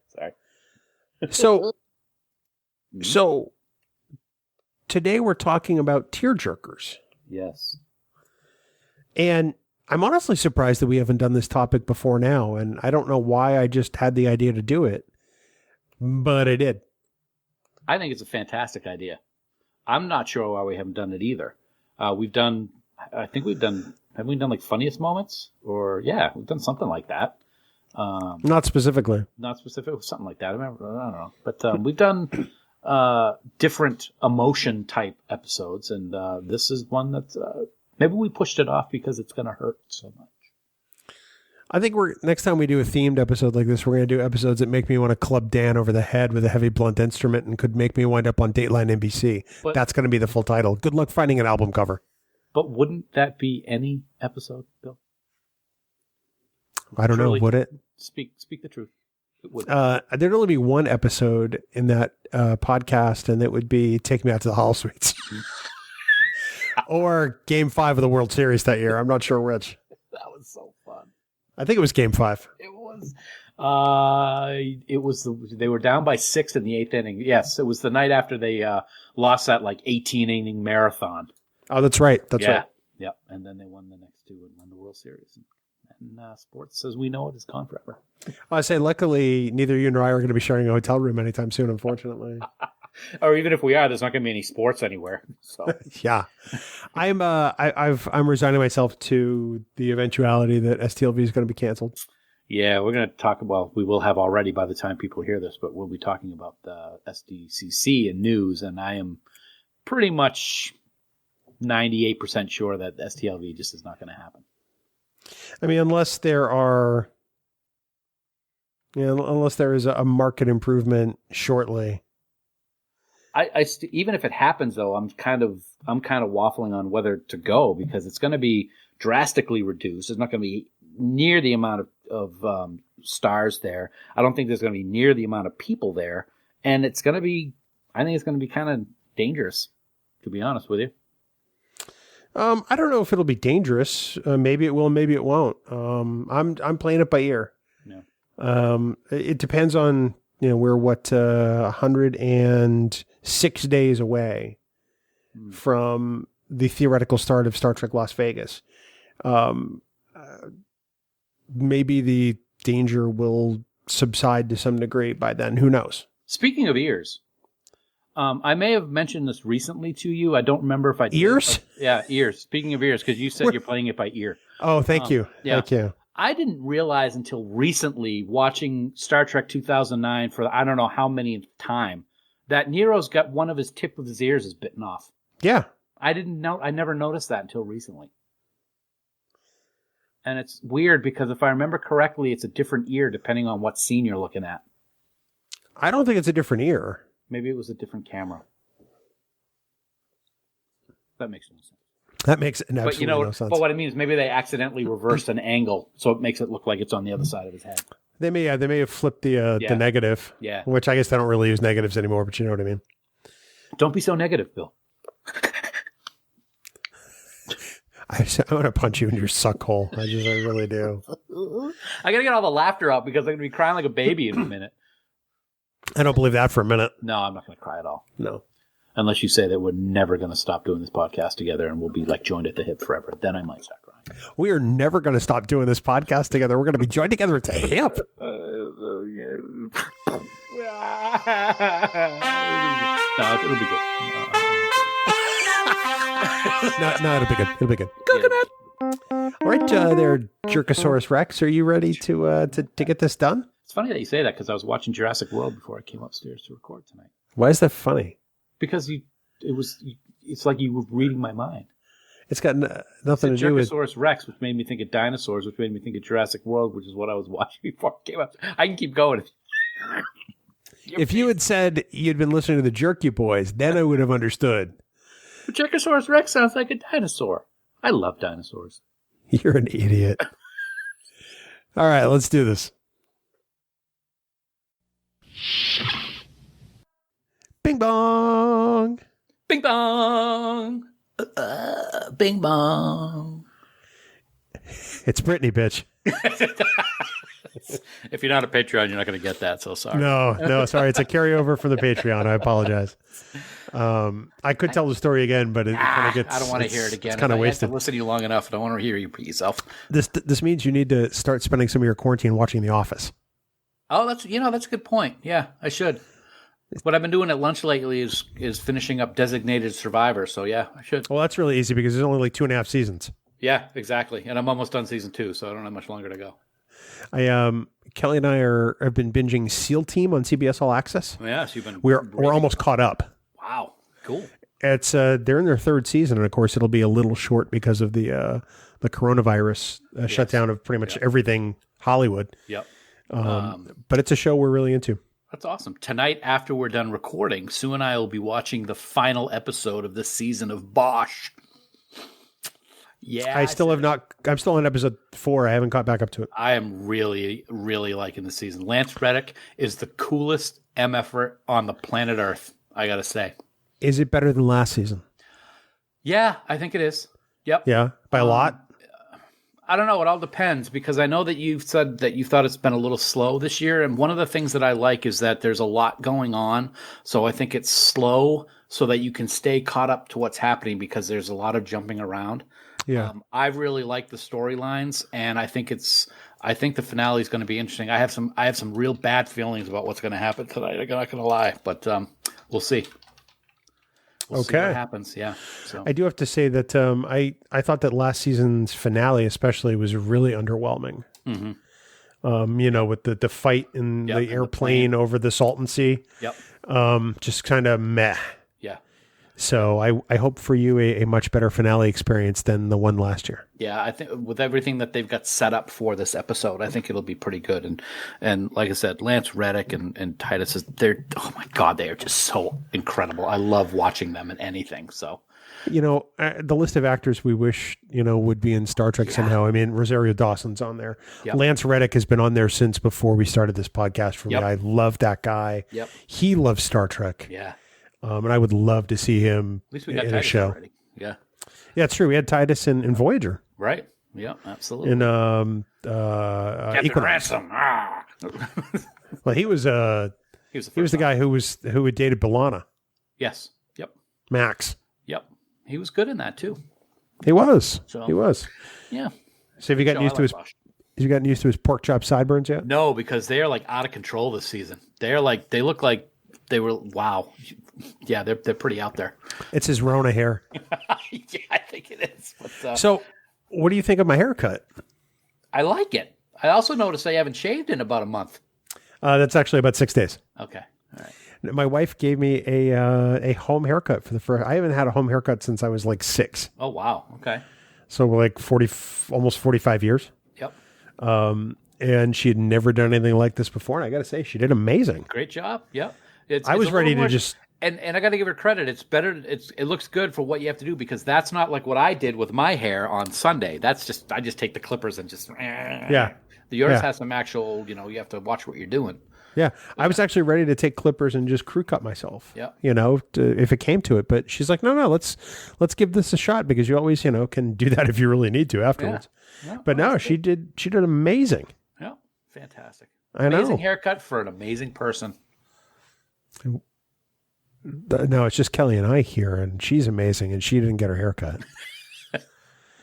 So today we're talking about tear jerkers. Yes. And I'm honestly surprised that we haven't done this topic before now, and I don't know why I just had the idea to do it, but I did. I think it's a fantastic idea. I'm not sure why we haven't done it either. Have we done like funniest moments? We've done something like that. Not specifically. Not specific, something like that. I don't know. But we've done different emotion type episodes, and this is one that's maybe we pushed it off because it's going to hurt so much. I think next time we do a themed episode like this, we're going to do episodes that make me want to club Dan over the head with a heavy blunt instrument and could make me wind up on Dateline NBC. But that's going to be the full title. Good luck finding an album cover. But wouldn't that be any episode, Bill? I don't know. Would it? Speak the truth. It would. There'd only be one episode in that podcast, and it would be Take Me Out to the Hall Suites. Or Game 5 of the World Series that year. I'm not sure which. That was so fun. I think it was Game 5. It was. They were down by 6 in the 8th inning. Yes, it was the night after they lost that 18-inning marathon. Oh, that's right. That's right. Yeah, and then they won the next 2 and won the World Series. And sports, as we know it, is gone forever. I say, luckily, neither you nor I are going to be sharing a hotel room anytime soon, unfortunately. Or even if we are, there's not going to be any sports anywhere. So yeah, I'm resigning myself to the eventuality that STLV is going to be canceled. Yeah, we're going to talk about. We will have already by the time people hear this, but we'll be talking about the SDCC and news, and I am pretty much 98% sure that STLV just is not going to happen. I mean, unless there is a market improvement shortly. Even if it happens, though, I'm kind of waffling on whether to go because it's going to be drastically reduced. There's not going to be near the amount of stars there. I don't think there's going to be near the amount of people there, and it's going to be. I think it's going to be kind of dangerous, to be honest with you. I don't know if it'll be dangerous. Maybe it will, maybe it won't. I'm playing it by ear. Yeah. It depends on we're 106 days away from the theoretical start of Star Trek Las Vegas. Maybe the danger will subside to some degree by then. Who knows? Speaking of ears. I may have mentioned this recently to you. I don't remember if I did. Ears? Yeah, ears. Speaking of ears, because you said you're playing it by ear. Oh, thank you. Yeah. Thank you. I didn't realize until recently, watching Star Trek 2009 for I don't know how many time, that Nero's got one of his tip of his ears is bitten off. Yeah. I didn't know. I never noticed that until recently. And it's weird because if I remember correctly, it's a different ear depending on what scene you're looking at. I don't think it's a different ear. Maybe it was a different camera. That makes no sense. That makes absolutely no sense. But what I mean is maybe they accidentally reversed an angle, so it makes it look like it's on the other side of his head. They may have flipped the negative. Yeah. Which I guess they don't really use negatives anymore, but you know what I mean. Don't be so negative, Bill. I want to punch you in your suck hole. I really do. I gotta get all the laughter out because I'm gonna be crying like a baby in a minute. I don't believe that for a minute. No, I'm not gonna cry at all. No. Unless you say that we're never going to stop doing this podcast together and we'll be joined at the hip forever. Then I might start crying. We are never going to stop doing this podcast together. We're going to be joined together at the hip. No, it'll be good. No, it'll be good. It'll be good. Coconut. All right, there, Jerkosaurus Rex. Are you ready to get this done? It's funny that you say that because I was watching Jurassic World before I came upstairs to record tonight. Why is that funny? Because it's like you were reading my mind. It's got nothing to do with Jerkosaurus Rex, which made me think of dinosaurs, which made me think of Jurassic World, which is what I was watching before I came up. I can keep going. If you had said you'd been listening to the Jerky Boys, then I would have understood. But Jerkosaurus Rex sounds like a dinosaur. I love dinosaurs. You're an idiot. All right, let's do this. Bing bong. Bing bong. Bing bong. It's Brittany, bitch. If you're not a Patreon, you're not going to get that. So sorry. No, sorry. It's a carryover from the Patreon. I apologize. I could tell the story again, but it kind of gets. I don't want to hear it again. It's kind of wasted. I've listened to you long enough. I don't want to hear you repeat yourself. This means you need to start spending some of your quarantine watching The Office. Oh, that's a good point. Yeah, I should. What I've been doing at lunch lately is finishing up Designated Survivor. So yeah, I should. Well, that's really easy because there's only like 2.5 seasons. Yeah, exactly. And I'm almost done season 2, so I don't have much longer to go. Kelly and I have been binging SEAL Team on CBS All Access. Yes, you've been. We're almost caught up. Wow, cool. It's they're in their 3rd season, and of course it'll be a little short because of the coronavirus shutdown of pretty much everything Hollywood. Yep. But it's a show we're really into. That's awesome. Tonight, after we're done recording, Sue and I will be watching the final episode of this season of Bosch. Yeah, I'm still on episode 4. I haven't caught back up to it. I am really, really liking the season. Lance Reddick is the coolest MFer on the planet Earth, I got to say. Is it better than last season? Yeah, I think it is. Yep. Yeah, by a lot? I don't know. It all depends because I know that you've said that you thought it's been a little slow this year. And one of the things that I like is that there's a lot going on. So I think it's slow so that you can stay caught up to what's happening because there's a lot of jumping around. Yeah. I really like the storylines, and I think the finale is going to be interesting. I have some real bad feelings about what's going to happen tonight. I'm not going to lie, but we'll see. We'll see what happens. Yeah. So I do have to say that I thought that last season's finale, especially, was really underwhelming. Mm-hmm. With the fight in the airplane over the Salton Sea. Yep. Just kind of meh. Yeah. So I hope for you a much better finale experience than the one last year. Yeah, I think with everything that they've got set up for this episode, I think it'll be pretty good. And like I said, Lance Reddick and Titus they're oh my God, they are just so incredible. I love watching them in anything. So the list of actors we wish would be in Star Trek somehow. I mean, Rosario Dawson's on there. Yep. Lance Reddick has been on there since before we started this podcast for me. I love that guy. Yep. He loves Star Trek. Yeah. And I would love to see him At least we got in Titus a show. already. Yeah. Yeah, it's true. We had Titus in Voyager. Right. Yeah, absolutely. In Captain Equinox. Ransom. Well, he was the guy who had dated B'Elanna. Yes. Yep. Max. Yep. He was good in that too. He was. So, he was. Yeah. So have you gotten used to his pork chop sideburns yet? No, because they are like out of control this season. They look like they were wow. Yeah, they're pretty out there. It's his Rona hair. Yeah, I think it is. But, so, what do you think of my haircut? I like it. I also noticed I haven't shaved in about a month. That's actually about 6 days. Okay, all right. My wife gave me a home haircut for the first. I haven't had a home haircut since I was like 6. Oh wow. Okay. So like almost 45 years. Yep. And she had never done anything like this before, and I got to say, she did amazing. Great job. Yep. I was ready to just. And I got to give her credit. It's better. It looks good for what you have to do because that's not like what I did with my hair on Sunday. That's I just take the clippers and just. Yeah. Yours has some actual. You have to watch what you're doing. Yeah, I was actually ready to take clippers and just crew cut myself. Yeah. If it came to it, but she's like, no, let's give this a shot because you always, can do that if you really need to afterwards. Yeah. But no, she did amazing. Yeah, fantastic. I know. Amazing haircut for an amazing person. No, it's just Kelly and I here, and she's amazing, and she didn't get her haircut.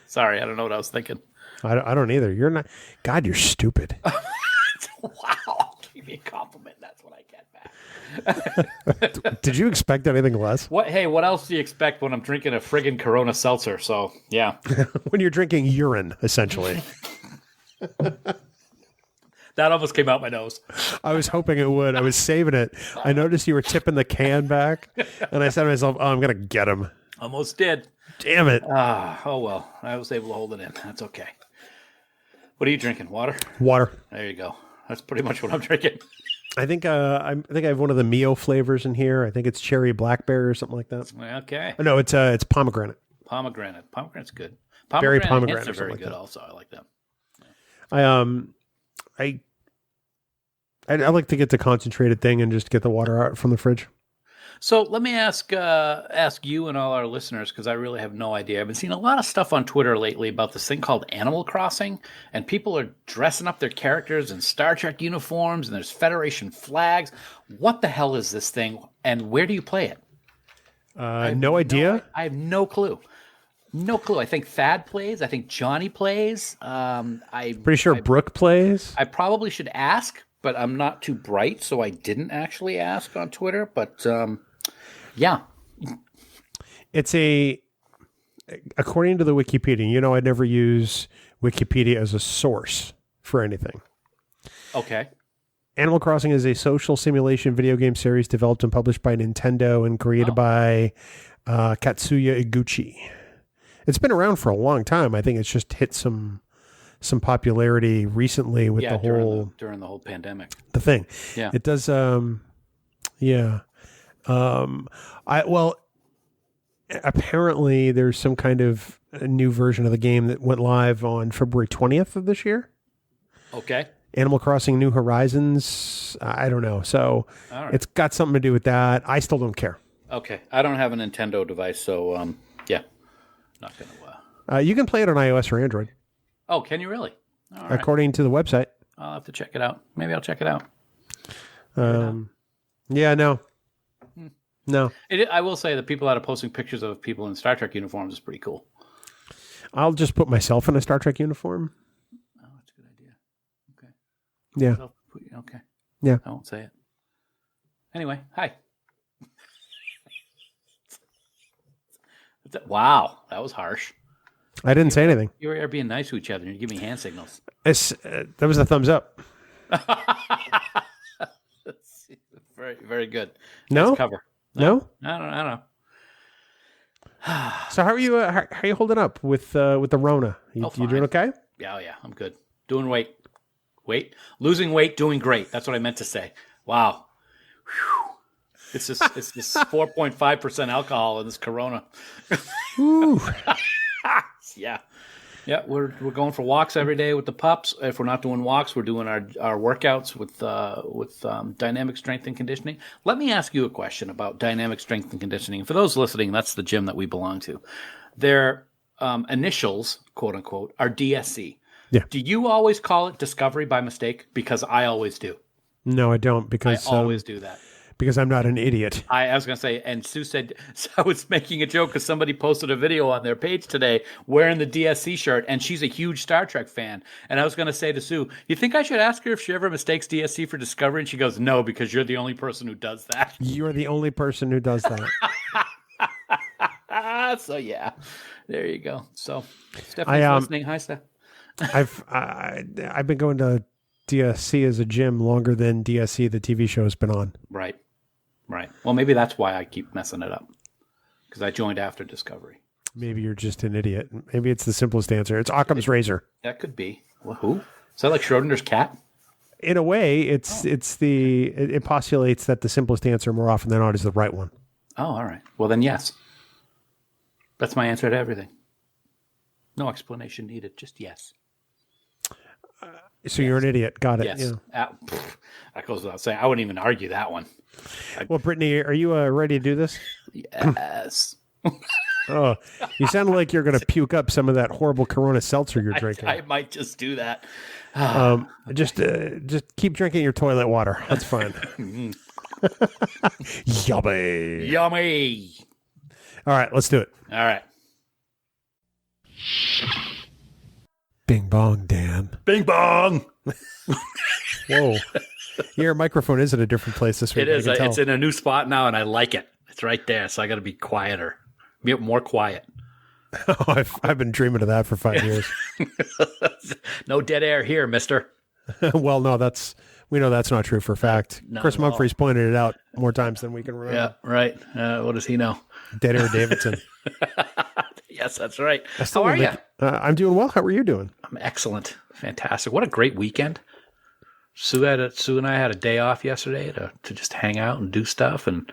Sorry, I don't know what I was thinking. I don't either. You're not. God, you're stupid. Wow, give me a compliment. That's what I get back. Did you expect anything less? What? Hey, what else do you expect when I'm drinking a friggin' Corona seltzer? So yeah, when you're drinking urine, essentially. That almost came out my nose. I was hoping it would. I was saving it. I noticed you were tipping the can back, and I said to myself, "Oh, I'm gonna get him." Almost did. Damn it. Oh well. I was able to hold it in. That's okay. What are you drinking? Water? Water. There you go. That's pretty much what I'm drinking. I think I have one of the Mio flavors in here. I think it's cherry blackberry or something like that. Okay. No, it's pomegranate. Pomegranate. Pomegranate's good. Berry pomegranate Hints are very like good that. also. I like them. Yeah. I like to get the concentrated thing and just get the water out from the fridge. So let me ask you and all our listeners, because I really have no idea. I've been seeing a lot of stuff on Twitter lately about this thing called Animal Crossing, and people are dressing up their characters in Star Trek uniforms, and there's Federation flags. What the hell is this thing, and where do you play it? No idea. I have no clue. No clue. I think Thad plays. I think Johnny plays. Pretty sure Brooke plays. I probably should ask, but I'm not too bright, so I didn't actually ask on Twitter. But yeah, it's according to the Wikipedia. I'd never use Wikipedia as a source for anything. Okay. Animal Crossing is a social simulation video game series developed and published by Nintendo and created by Katsuya Iguchi. It's been around for a long time. I think it's just hit some popularity recently with during the whole pandemic. The thing. Yeah. It does apparently there's some kind of a new version of the game that went live on February 20th of this year. Okay. Animal Crossing New Horizons. I don't know. So It's got something to do with that. I still don't care. Okay. I don't have a Nintendo device, so yeah. Not going to. You can play it on iOS or Android. Oh, can you really? All right. According to the website. I'll have to check it out. Maybe I'll check it out. Yeah, no. No. I will say that people that are posting pictures of people in Star Trek uniforms is pretty cool. I'll just put myself in a Star Trek uniform. Oh, that's a good idea. Okay. Yeah. Okay. Yeah. I won't say it. Anyway, hi. Wow, that was harsh. I didn't say anything. You were being nice to each other and you give me hand signals. That was a thumbs up. Very, very good. No? Nice cover. No? I don't know. So how are you? How are you holding up with the Rona? You doing okay? Yeah, I'm good. Doing losing weight, doing great. That's what I meant to say. Wow. Whew. It's this 4.5% alcohol in this Corona. Ooh. Yeah. We're going for walks every day with the pups. If we're not doing walks, we're doing our workouts with dynamic strength and conditioning. Let me ask you a question about dynamic strength and conditioning. For those listening, that's the gym that we belong to. Their initials, quote unquote, are DSC. Yeah. Do you always call it Discovery by mistake? Because I always do. No, I don't. Because I always do that. Because I'm not an idiot. I was going to say, and Sue said, so I was making a joke because somebody posted a video on their page today wearing the DSC shirt, and she's a huge Star Trek fan. And I was going to say to Sue, you think I should ask her if she ever mistakes DSC for Discovery? And she goes, no, because you're the only person who does that. You're the only person who does that. So, yeah, there you go. So, Stephanie's listening. Hi, Steph. I've been going to DSC as a gym longer than DSC, the TV show, has been on. Right. Well, maybe that's why I keep messing it up, because I joined after Discovery. Maybe you're just an idiot. Maybe it's the simplest answer. It's Occam's razor. That could be. Well, who? Is that like Schrodinger's cat? In a way, it postulates that the simplest answer more often than not is the right one. Oh, all right. Well, then yes. That's my answer to everything. No explanation needed. Just yes. So you're an idiot. Got it. Yes. Yeah. That goes without saying. I wouldn't even argue that one. Well, Brittany, are you ready to do this? Yes. Oh, you sound like you're going to puke up some of that horrible Corona seltzer you're drinking. I might just do that. Just keep drinking your toilet water. That's fine. Yummy. All right, let's do it. All right. Bing bong, Dan. Bing bong. Whoa. Your microphone is at a different place this week. It is. It's in a new spot now, and I like it. It's right there, so I got to be quieter. Be more quiet. Oh, I've been dreaming of that for 5 years. No dead air here, mister. Well, no, we know that's not true for a fact. Chris Mumphrey's pointed it out more times than we can remember. Yeah, right. What does he know? Dead air Davidson. Yes, that's right. How are you? I'm doing well. How are you doing? I'm excellent. Fantastic. What a great weekend. Sue and I had a day off yesterday to just hang out and do stuff, and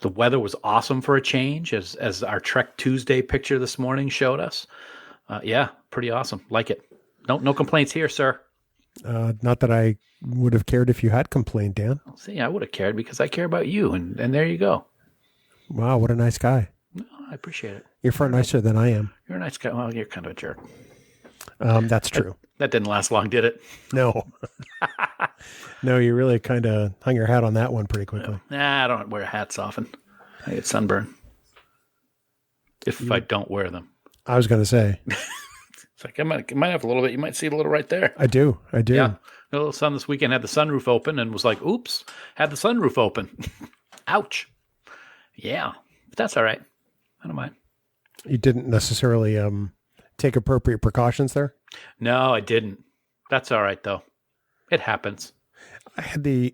the weather was awesome for a change, as our Trek Tuesday picture this morning showed us. Yeah, pretty awesome. Like it. No complaints here, sir. Not that I would have cared if you had complained, Dan. See, I would have cared because I care about you, and there you go. Wow, what a nice guy. No, I appreciate it. You're far nicer than I am. You're a nice guy. Well, you're kind of a jerk. That's true. That didn't last long, did it? No. No, you really kind of hung your hat on that one pretty quickly. Nah, I don't wear hats often. I get sunburn. If I don't wear them. I was going to say. It's like I might have a little bit. You might see it a little right there. I do. Yeah. A little sun this weekend had the sunroof open and was like, oops, had the sunroof open. Ouch. Yeah. But that's all right. I don't mind. You didn't necessarily take appropriate precautions there? No, I didn't. That's all right, though. It happens. I had the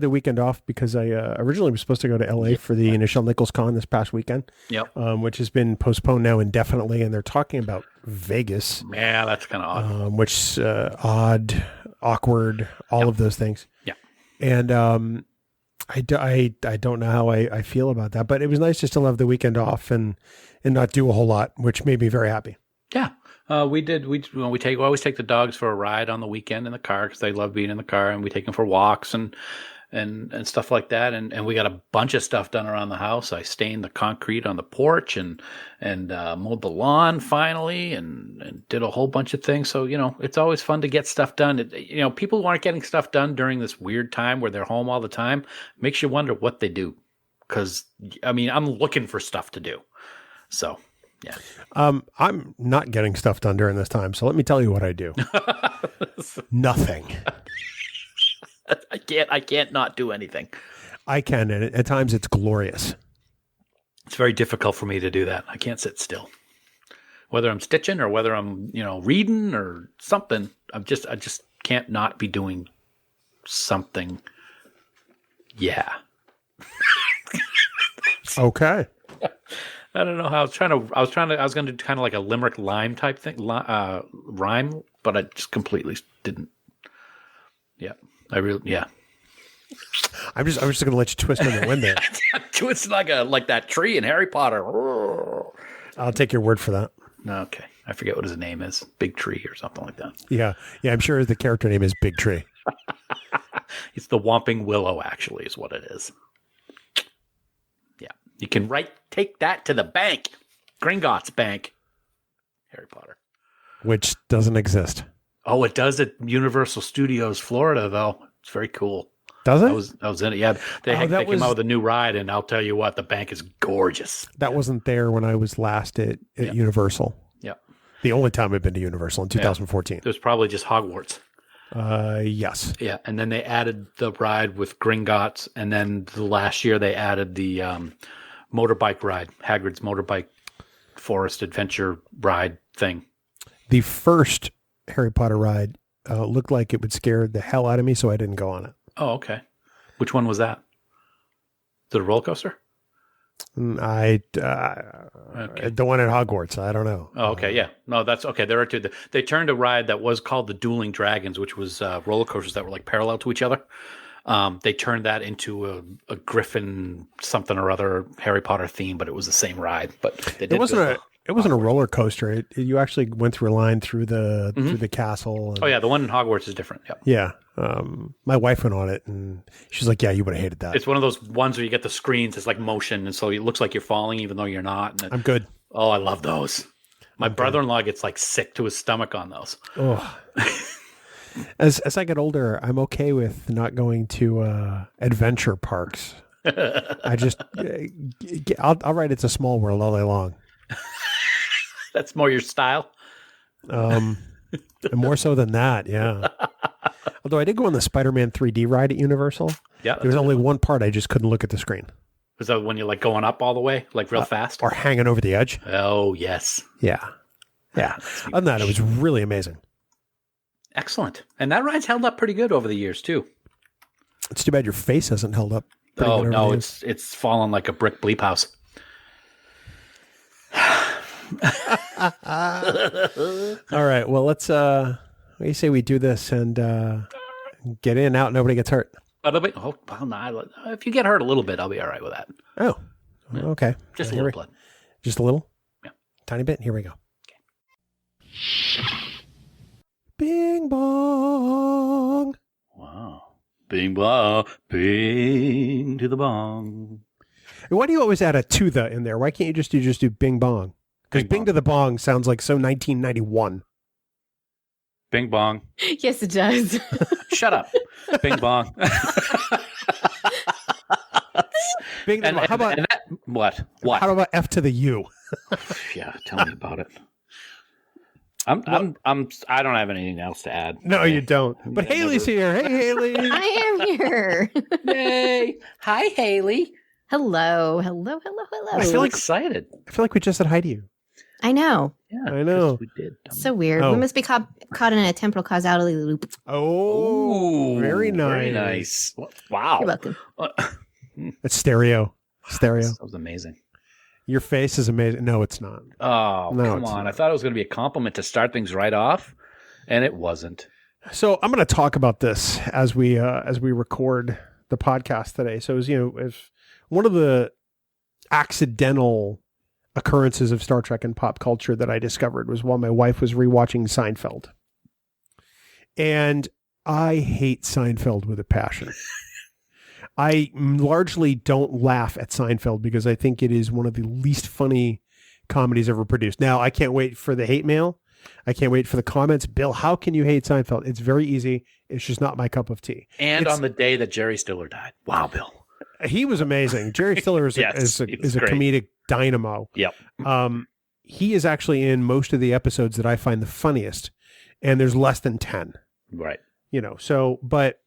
weekend off because I originally was supposed to go to LA for the initial Nichols Con this past weekend. Yep. Which has been postponed now indefinitely, and they're talking about Vegas. Yeah, that's kind of odd. Which odd, awkward, all of those things. Yeah. And I don't know how I feel about that, but it was nice just to have the weekend off and not do a whole lot, which made me very happy. Yeah. We always take the dogs for a ride on the weekend in the car because they love being in the car, and we take them for walks and stuff like that. And we got a bunch of stuff done around the house. I stained the concrete on the porch and mowed the lawn finally and did a whole bunch of things. So, it's always fun to get stuff done. People who aren't getting stuff done during this weird time where they're home all the time makes you wonder what they do. Because, I'm looking for stuff to do. So... yeah. I'm not getting stuff done during this time, so let me tell you what I do. Nothing. I can't not do anything. I can, and at times it's glorious. It's very difficult for me to do that. I can't sit still. Whether I'm stitching or whether I'm, reading or something, I just can't not be doing something. Yeah. Okay. I don't know how I was going to do kind of like a limerick rhyme type thing, rhyme, but I just completely didn't. Yeah. I'm just going to let you twist in the wind there. Twist like that tree in Harry Potter. I'll take your word for that. Okay. I forget what his name is. Big Tree or something like that. Yeah. Yeah. I'm sure the character name is Big Tree. It's the Whomping Willow, actually, is what it is. You can take that to the bank. Gringotts Bank. Harry Potter. Which doesn't exist. Oh, it does at Universal Studios, Florida, though. It's very cool. Does it? I was in it. Yeah. They came out with a new ride, and I'll tell you what, the bank is gorgeous. That wasn't there when I was last at Universal. Yeah. The only time I've been to Universal in 2014. It was probably just Hogwarts. Yes. Yeah. And then they added the ride with Gringotts, and then the last year they added the motorbike ride, Hagrid's motorbike forest adventure ride thing. The first Harry Potter ride looked like it would scare the hell out of me, so I didn't go on it. Oh, okay. Which one was that? Is it a roller coaster? The one at Hogwarts. I don't know. Oh, okay. Yeah. No, that's okay. There are two. They turned a ride that was called the Dueling Dragons, which was roller coasters that were like parallel to each other. They turned that into a Griffin something or other Harry Potter theme, but it was the same ride. But it wasn't a roller coaster. You actually went through a line through the castle. Oh yeah, the one in Hogwarts is different. Yep. Yeah. My wife went on it, and she's like, "Yeah, you would have hated that." It's one of those ones where you get the screens. It's like motion, and so it looks like you're falling, even though you're not. I'm good. Oh, I love those. My brother-in-law gets like sick to his stomach on those. Oh. As I get older, I'm okay with not going to adventure parks. I'll write It's a Small World all day long. That's more your style. More so than that, yeah. Although I did go on the Spider-Man 3D ride at Universal. Yeah, there was only one part I just couldn't look at the screen. Was that when you're like going up all the way, like real fast, or hanging over the edge? Oh yes, yeah. Other than that, it was really amazing. Excellent. And that ride's held up pretty good over the years, too. It's too bad your face hasn't held up. Oh, no, it's fallen like a brick bleep house. All right. Well, let's, what do you say we do this and get in and out, nobody gets hurt? If you get hurt a little bit, I'll be all right with that. Oh, yeah. Okay. Just a little blood. Just a little? Yeah. Tiny bit? Here we go. Okay. Bing bong. Wow. Bing bong. Bing to the bong. Why do you always add a to the in there? Why can't you just do Bing Bong? Because Bing to the Bong sounds like so 1991. Bing Bong. Yes, it does. Shut up. Bing Bong. Bing to the Bong. How about what? How about F to the U? Yeah, tell me about it. I don't have anything else to add. No, you don't. But Haley's here. Hey, Haley. I am here. Yay. Hi, Haley. Hello. I feel excited. I feel like we just said hi to you. I know. Yeah, I know. we did. So weird. Oh. We must be caught in a temporal causality loop. Oh, very nice. Very nice. Wow. You're welcome. It's stereo. That was amazing. Your face is amazing. No, it's not. Oh, No, come it's on. not. I thought it was going to be a compliment to start things right off, and it wasn't. So I'm going to talk about this as we record the podcast today. So as one of the accidental occurrences of Star Trek and pop culture that I discovered was while my wife was rewatching Seinfeld. And I hate Seinfeld with a passion. I largely don't laugh at Seinfeld because I think it is one of the least funny comedies ever produced. Now, I can't wait for the hate mail. I can't wait for the comments. Bill, how can you hate Seinfeld? It's very easy. It's just not my cup of tea. And on the day that Jerry Stiller died. Wow, Bill. He was amazing. Jerry Stiller is, Yes, a great. comedic dynamo. Yep. He is actually in most of the episodes that I find the funniest, and there's less than 10. Right. But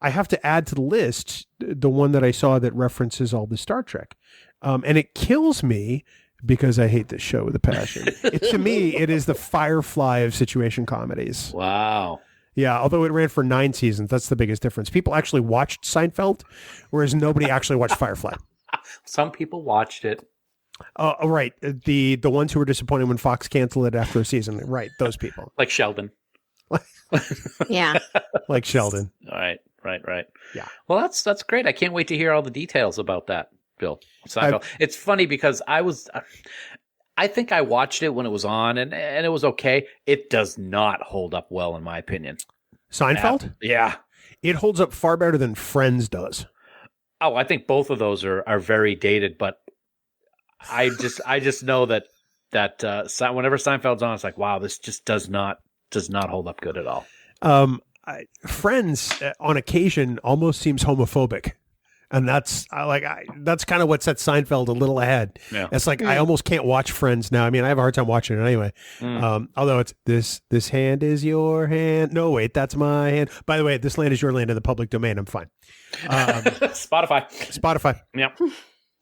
I have to add to the list the one that I saw that references all the Star Trek. And it kills me because I hate this show with a passion. To me, it is the Firefly of situation comedies. Wow. Yeah, although it ran for 9 seasons, that's the biggest difference. People actually watched Seinfeld, whereas nobody actually watched Firefly. Some people watched it. Right. The ones who were disappointed when Fox canceled it after a season. Right, those people. Like Sheldon. Yeah. Like Sheldon. All right. Yeah. Well, that's great. I can't wait to hear all the details about that, Bill. Seinfeld. It's funny because I think I watched it when it was on, and it was okay. It does not hold up well, in my opinion. Seinfeld? Yeah. It holds up far better than Friends does. Oh, I think both of those are very dated, but I just know that whenever Seinfeld's on, it's like, wow, this just does not hold up good at all. Friends, on occasion, almost seems homophobic. And that's kind of what sets Seinfeld a little ahead. Yeah. It's like I almost can't watch Friends now. I mean, I have a hard time watching it anyway. Although it's this hand is your hand. No, wait, that's my hand. By the way, this land is your land in the public domain. I'm fine. Spotify. Yeah.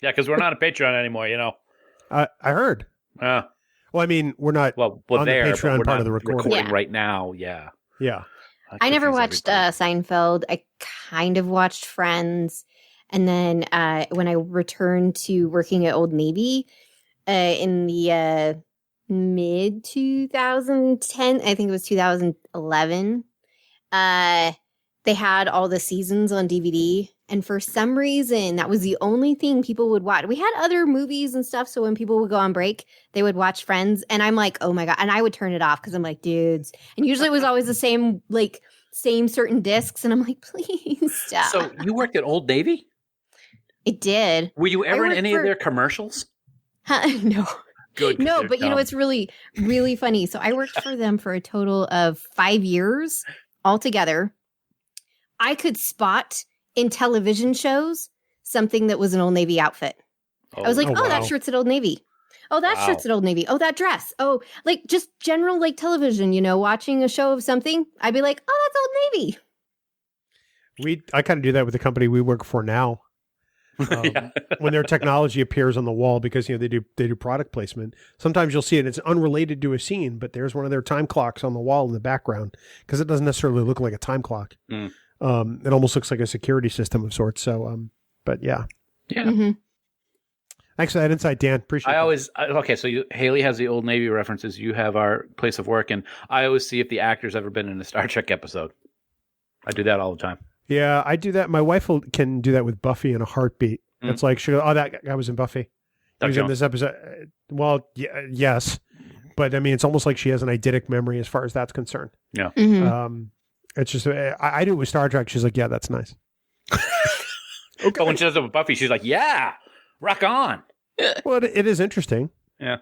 Yeah, because we're not on Patreon anymore, I heard. Well, I mean, we're not on the Patreon part of the recording right now. Yeah. Yeah. I never watched Seinfeld. I kind of watched Friends. And then when I returned to working at Old Navy in the mid 2010, I think it was 2011, they had all the seasons on DVD. And for some reason, that was the only thing people would watch. We had other movies and stuff. So when people would go on break, they would watch Friends. And I'm like, oh my God. And I would turn it off because I'm like, dudes. And usually it was always the same certain discs. And I'm like, please stop. So you worked at Old Navy? It did. Were you ever in any of their commercials? No. Good. No, but it's really, really funny. So I worked for them for a total of 5 years altogether. I could spot in television shows something that was an Old Navy outfit. I was like, wow. that shirt's at Old Navy. Oh, that shirt's at Old Navy. Oh, that dress. Oh, like just general television, watching a show of something. I'd be like, oh, that's Old Navy. I kind of do that with the company we work for now. When their technology appears on the wall, because they do product placement. Sometimes you'll see it. It's unrelated to a scene, but there's one of their time clocks on the wall in the background because it doesn't necessarily look like a time clock. It almost looks like a security system of sorts. So, but yeah. Mm-hmm. Thanks for that insight, Dan. Appreciate it. So Haley has the Old Navy references. You have our place of work, and I always see if the actor's ever been in a Star Trek episode. I do that all the time. Yeah, I do that. My wife can do that with Buffy in a heartbeat. It's like, she goes, oh, that guy was in Buffy. He was in this episode. Well, yes. But I mean, it's almost like she has an eidetic memory as far as that's concerned. Yeah. Mm-hmm. It's just, I do it with Star Trek. She's like, yeah, that's nice. Okay. But when she does it with Buffy, she's like, yeah. Rock on. Well, it is interesting. Yeah.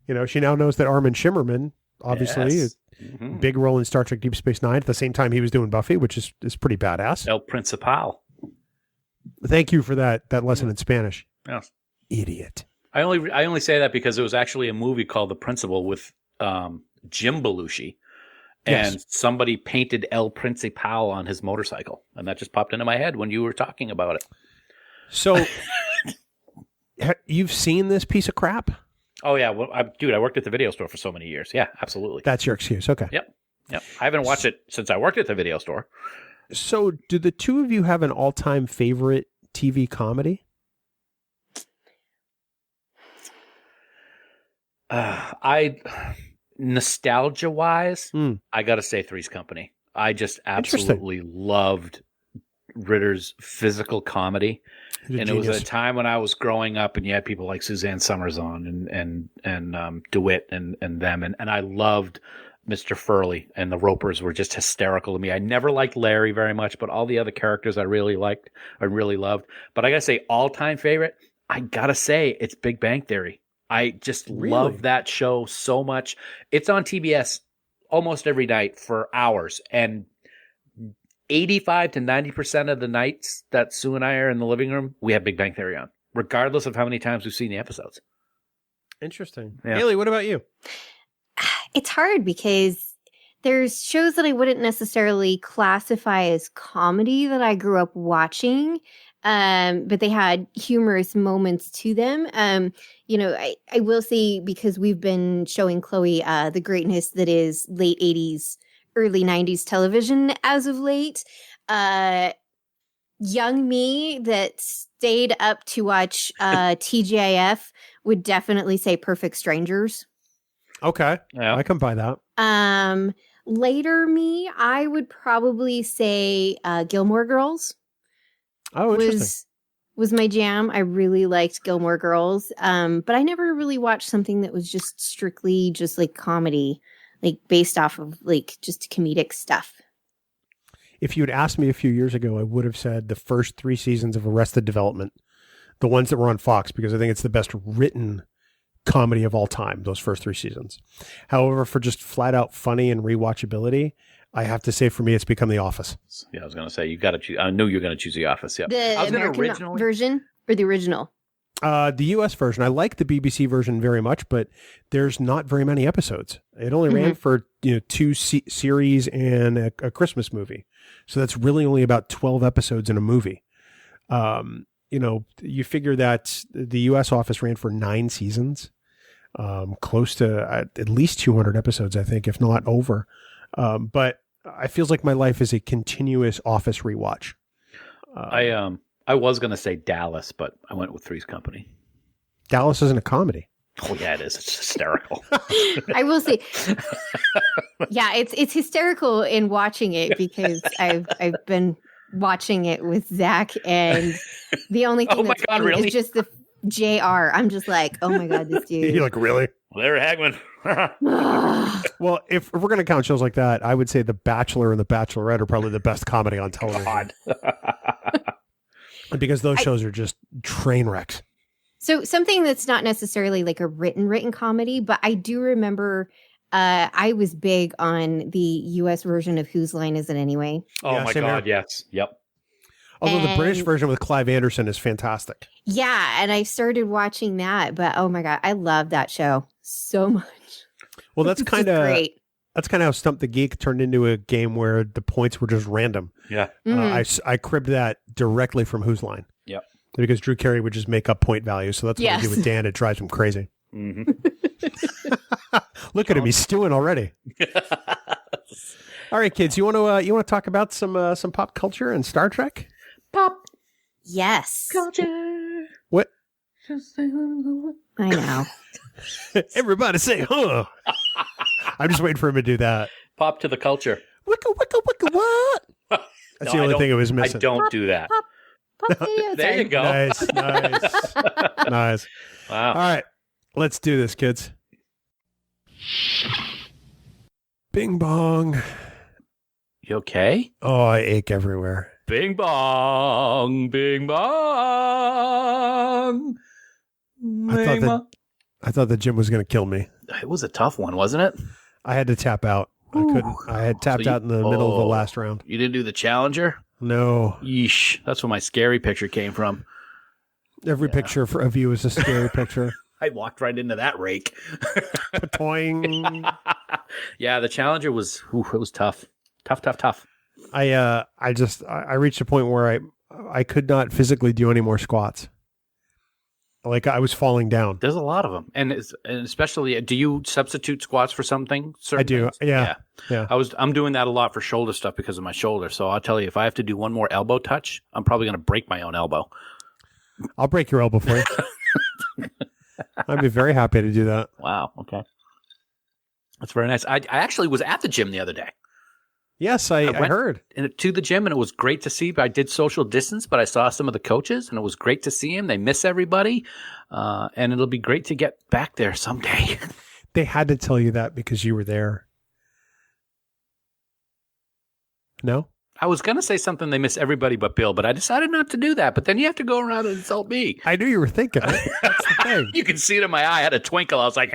You know, she now knows that Armin Shimmerman, obviously, Yes. big role in Star Trek Deep Space Nine at the same time he was doing Buffy, which is pretty badass. El Principal. Thank you for that lesson in Spanish. Yes. Idiot. I only say that because it was actually a movie called The Principal with Jim Belushi, and somebody painted El Principal on his motorcycle, and that just popped into my head when you were talking about it. So, you've seen this piece of crap? Oh yeah, well, I worked at the video store for so many years. Yeah, absolutely. That's your excuse. Okay. Yep. I haven't watched it since I worked at the video store. So, do the two of you have an all-time favorite TV comedy? Nostalgia-wise, I got to say Three's Company. I just absolutely loved Ritter's physical comedy. And it was at a time when I was growing up, and you had people like Suzanne Summers on and DeWitt and them. And I loved Mr. Furley, and the Ropers were just hysterical to me. I never liked Larry very much, but all the other characters I really liked, I really loved. But I got to say, all-time favorite, I got to say it's Big Bang Theory. I just love that show so much. It's on TBS almost every night for hours. And 85 to 90% of the nights that Sue and I are in the living room, we have Big Bang Theory on, regardless of how many times we've seen the episodes. Interesting. Yeah. Haley, what about you? It's hard because there's shows that I wouldn't necessarily classify as comedy that I grew up watching, but they had humorous moments to them. I will say, because we've been showing Chloe the greatness that is late 80s, early 90s television as of late. Young me that stayed up to watch TGIF would definitely say Perfect Strangers. Okay. Yeah. I can buy that. Later me, I would probably say Gilmore Girls. Oh, interesting. Was my jam. I really liked Gilmore Girls. But I never really watched something that was just strictly just like comedy, like based off of like just comedic stuff. If you had asked me a few years ago, I would have said the first 3 seasons of Arrested Development, the ones that were on Fox, because I think it's the best written comedy of all time, those first 3 seasons. However, for just flat out funny and rewatchability, I have to say for me, it's become The Office. Yeah, I was going to say, you got to choose. I knew you were going to choose The Office. Yeah. The American version or the original? The U.S. version. I like the BBC version very much, but there's not very many episodes. It only ran for 2 series and a Christmas movie. So that's really only about 12 episodes in a movie. You figure that the U.S. Office ran for 9 seasons, close to at least 200 episodes, I think, if not over. But it feels like my life is a continuous Office rewatch. I was going to say Dallas, but I went with Three's Company. Dallas isn't a comedy. Oh yeah, it is. It's hysterical. I will say, yeah, it's hysterical in watching it because I've been watching it with Zach, and the only thing that's funny really? is just the JR. I'm just like, oh my god, this dude. You're like, really? Larry Hagman. Well, if we're going to count shows like that, I would say The Bachelor and The Bachelorette are probably the best comedy on television. Because those shows are just train wrecks. So something that's not necessarily like a written comedy, but I do remember I was big on the U.S. version of Whose Line Is It Anyway? Oh yeah, my God, yes. Yep. Although the British version with Clive Anderson is fantastic. Yeah, and I started watching that, but oh my God, I love that show so much. Well, that's kind of great. That's kind of how Stump the Geek turned into a game where the points were just random. Yeah. I cribbed that directly from Whose Line. Yep. Because Drew Carey would just make up point values. So that's what I do with Dan. It drives him crazy. Mm-hmm. Look at him. He's stewing already. All right, kids. You want to talk about some pop culture and Star Trek? Pop. Yes. Culture. What? I know. Everybody say, huh? I'm just waiting for him to do that. Pop to the culture. Wicka, wicka, wicka, what? That's the only thing it was missing. I don't do that. Pop there you go. Nice. Nice. Wow. All right. Let's do this, kids. Bing bong. You okay? Oh, I ache everywhere. Bing bong, bing bong. I thought that Jim was going to kill me. It was a tough one, wasn't it? I had to tap out. I couldn't. I had tapped out in the middle of the last round. You didn't do the challenger? No. Yeesh. That's where my scary picture came from. Every picture of you is a scary picture. I walked right into that rake. Toing. Yeah, the challenger was it was tough. Tough. I reached a point where I could not physically do any more squats. Like I was falling down. There's a lot of them, and especially, do you substitute squats for something? I do. Things? Yeah. I'm doing that a lot for shoulder stuff because of my shoulder. So I'll tell you, if I have to do one more elbow touch, I'm probably going to break my own elbow. I'll break your elbow for you. I'd be very happy to do that. Wow. Okay. That's very nice. I actually was at the gym the other day. Yes, I heard. To the gym, and it was great to see. I did social distance, but I saw some of the coaches, and it was great to see them. They miss everybody, and it'll be great to get back there someday. They had to tell you that because you were there. No? I was going to say something, they miss everybody but Bill, but I decided not to do that. But then you have to go around and insult me. I knew you were thinking it. That's the thing. You can see it in my eye. I had a twinkle. I was like,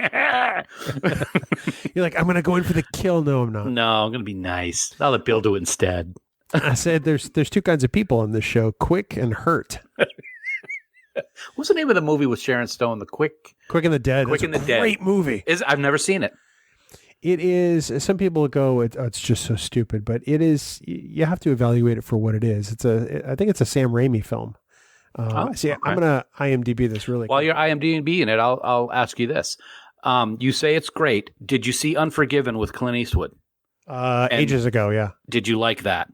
You're like, I'm going to go in for the kill. No, I'm not. No, I'm going to be nice. I'll let Bill do it instead. I said there's two kinds of people on this show, quick and hurt. What's the name of the movie with Sharon Stone? The Quick and the Dead. Quick and the Dead. Great movie. I've never seen it. It is. Some people go, it's just so stupid, but it is. You have to evaluate it for what it is. I think it's a Sam Raimi film. Okay. I'm gonna IMDb this really. While you're IMDbing it, I'll ask you this. You say it's great. Did you see Unforgiven with Clint Eastwood? Ages ago, yeah. Did you like that?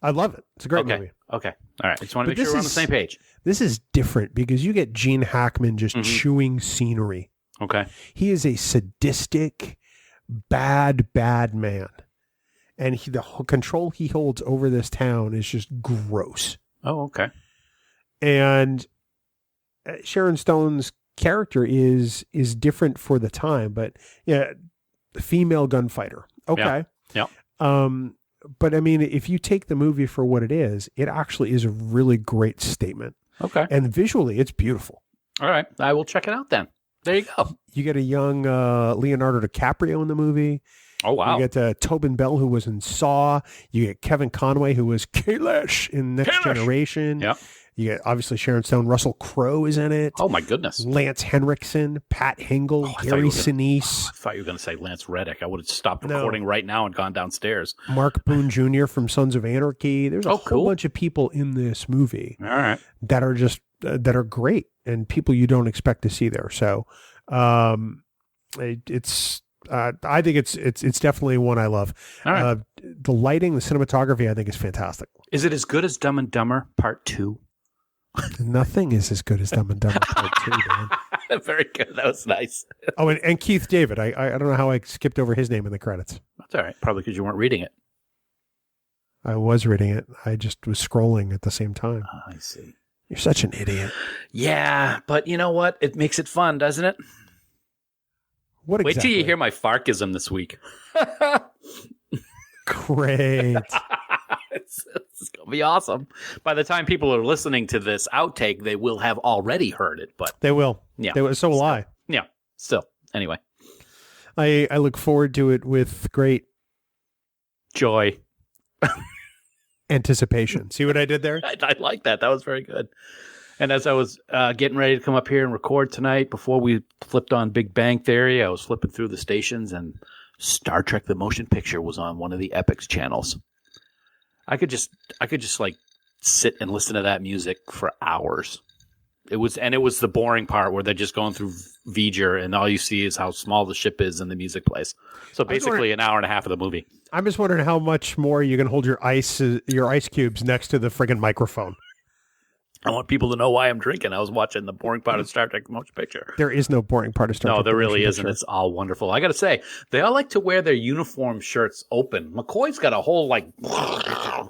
I love it. It's a great movie. Okay. All right. I just want to make sure we're on the same page. This is different because you get Gene Hackman just chewing scenery. Okay. He is a sadistic, bad man. And the control he holds over this town is just gross. Oh, okay. And Sharon Stone's character is different for the time, but yeah, female gunfighter. Okay. Yeah. But I mean, if you take the movie for what it is, it actually is a really great statement. Okay. And visually, it's beautiful. All right. I will check it out then. There you go. You get a young Leonardo DiCaprio in the movie. Oh, wow. You get Tobin Bell, who was in Saw. You get Kevin Conway, who was Kailash in Next Generation. Yeah. You get, obviously, Sharon Stone. Russell Crowe is in it. Oh, my goodness. Lance Henriksen, Pat Hingle, Gary Sinise. I thought you were going to say Lance Reddick. I would have stopped recording right now and gone downstairs. Mark Boone Jr. from Sons of Anarchy. There's a whole bunch of people in this movie that are just that are great and people you don't expect to see there. So it's I think it's definitely one I love. All right. The lighting, the cinematography, I think is fantastic. Is it as good as Dumb and Dumber Part 2? Nothing is as good as Dumb and Dumber Part 2, man. Very good. That was nice. Oh, and Keith David. I don't know how I skipped over his name in the credits. That's all right. Probably because you weren't reading it. I was reading it. I just was scrolling at the same time. Oh, I see. You're such an idiot. Yeah, but you know what? It makes it fun, doesn't it? What exactly? Wait till you hear my Farkism this week. Great. It's going to be awesome. By the time people are listening to this outtake, they will have already heard it. But they will. Yeah. So will I. Yeah. Still. Anyway. I look forward to it with great joy. Anticipation. See what I did there? I like that. That was very good. And as I was getting ready to come up here and record tonight, before we flipped on Big Bang Theory, I was flipping through the stations, and Star Trek: The Motion Picture was on one of the Epix channels. I could just like sit and listen to that music for hours. It was the boring part where they're just going through V'ger, and all you see is how small the ship is, and the music plays. So basically, an hour and a half of the movie. I'm just wondering how much more you can hold your ice cubes next to the friggin' microphone. I want people to know why I'm drinking. I was watching the boring part of Star Trek: The Motion Picture. There is no boring part of Star Trek. No, there really isn't. It's all wonderful. I got to say, they all like to wear their uniform shirts open. McCoy's got a whole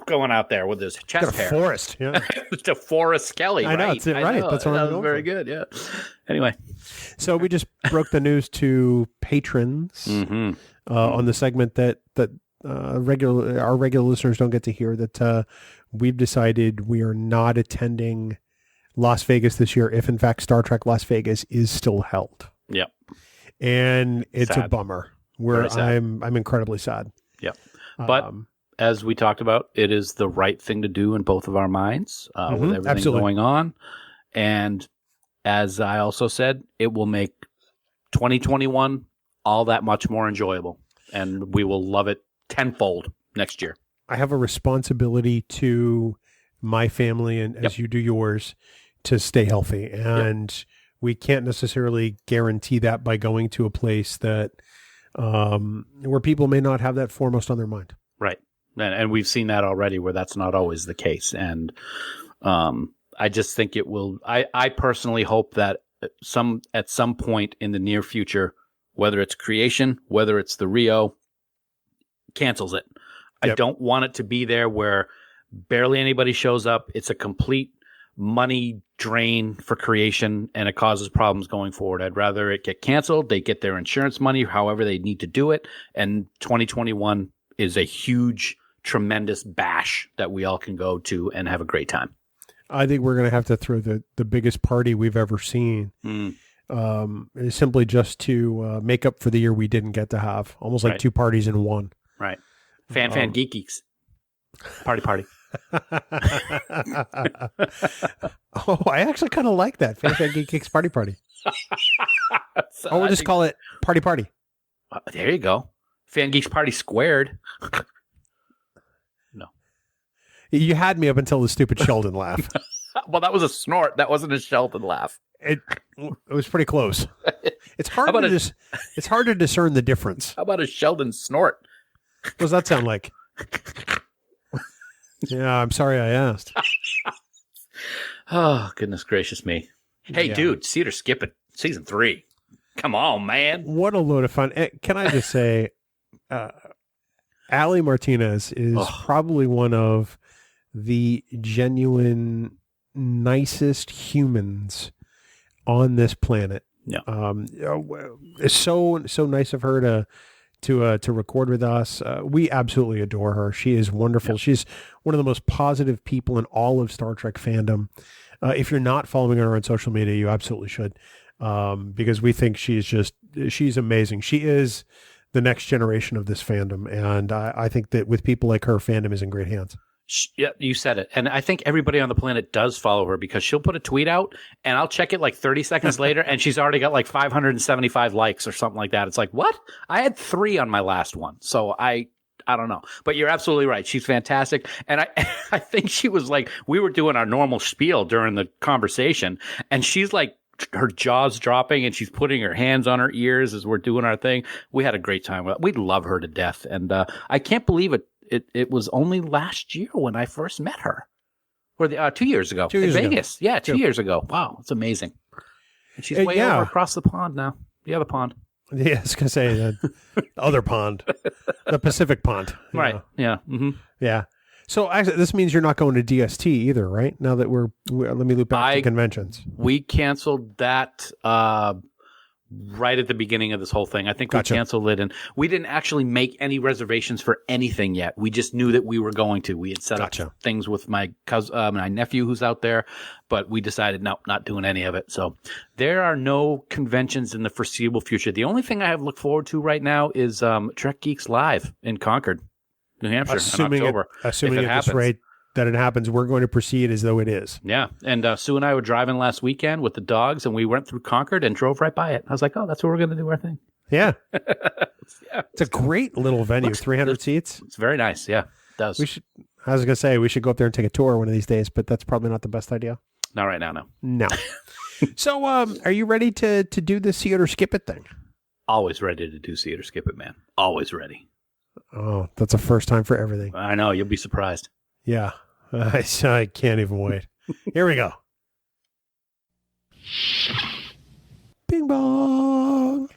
going out there with his chest hair. Forrest, yeah. To Forrest Kelly. I know, right? it's right. Know. That's what that was very good. Yeah. Anyway, so we just broke the news to patrons on the segment that our regular listeners don't get to hear that we've decided we are not attending Las Vegas this year if in fact Star Trek Las Vegas is still held. Yep. And it's sad. A bummer. Where I'm incredibly sad. Yep. But as we talked about, it is the right thing to do in both of our minds with everything going on. And as I also said, it will make 2021 all that much more enjoyable. And we will love it tenfold next year. I have a responsibility to my family, and as you do yours, to stay healthy. And we can't necessarily guarantee that by going to a place that where people may not have that foremost on their mind. Right. And we've seen that already where that's not always the case. And I just think it will. I personally hope that at some point in the near future, whether it's Creation, whether it's the Rio, cancels it. I don't want it to be there where barely anybody shows up. It's a complete money drain for Creation, and it causes problems going forward. I'd rather it get canceled. They get their insurance money, however they need to do it. And 2021 is a huge, tremendous bash that we all can go to and have a great time. I think we're going to have to throw the biggest party we've ever seen. Simply just to make up for the year we didn't get to have. Almost like two parties in one. Right. Fan Geeks. Party. Oh, I actually kind of like that. Fan Geeks Party. We'll just call it Party. There you go. Fan Geeks Party squared. No. You had me up until the stupid Sheldon laugh. Well, that was a snort. That wasn't a Sheldon laugh. It was pretty close. It's hard it's hard to discern the difference. How about a Sheldon snort? What does that sound like? Yeah, I'm sorry I asked. Oh, goodness gracious me. Hey, dude, see it or skip it. Season 3. Come on, man. What a load of fun. Can I just say, Ali Martinez is probably one of the genuine nicest humans on this planet. Yeah. It's so nice of her to record with us. We absolutely adore her. She is wonderful. Yep. She's one of the most positive people in all of Star Trek fandom. If you're not following her on social media, you absolutely should, because we think she's amazing. She is the next generation of this fandom, and I think that with people like her, fandom is in great hands. Yeah, you said it. And I think everybody on the planet does follow her because she'll put a tweet out and I'll check it like 30 seconds later and she's already got like 575 likes or something like that. It's like, what? I had 3 on my last one. So I don't know. But you're absolutely right. She's fantastic. And I think she was like, we were doing our normal spiel during the conversation and she's like, her jaw's dropping and she's putting her hands on her ears as we're doing our thing. We had a great time. We love her to death. And I can't believe it. It was only last year when I first met her, or 2 years ago in Vegas. Yeah, 2 years ago. Wow, it's amazing. And she's way over across the pond now. The other pond. Yeah, I was gonna say the other pond, the Pacific pond. Right. Yeah. Mm-hmm. Yeah. So actually, this means you're not going to DST either, right? Now that let me loop back to conventions. We canceled that right at the beginning of this whole thing. I think we canceled it, and we didn't actually make any reservations for anything yet. We just knew that we were going to. We had set up things with my cousin, my nephew who's out there, but we decided, no, not doing any of it. So there are no conventions in the foreseeable future. The only thing I have looked forward to right now is Trek Geeks Live in Concord, New Hampshire, in October. Assuming at this rate that it happens, we're going to proceed as though it is. Yeah. And Sue and I were driving last weekend with the dogs, and we went through Concord and drove right by it. I was like, oh, that's where we're going to do our thing. Yeah. It's a great little venue, 300 seats. It's very nice. Yeah, it does. I was going to say, we should go up there and take a tour one of these days, but that's probably not the best idea. Not right now, no. No. So are you ready to do the see it or skip it thing? Always ready to do see it or skip it, man. Always ready. Oh, that's a first time for everything. I know. You'll be surprised. Yeah. I can't even wait. Here we go. Bing bong.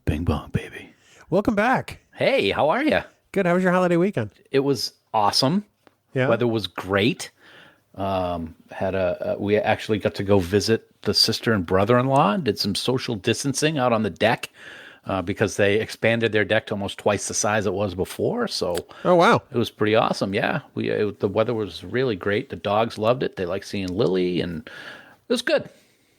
Bing bong, baby. Welcome back. Hey, how are you? Good. How was your holiday weekend? It was awesome. Yeah. Weather was great. We actually got to go visit the sister and brother-in-law and did some social distancing out on the deck. because they expanded their deck to almost twice the size it was before. So, oh wow, it was pretty awesome. Yeah, the weather was really great. The dogs loved it. They liked seeing Lily, and it was good.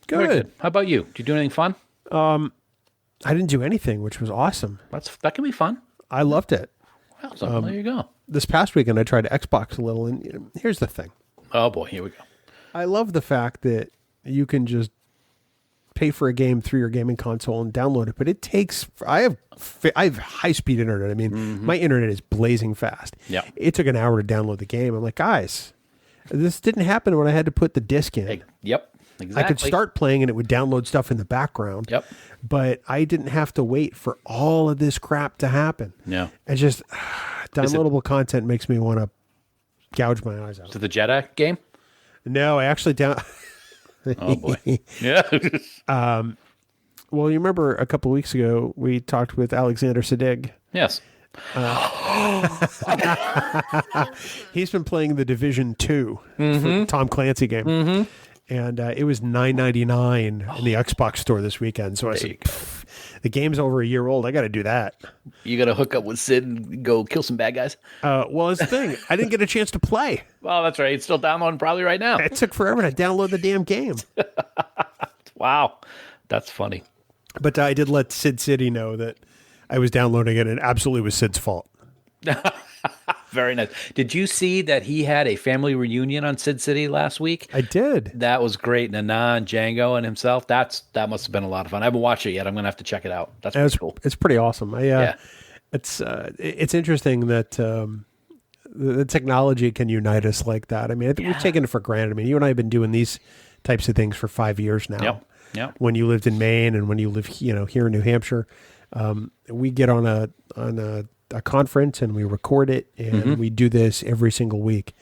Good. How about you? Did you do anything fun? I didn't do anything, which was awesome. That can be fun. I loved it. Well, so there you go. This past weekend, I tried to Xbox a little, and here's the thing. Oh boy, here we go. I love the fact that you can just pay for a game through your gaming console and download it, but it takes. I have high speed internet. I mean, my internet is blazing fast. Yeah, it took an hour to download the game. I'm like, guys, this didn't happen when I had to put the disc in. Yep. Exactly. I could start playing and it would download stuff in the background. Yep. But I didn't have to wait for all of this crap to happen. Yeah. And just downloadable content makes me want to gouge my eyes out. To the Jedi game? No, I actually Oh boy. Yeah. Well, you remember a couple of weeks ago we talked with Alexander Siddig. Yes. He's been playing the Division 2 for Tom Clancy game. And it was $9.99 in the Xbox store this weekend. So I said, the game's over a year old. I got to do that. You got to hook up with Sid and go kill some bad guys? Well, it's the thing. I didn't get a chance to play. Well, that's right. It's still downloading probably right now. It took forever to download the damn game. Wow. That's funny. But I did let Sid City know that I was downloading it, and it absolutely was Sid's fault. Very nice. Did you see that he had a family reunion on Sid City last week? I did. That was great. Nana and Django and himself. That must have been a lot of fun. I haven't watched it yet. I'm going to have to check it out. That's pretty cool. It's pretty awesome. It's interesting that the technology can unite us like that. I mean, I think we've taken it for granted. I mean, you and I have been doing these types of things for 5 years now. Yep. When you lived in Maine and when you live, here in New Hampshire, we get on a conference and we record it and we do this every single week.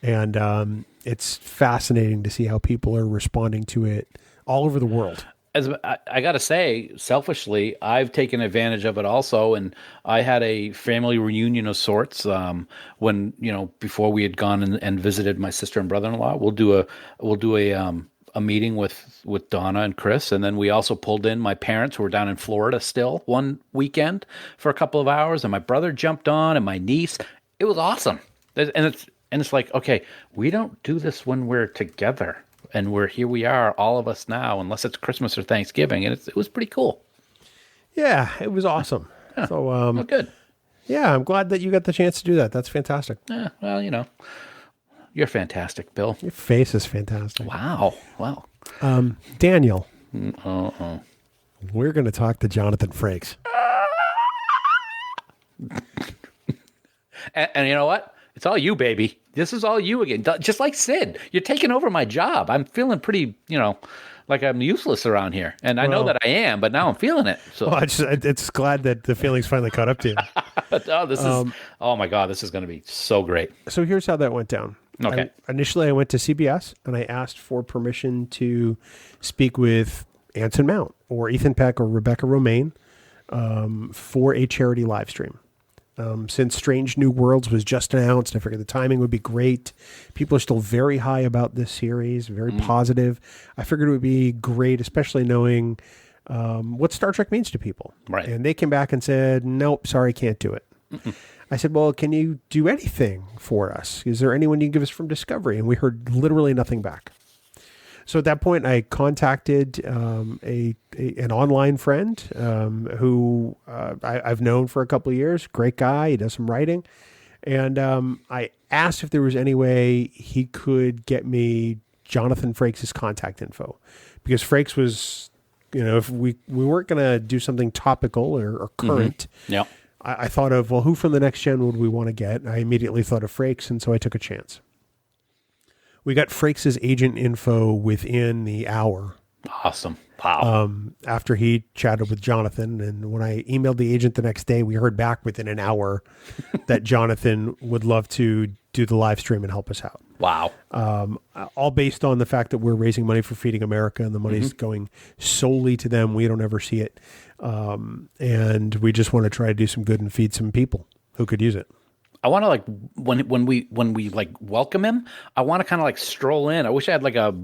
And it's fascinating to see how people are responding to it all over the world. As I got to say, selfishly, I've taken advantage of it also. And I had a family reunion of sorts when, before we had gone and visited my sister and brother-in-law. We'll do a meeting with Donna and Chris. And then we also pulled in my parents who were down in Florida still one weekend for a couple of hours. And my brother jumped on and my niece. It was awesome. And it's like, okay, we don't do this when we're together. And here we are, all of us now, unless it's Christmas or Thanksgiving. And it was pretty cool. Yeah, it was awesome. Yeah. So, well, good. Yeah, I'm glad that you got the chance to do that. That's fantastic. Yeah, well, you're fantastic, Bill. Your face is fantastic. Wow. Daniel. Uh-oh. We're going to talk to Jonathan Frakes. And you know what? It's all you, baby. This is all you again. Just like Sid. You're taking over my job. I'm feeling pretty, like I'm useless around here. And I know that I am, but now I'm feeling it. So it's glad that the feelings finally caught up to you. Oh my God, this is going to be so great. So here's how that went down. Okay. Initially, I went to CBS and I asked for permission to speak with Anson Mount or Ethan Peck or Rebecca Romaine for a charity live stream. Since Strange New Worlds was just announced, I figured the timing would be great. People are still very high about this series, very positive. I figured it would be great, especially knowing what Star Trek means to people. Right. And they came back and said, nope, sorry, can't do it. I said, well, can you do anything for us? Is there anyone you can give us from Discovery? And we heard literally nothing back. So at that point, I contacted an online friend who I've known for a couple of years. Great guy. He does some writing. And I asked if there was any way he could get me Jonathan Frakes' contact info. Because Frakes was, if we weren't going to do something topical or current, I thought of, well, who from the next gen would we want to get? And I immediately thought of Frakes, and so I took a chance. We got Frakes' agent info within the hour. Awesome. Wow. After he chatted with Jonathan. And when I emailed the agent the next day, we heard back within an hour that Jonathan would love to do the live stream and help us out. Wow. All based on the fact that we're raising money for Feeding America and the money's going solely to them. We don't ever see it. And we just want to try to do some good and feed some people who could use it. I want to like when we like welcome him, I want to kind of like stroll in. I wish I had like a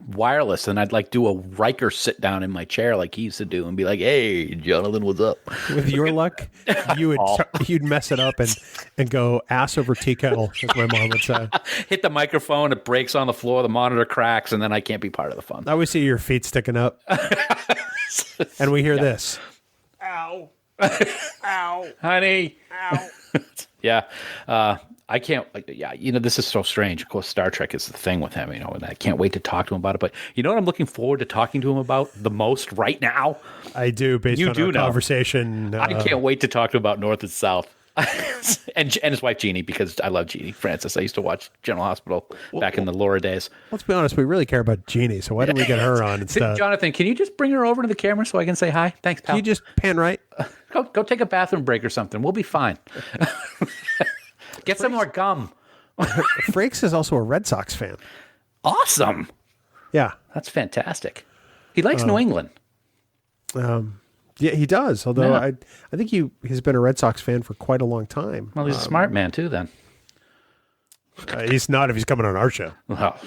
wireless and I'd like do a Riker sit down in my chair like he used to do and be like, "Hey, Jonathan, what's up?" With your luck, you'd mess it up and go ass over tea kettle, as my mom would say. Hit the microphone, it breaks on the floor, the monitor cracks, and then I can't be part of the fun. I always see your feet sticking up, and we hear this. Ow. Ow. Honey. Ow. Yeah. I can't, this is so strange. Of course, Star Trek is the thing with him, and I can't wait to talk to him about it. But you know what I'm looking forward to talking to him about the most right now? I do, based on our conversation. I can't wait to talk to him about North and South. and his wife, Jeannie, because I love Jeannie Francis. I used to watch General Hospital back in the Laura days. Let's be honest, we really care about Jeannie, so why don't we get her on instead? Jonathan, can you just bring her over to the camera so I can say hi? Thanks, pal. Can you just pan right? Go take a bathroom break or something. We'll be fine. Get some more gum. Frakes is also a Red Sox fan. Awesome. Yeah. That's fantastic. He likes New England. Yeah, he does. Although I think he's been a Red Sox fan for quite a long time. Well, he's a smart man too. Then he's not if he's coming on our show. Well,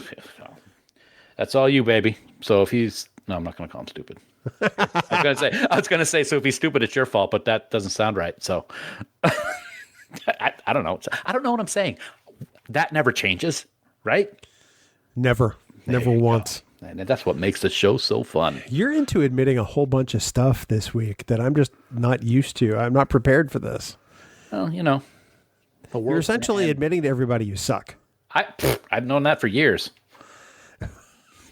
that's all you, baby. So if he's I'm not going to call him stupid. I was going to say. So if he's stupid, it's your fault. But that doesn't sound right. So I don't know. I don't know what I'm saying. That never changes, right? Never once. And that's what makes the show so fun. You're into admitting a whole bunch of stuff this week that I'm just not used to. I'm not prepared for this. Well, you're essentially admitting to everybody you suck. I've known that for years.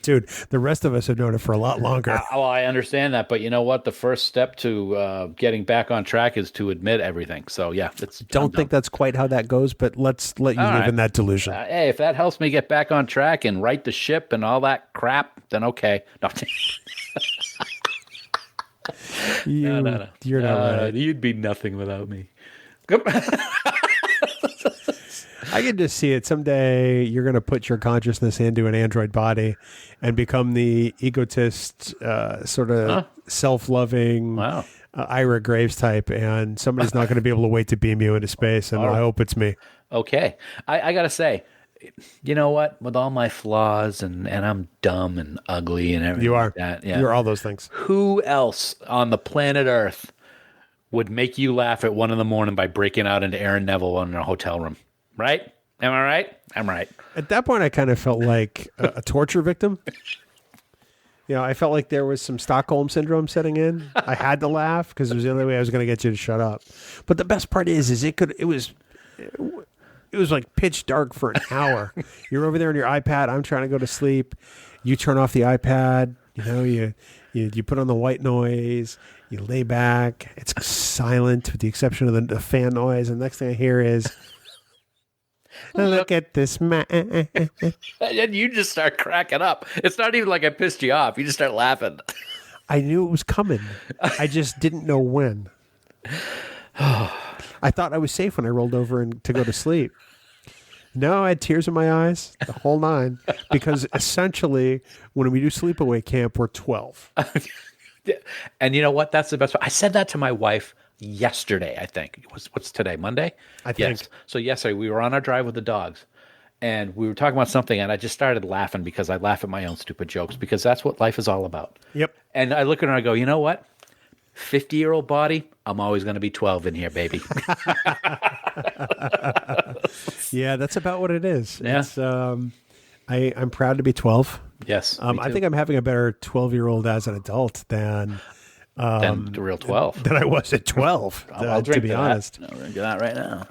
Dude, the rest of us have known it for a lot longer. Well, I understand that, but you know what? The first step to getting back on track is to admit everything. So, yeah. Don't think that's quite how that goes, but let's let you live in that delusion. Hey, if that helps me get back on track and right the ship and all that crap, then okay. No. No. You're not right. You'd be nothing without me. I can just see it. Someday you're going to put your consciousness into an android body and become the egotist, sort of self-loving Ira Graves type, and somebody's not going to be able to wait to beam you into space, and I hope it's me. Okay. I got to say, you know what? With all my flaws, and I'm dumb and ugly and everything you are. like that. Yeah. You're all those things. Who else on the planet Earth would make you laugh at 1 a.m. by breaking out into Aaron Neville in a hotel room? Right? Am I right? I'm right. At that point, I kind of felt like a torture victim. I felt like there was some Stockholm syndrome setting in. I had to laugh because it was the only way I was going to get you to shut up. But the best part is it was like pitch dark for an hour. You're over there on your iPad. I'm trying to go to sleep. You turn off the iPad. You put on the white noise. You lay back. It's silent with the exception of the fan noise. And the next thing I hear is, look at this man. And you just start cracking up. It's not even like I pissed you off. You just start laughing. I knew it was coming. I just didn't know when. I thought I was safe when I rolled over to go to sleep. No, I had tears in my eyes, the whole 9, because essentially when we do sleepaway camp, we're 12. And you know what? That's the best part. I said that to my wife yesterday, I think. What's today? Monday? I think. Yes. So yesterday we were on our drive with the dogs and we were talking about something and I just started laughing because I laugh at my own stupid jokes because that's what life is all about. Yep. And I look at her and I go, you know what? 50-year-old body, I'm always going to be 12 in here, baby. Yeah, that's about what it is. Yeah. It's, I'm proud to be 12. Yes. I think I'm having a better 12-year-old as an adult than the real 12. Than I was at 12, I'll drink to be honest. No, we're going to do that right now.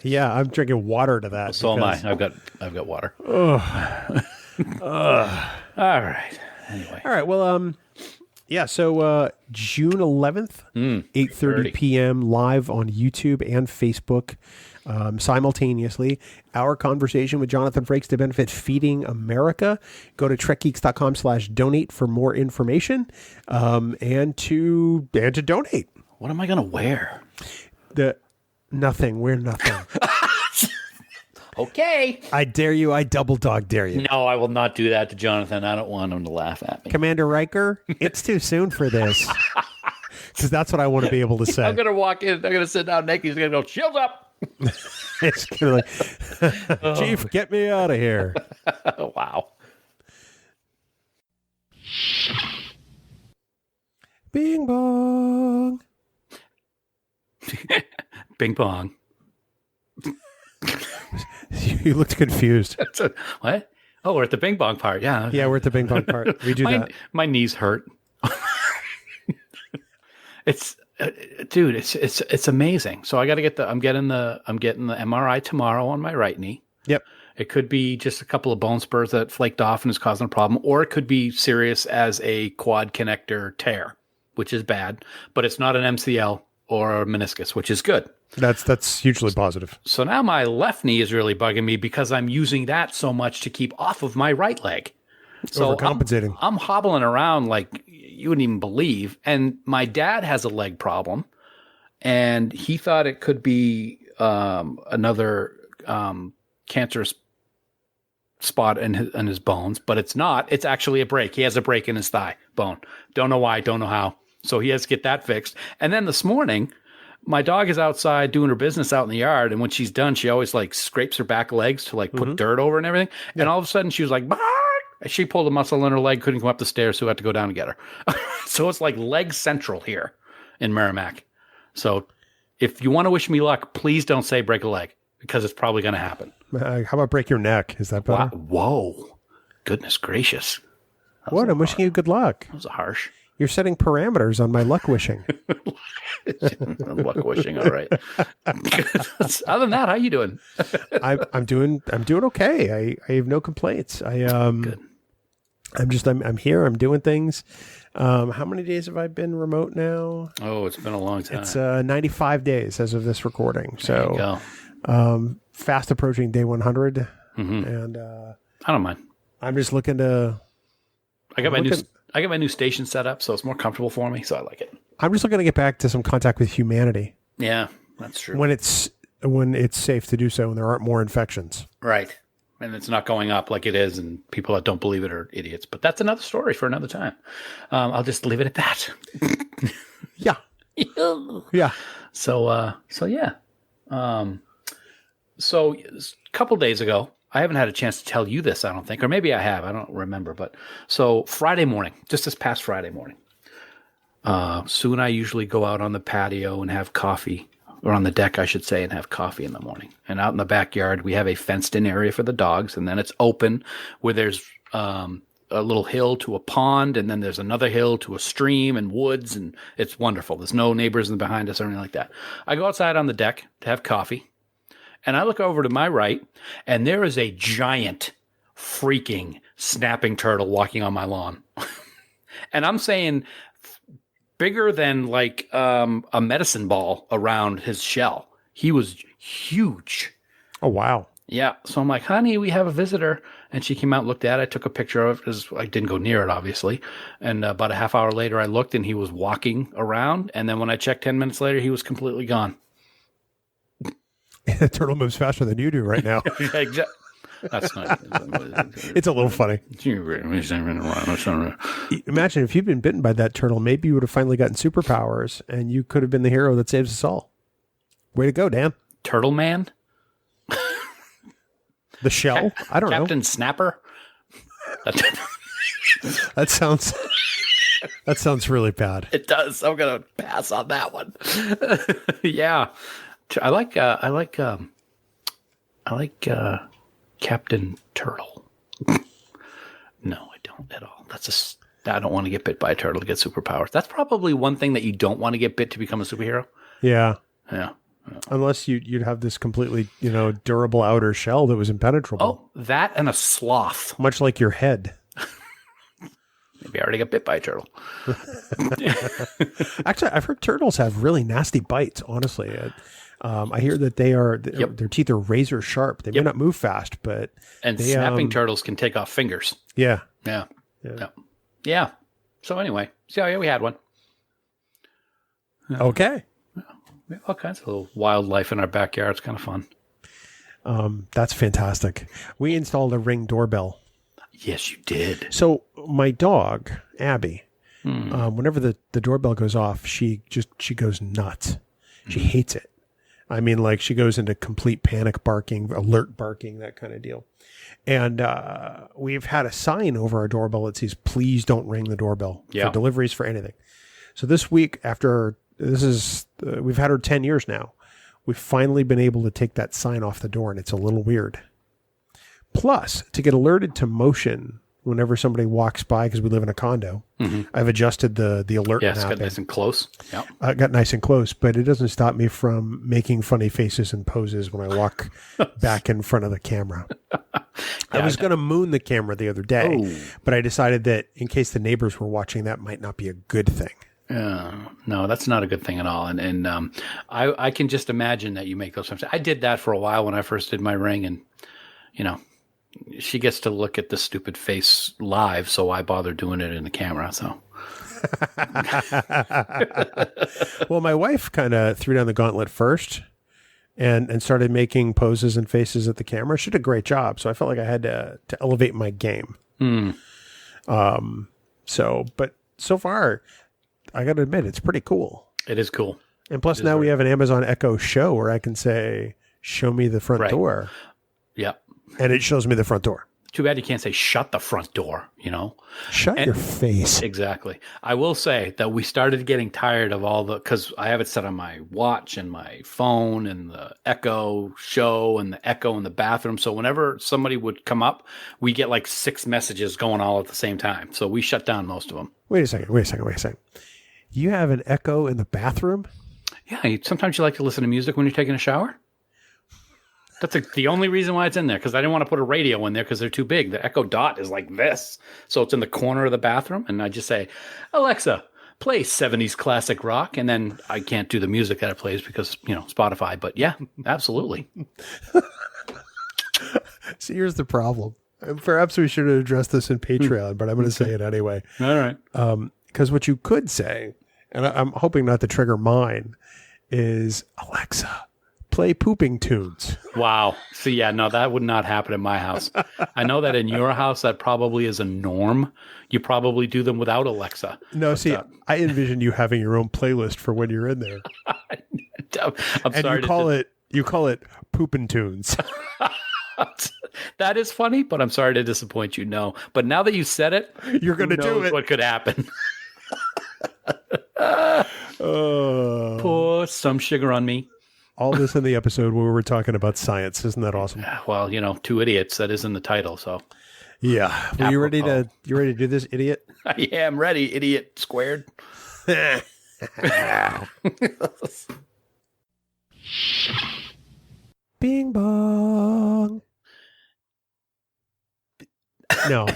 Yeah, I'm drinking water to that. So am I. I've got water. All right. Anyway. All right. Well, yeah. So June 11th, 8:30 p.m. live on YouTube and Facebook simultaneously. Our conversation with Jonathan Frakes to benefit Feeding America. Go to trekgeeks.com/donate for more information and to donate. What am I going to wear? Nothing. We're nothing. Okay. I dare you. I double dog dare you. No, I will not do that to Jonathan. I don't want him to laugh at me. Commander Riker, it's too soon for this. Because that's what I want to be able to say. I'm going to walk in. I'm going to sit down naked. He's going to go, shields up. It's kind of like, Chief, get me out of here. Wow. Bing bong. Bing bong. You looked confused. What? Oh, we're at the bing bong part. Yeah. Yeah, we're at the bing bong part. We do that. My knees hurt. It's dude, it's amazing. So I got to get I'm getting the MRI tomorrow on my right knee. Yep. It could be just a couple of bone spurs that flaked off and is causing a problem, or it could be serious as a quad connector tear, which is bad, but it's not an MCL or a meniscus, which is good. That's hugely positive. So now my left knee is really bugging me because I'm using that so much to keep off of my right leg. So overcompensating. I'm hobbling around like you wouldn't even believe. And my dad has a leg problem, and he thought it could be another cancerous spot in his bones, but it's not. It's actually a break. He has a break in his thigh bone. Don't know why, don't know how. So he has to get that fixed. And then this morning, my dog is outside doing her business out in the yard, and when she's done, she always like scrapes her back legs to like put dirt over and everything. Yeah. And all of a sudden, she was like, "Bark!" She pulled a muscle in her leg, couldn't come up the stairs, so we had to go down and get her. So it's like leg central here in Merrimack. So if you want to wish me luck, please don't say break a leg, because it's probably going to happen. How about break your neck? Is that better? Wow. Whoa. Goodness gracious. What? I'm wishing you good luck. That was harsh. You're setting parameters on my luck wishing. Luck wishing, all right. Other than that, how you doing? I'm doing okay. I have no complaints. Good. I'm here. I'm doing things. How many days have I been remote now? Oh, it's been a long time. It's 95 days as of this recording. There you go. Fast approaching day 100. Mm-hmm. And I don't mind. I'm just looking to. I got my new station set up, so it's more comfortable for me. So I like it. I'm just looking to get back to some contact with humanity. Yeah, that's true. When it's safe to do so, and there aren't more infections. Right. And it's not going up like it is, and people that don't believe it are idiots. But that's another story for another time. I'll just leave it at that. Yeah. Yeah. So yeah. So a couple days ago, I haven't had a chance to tell you this, I don't think, or maybe I have. I don't remember. But so Friday morning, just this past Friday morning, Sue and I usually go out on the patio and have coffee, or on the deck, I should say, and have coffee in the morning. And out in the backyard, we have a fenced-in area for the dogs, and then it's open where there's a little hill to a pond, and then there's another hill to a stream and woods, and it's wonderful. There's no neighbors behind us or anything like that. I go outside on the deck to have coffee, and I look over to my right, and there is a giant freaking snapping turtle walking on my lawn. And I'm saying bigger than like a medicine ball around his shell. He was huge. Oh, wow. Yeah. So I'm like, honey, we have a visitor. And she came out and looked at it. I took a picture of it. I didn't go near it, obviously. And about a half hour later, I looked, and he was walking around. And then when I checked 10 minutes later, he was completely gone. The turtle moves faster than you do right now. That's not. It's a little funny. Imagine if you'd been bitten by that turtle, maybe you would have finally gotten superpowers, and you could have been the hero that saves us all. Way to go, Dan. Turtle Man? The shell? I don't know. Captain Snapper? That sounds really bad. It does. I'm gonna pass on that one. Yeah. I like Captain Turtle. No, I don't at all. I don't want to get bit by a turtle to get superpowers. That's probably one thing that you don't want to get bit to become a superhero. Yeah. Yeah. Unless you'd have this completely, durable outer shell that was impenetrable. Oh, that and a sloth. Much like your head. Maybe I already got bit by a turtle. Actually, I've heard turtles have really nasty bites, honestly. I hear that their teeth are razor sharp. They may not move fast, but snapping turtles can take off fingers. Yeah. Yeah. So anyway, we had one. Okay. We have all kinds of little wildlife in our backyard. It's kind of fun. That's fantastic. We installed a Ring doorbell. Yes, you did. So my dog, Abby, whenever the doorbell goes off, she goes nuts. She hates it. I mean, like she goes into complete panic barking, alert barking, that kind of deal. And we've had a sign over our doorbell that says, please don't ring the doorbell for deliveries, for anything. So this week, after we've had her 10 years now, we've finally been able to take that sign off the door, and it's a little weird. Plus, to get alerted to motion whenever somebody walks by, because we live in a condo, I've adjusted the alert. Yes, got nice and close. Yeah, got nice and close, but it doesn't stop me from making funny faces and poses when I walk back in front of the camera. I was going to moon the camera the other day, but I decided that in case the neighbors were watching, that might not be a good thing. No, that's not a good thing at all. And I can just imagine that you make those. I did that for a while when I first did my ring, and she gets to look at the stupid face live, so I bother doing it in the camera. So, well, my wife kind of threw down the gauntlet first, and started making poses and faces at the camera. She did a great job, so I felt like I had to elevate my game. But so far, I got to admit, it's pretty cool. It is cool. And plus, now we have an Amazon Echo Show where I can say, "Show me the front door." Yep. And it shows me the front door. Too bad you can't say shut the front door, Shut your face. Exactly. I will say that we started getting tired of because I have it set on my watch and my phone and the Echo Show and the Echo in the bathroom. So whenever somebody would come up, we get like 6 messages going all at the same time. So we shut down most of them. Wait a second. You have an Echo in the bathroom? Yeah. Sometimes you like to listen to music when you're taking a shower. That's the only reason why it's in there, because I didn't want to put a radio in there because they're too big. The Echo Dot is like this. So it's in the corner of the bathroom, and I just say, Alexa, play 70s classic rock, and then I can't do the music that it plays because, Spotify. But yeah, absolutely. See, here's the problem. Perhaps we should have addressed this in Patreon, but I'm going to say it anyway. All right. Because what you could say, and I'm hoping not to trigger mine, is, Alexa, play pooping tunes. Wow. See, yeah, no, that would not happen in my house. I know that in your house, that probably is a norm. You probably do them without Alexa. No, I envision you having your own playlist for when you're in there. I'm sorry. You call it pooping tunes. That is funny, but I'm sorry to disappoint you. No, but now that you said it, you're going to do it. What could happen? Pour some sugar on me. All this in the episode where we were talking about science. Isn't that awesome? Well, 2 idiots. That is in the title. So, yeah. Well, you ready to do this, idiot? I am ready, idiot squared. Bing bong. No.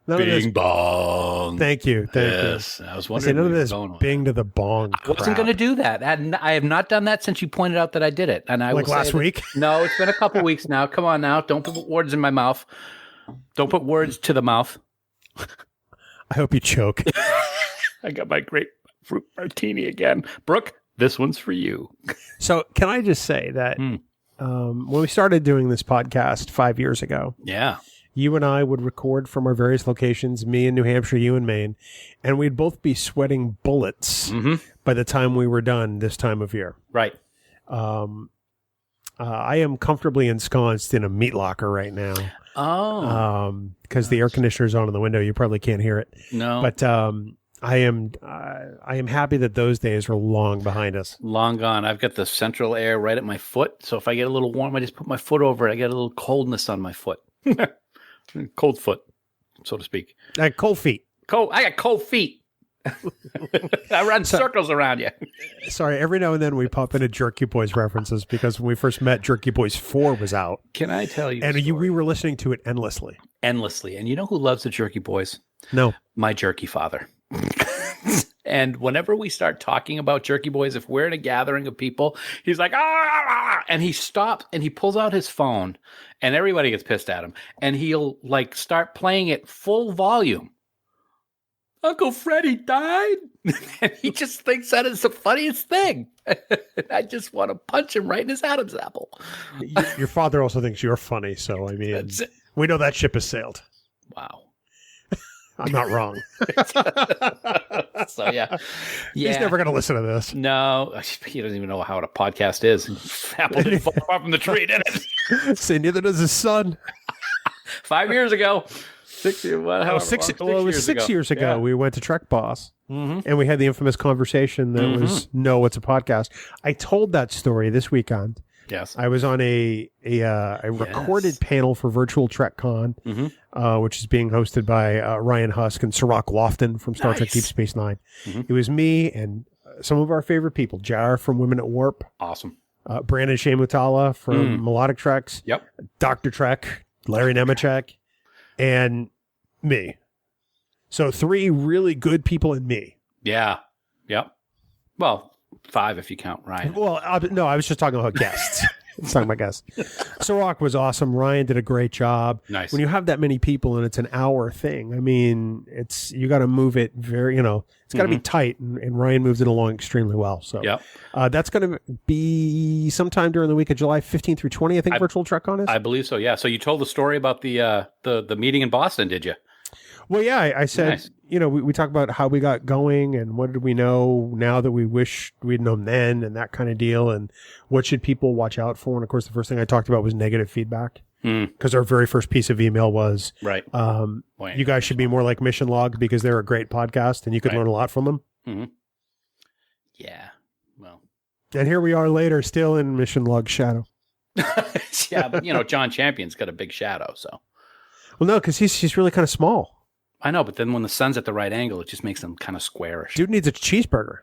None Bing bong. Thank you. Yes, I was wondering. None of this bing to the bong. I wasn't going to do that. I have not done that since you pointed out that I did it. And I like last week. No, it's been a couple weeks now. Come on now, don't put words in my mouth. Don't put words to the mouth. I hope you choke. I got my grapefruit martini again, Brooke. This one's for you. So, can I just say that when we started doing this podcast 5 years ago, you and I would record from our various locations, me in New Hampshire, you in Maine, and we'd both be sweating bullets by the time we were done this time of year. Right. I am comfortably ensconced in a meat locker right now. Oh. Because the air conditioner's on in the window. You probably can't hear it. No. But I am happy that those days are long behind us. Long gone. I've got the central air right at my foot. So if I get a little warm, I just put my foot over it. I get a little coldness on my foot. Cold foot, so to speak. Cold feet. I got cold feet. I run circles around you. Sorry, every now and then we pop into Jerky Boys references because when we first met, Jerky Boys 4 was out. Can I tell you? And we were listening to it endlessly. Endlessly. And you know who loves the Jerky Boys? No. My jerky father. And whenever we start talking about Jerky Boys, if we're in a gathering of people, he's like, ah, and he stops and he pulls out his phone and everybody gets pissed at him. And he'll like start playing it full volume. Uncle Freddie died. And he just thinks that is the funniest thing. I just want to punch him right in his Adam's apple. Your father also thinks you're funny. So, I mean, we know that ship has sailed. Wow. I'm not wrong. So yeah. He's never going to listen to this. No, he doesn't even know how a podcast is. Apple didn't fall far from the tree, did it? Say neither does his son. 5 years ago. 6 years. What? Oh, it was 6 years ago. Yeah. We went to Trek Boss, Mm-hmm. and we had the infamous conversation that was, no, it's a podcast. I told that story this weekend. Yes. I was on a recorded panel for Virtual TrekCon, which is being hosted by Ryan Husk and Sirach Lofton from Star Trek Deep Space Nine. It was me and some of our favorite people, Jar from Women at Warp. Awesome. Brandon Shea Mutala from Melodic Treks. Yep. Dr. Trek, Larry Nemechek, and me. So 3 really good people and me. Yeah. Yep. Well, 5 if you count Ryan. Well, no, I was just talking about guests. I was talking about guests. Sirach was awesome. Ryan did a great job. Nice. When you have that many people and it's an hour thing, I mean, you got to move it very, it's got to be tight, and Ryan moves it along extremely well. So that's going to be sometime during the week of July 15th through 20th, I think Virtual TrekCon is. I believe so, yeah. So you told the story about the meeting in Boston, did you? Well, yeah, I said, we talk about how we got going and what did we know now that we wish we'd known then and that kind of deal, and what should people watch out for. And of course, the first thing I talked about was negative feedback, because our very first piece of email was, you guys should be more like Mission Log because they're a great podcast and you could learn a lot from them. Mm-hmm. Yeah, well. And here we are later, still in Mission Log shadow. Yeah, but John Champion's got a big shadow, so. Well, no, because he's really kind of small. I know, but then when the sun's at the right angle, it just makes him kind of squarish. Dude needs a cheeseburger,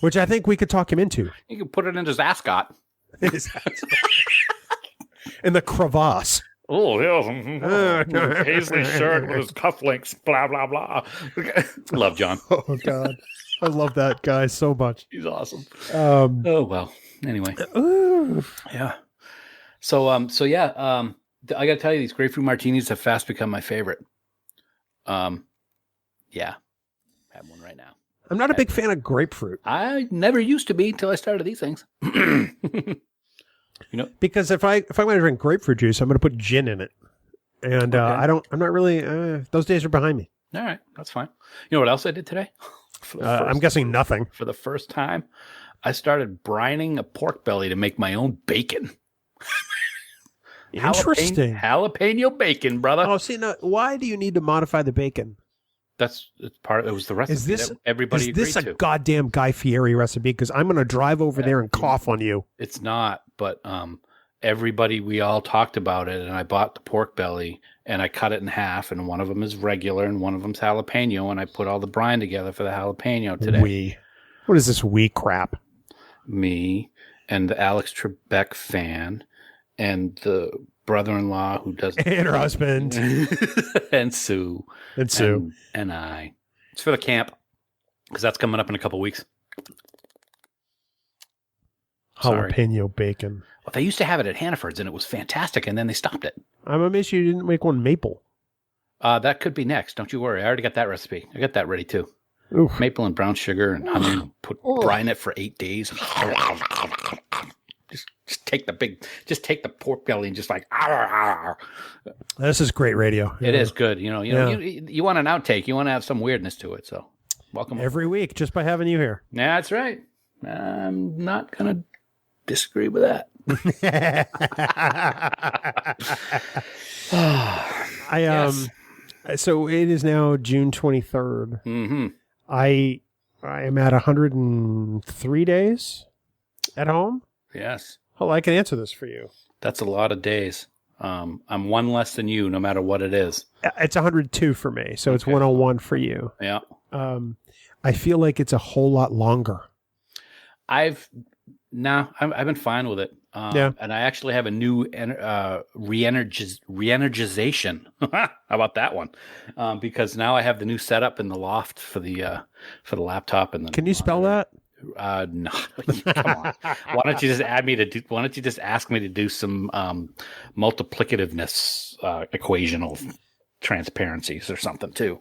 which I think we could talk him into. You can put it in his ascot. In the crevasse. Oh, yes. Paisley shirt with his cufflinks, blah, blah, blah. Love John. Oh, God. I love that guy so much. He's awesome. Oh, well. Anyway. Ooh. Yeah. So I got to tell you, these grapefruit martinis have fast become my favorite. Yeah. I have one right now. I'm not a big fan of grapefruit. I never used to be until I started these things. Because if I'm going to drink grapefruit juice, I'm going to put gin in it. And I'm not really, those days are behind me. All right. That's fine. You know what else I did today? I'm guessing nothing. For the first time, I started brining a pork belly to make my own bacon. Interesting. Jalapeno bacon, brother. Oh, see, now, why do you need to modify the bacon? It's part. It was the recipe that everybody agreed to. Is this a goddamn Guy Fieri recipe? Because I'm going to drive over there and cough on you. It's not, but we all talked about it, and I bought the pork belly, and I cut it in half, and one of them is regular, and one of them's jalapeno, and I put all the brine together for the jalapeno today. What is this crap? Me and the Alex Trebek fan. And the brother-in-law who does and her husband and Sue and I. It's for the camp because that's coming up in a couple weeks. Jalapeno bacon. Well, they used to have it at Hannaford's and it was fantastic, and then they stopped it. I'm amazed you didn't make one maple. That could be next. Don't you worry. I already got that recipe. I got that ready too. Oof. Maple and brown sugar and honey. Brine it for 8 days. Just take the pork belly and just like. This is great radio. It is good. You want an outtake. You want to have some weirdness to it. So welcome every week just by having you here. Yeah, that's right. I'm not gonna disagree with that. So it is now June 23rd. Mm-hmm. I am at 103 days at home. Yes. Oh, I can answer this for you. That's a lot of days. I'm one less than you, no matter what it is. It's 102 for me, so it's 101 for you. Yeah. I feel like it's a whole lot longer. I've been fine with it. And I actually have a new re-energization. How about that one? Because now I have the new setup in the loft for the laptop. And can you spell that? No, come on. Why don't you just ask me to do some multiplicativeness equational transparencies or something too?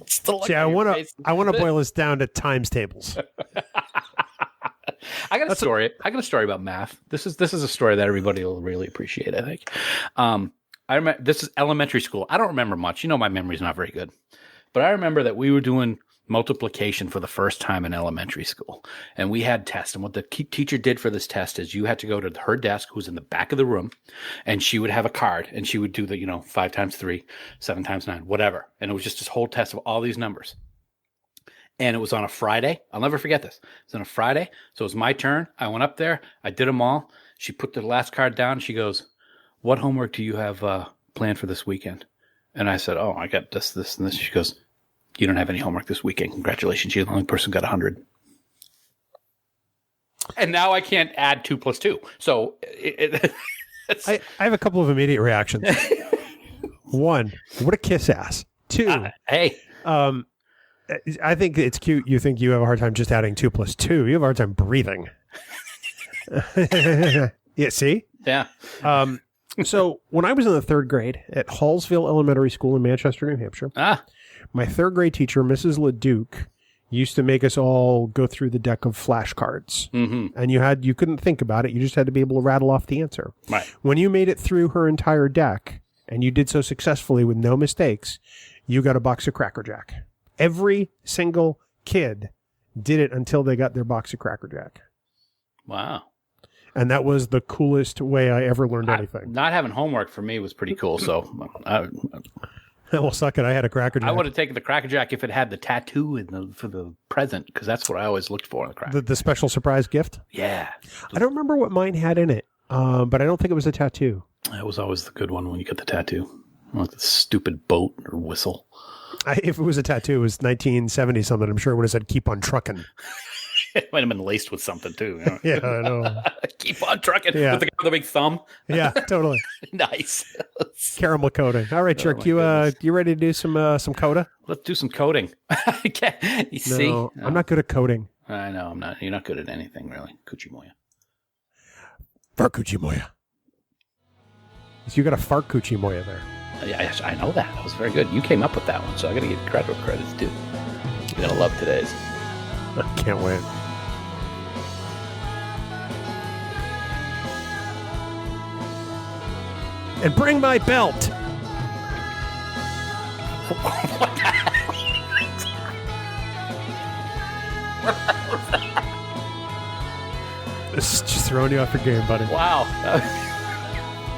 See, I want to boil this down to times tables. I got a story. I got a story about math. This is a story that everybody will really appreciate, I think. I remember this is elementary school. I don't remember much. You know, my memory's not very good, but I remember that we were doing multiplication for the first time in elementary school, and we had tests. And what the teacher did for this test is you had to go to her desk, who's in the back of the room, and she would have a card, and she would do the 5 times 3, 7 times 9, whatever. And it was just this whole test of all these numbers. And it was on a Friday. I'll never forget this. It was on a Friday, so it was my turn. I went up there. I did them all. She put the last card down. She goes, "What homework do you have planned for this weekend?" And I said, "Oh, I got this, and this." She goes, "You don't have any homework this weekend. Congratulations. You're the only person who got 100. And now I can't add 2 plus 2. So I have a couple of immediate reactions. 1, what a kiss ass. 2, hey. I think it's cute. You think you have a hard time just adding 2 plus 2. You have a hard time breathing. Yeah, see? Yeah. So when I was in the 3rd grade at Hallsville Elementary School in Manchester, New Hampshire, my 3rd grade teacher, Mrs. LeDuc, used to make us all go through the deck of flashcards. Mm-hmm. And you couldn't think about it. You just had to be able to rattle off the answer. Right. When you made it through her entire deck, and you did so successfully with no mistakes, you got a box of Cracker Jack. Every single kid did it until they got their box of Cracker Jack. Wow. And that was the coolest way I ever learned anything. Not having homework for me was pretty cool. So, well, suck it. I had a Cracker Jack. I would have taken the Cracker Jack if it had the tattoo for the present, because that's what I always looked for in the Cracker. The special surprise gift? Yeah. I don't remember what mine had in it, but I don't think it was a tattoo. That was always the good one when you get the tattoo. Like the stupid boat or whistle. If it was a tattoo, it was 1970 something. I'm sure it would have said "Keep on trucking." It might have been laced with something too. Yeah, I know. Keep on trucking Yeah. with the guy with the big thumb. Yeah, totally. Nice. Caramel coating. All right, Jerk, you ready to do some coda? Let's do some coding. You see? No, I'm not good at coding. I know I'm not. You're not good at anything really. Kuchimoya. Fart coochie moya. You got a fart coochie moya there. Yeah, I know that. That was very good. You came up with that one, so I got to give credit where credit's due. You're gonna love today's. I can't wait. And bring my belt. This is just throwing you off your game, buddy. Wow.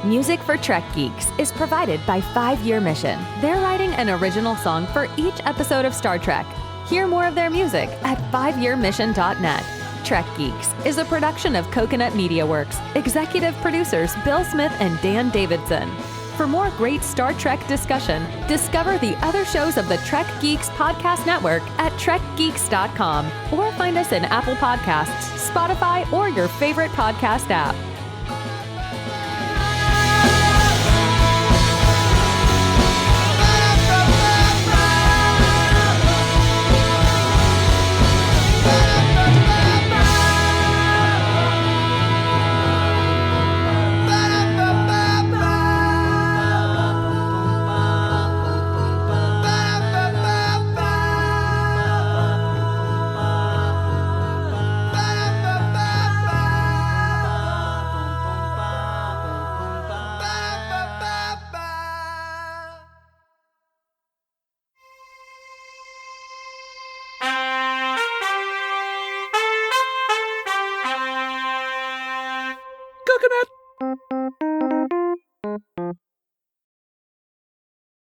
Music for Trek Geeks is provided by 5 Year Mission. They're writing an original song for each episode of Star Trek. Hear more of their music at 5yearmission.net. Trek Geeks is a production of Coconut Media Works. Executive producers Bill Smith and Dan Davidson. For more great Star Trek discussion, discover the other shows of the Trek Geeks podcast network at trekgeeks.com or find us in Apple Podcasts, Spotify, or your favorite podcast app.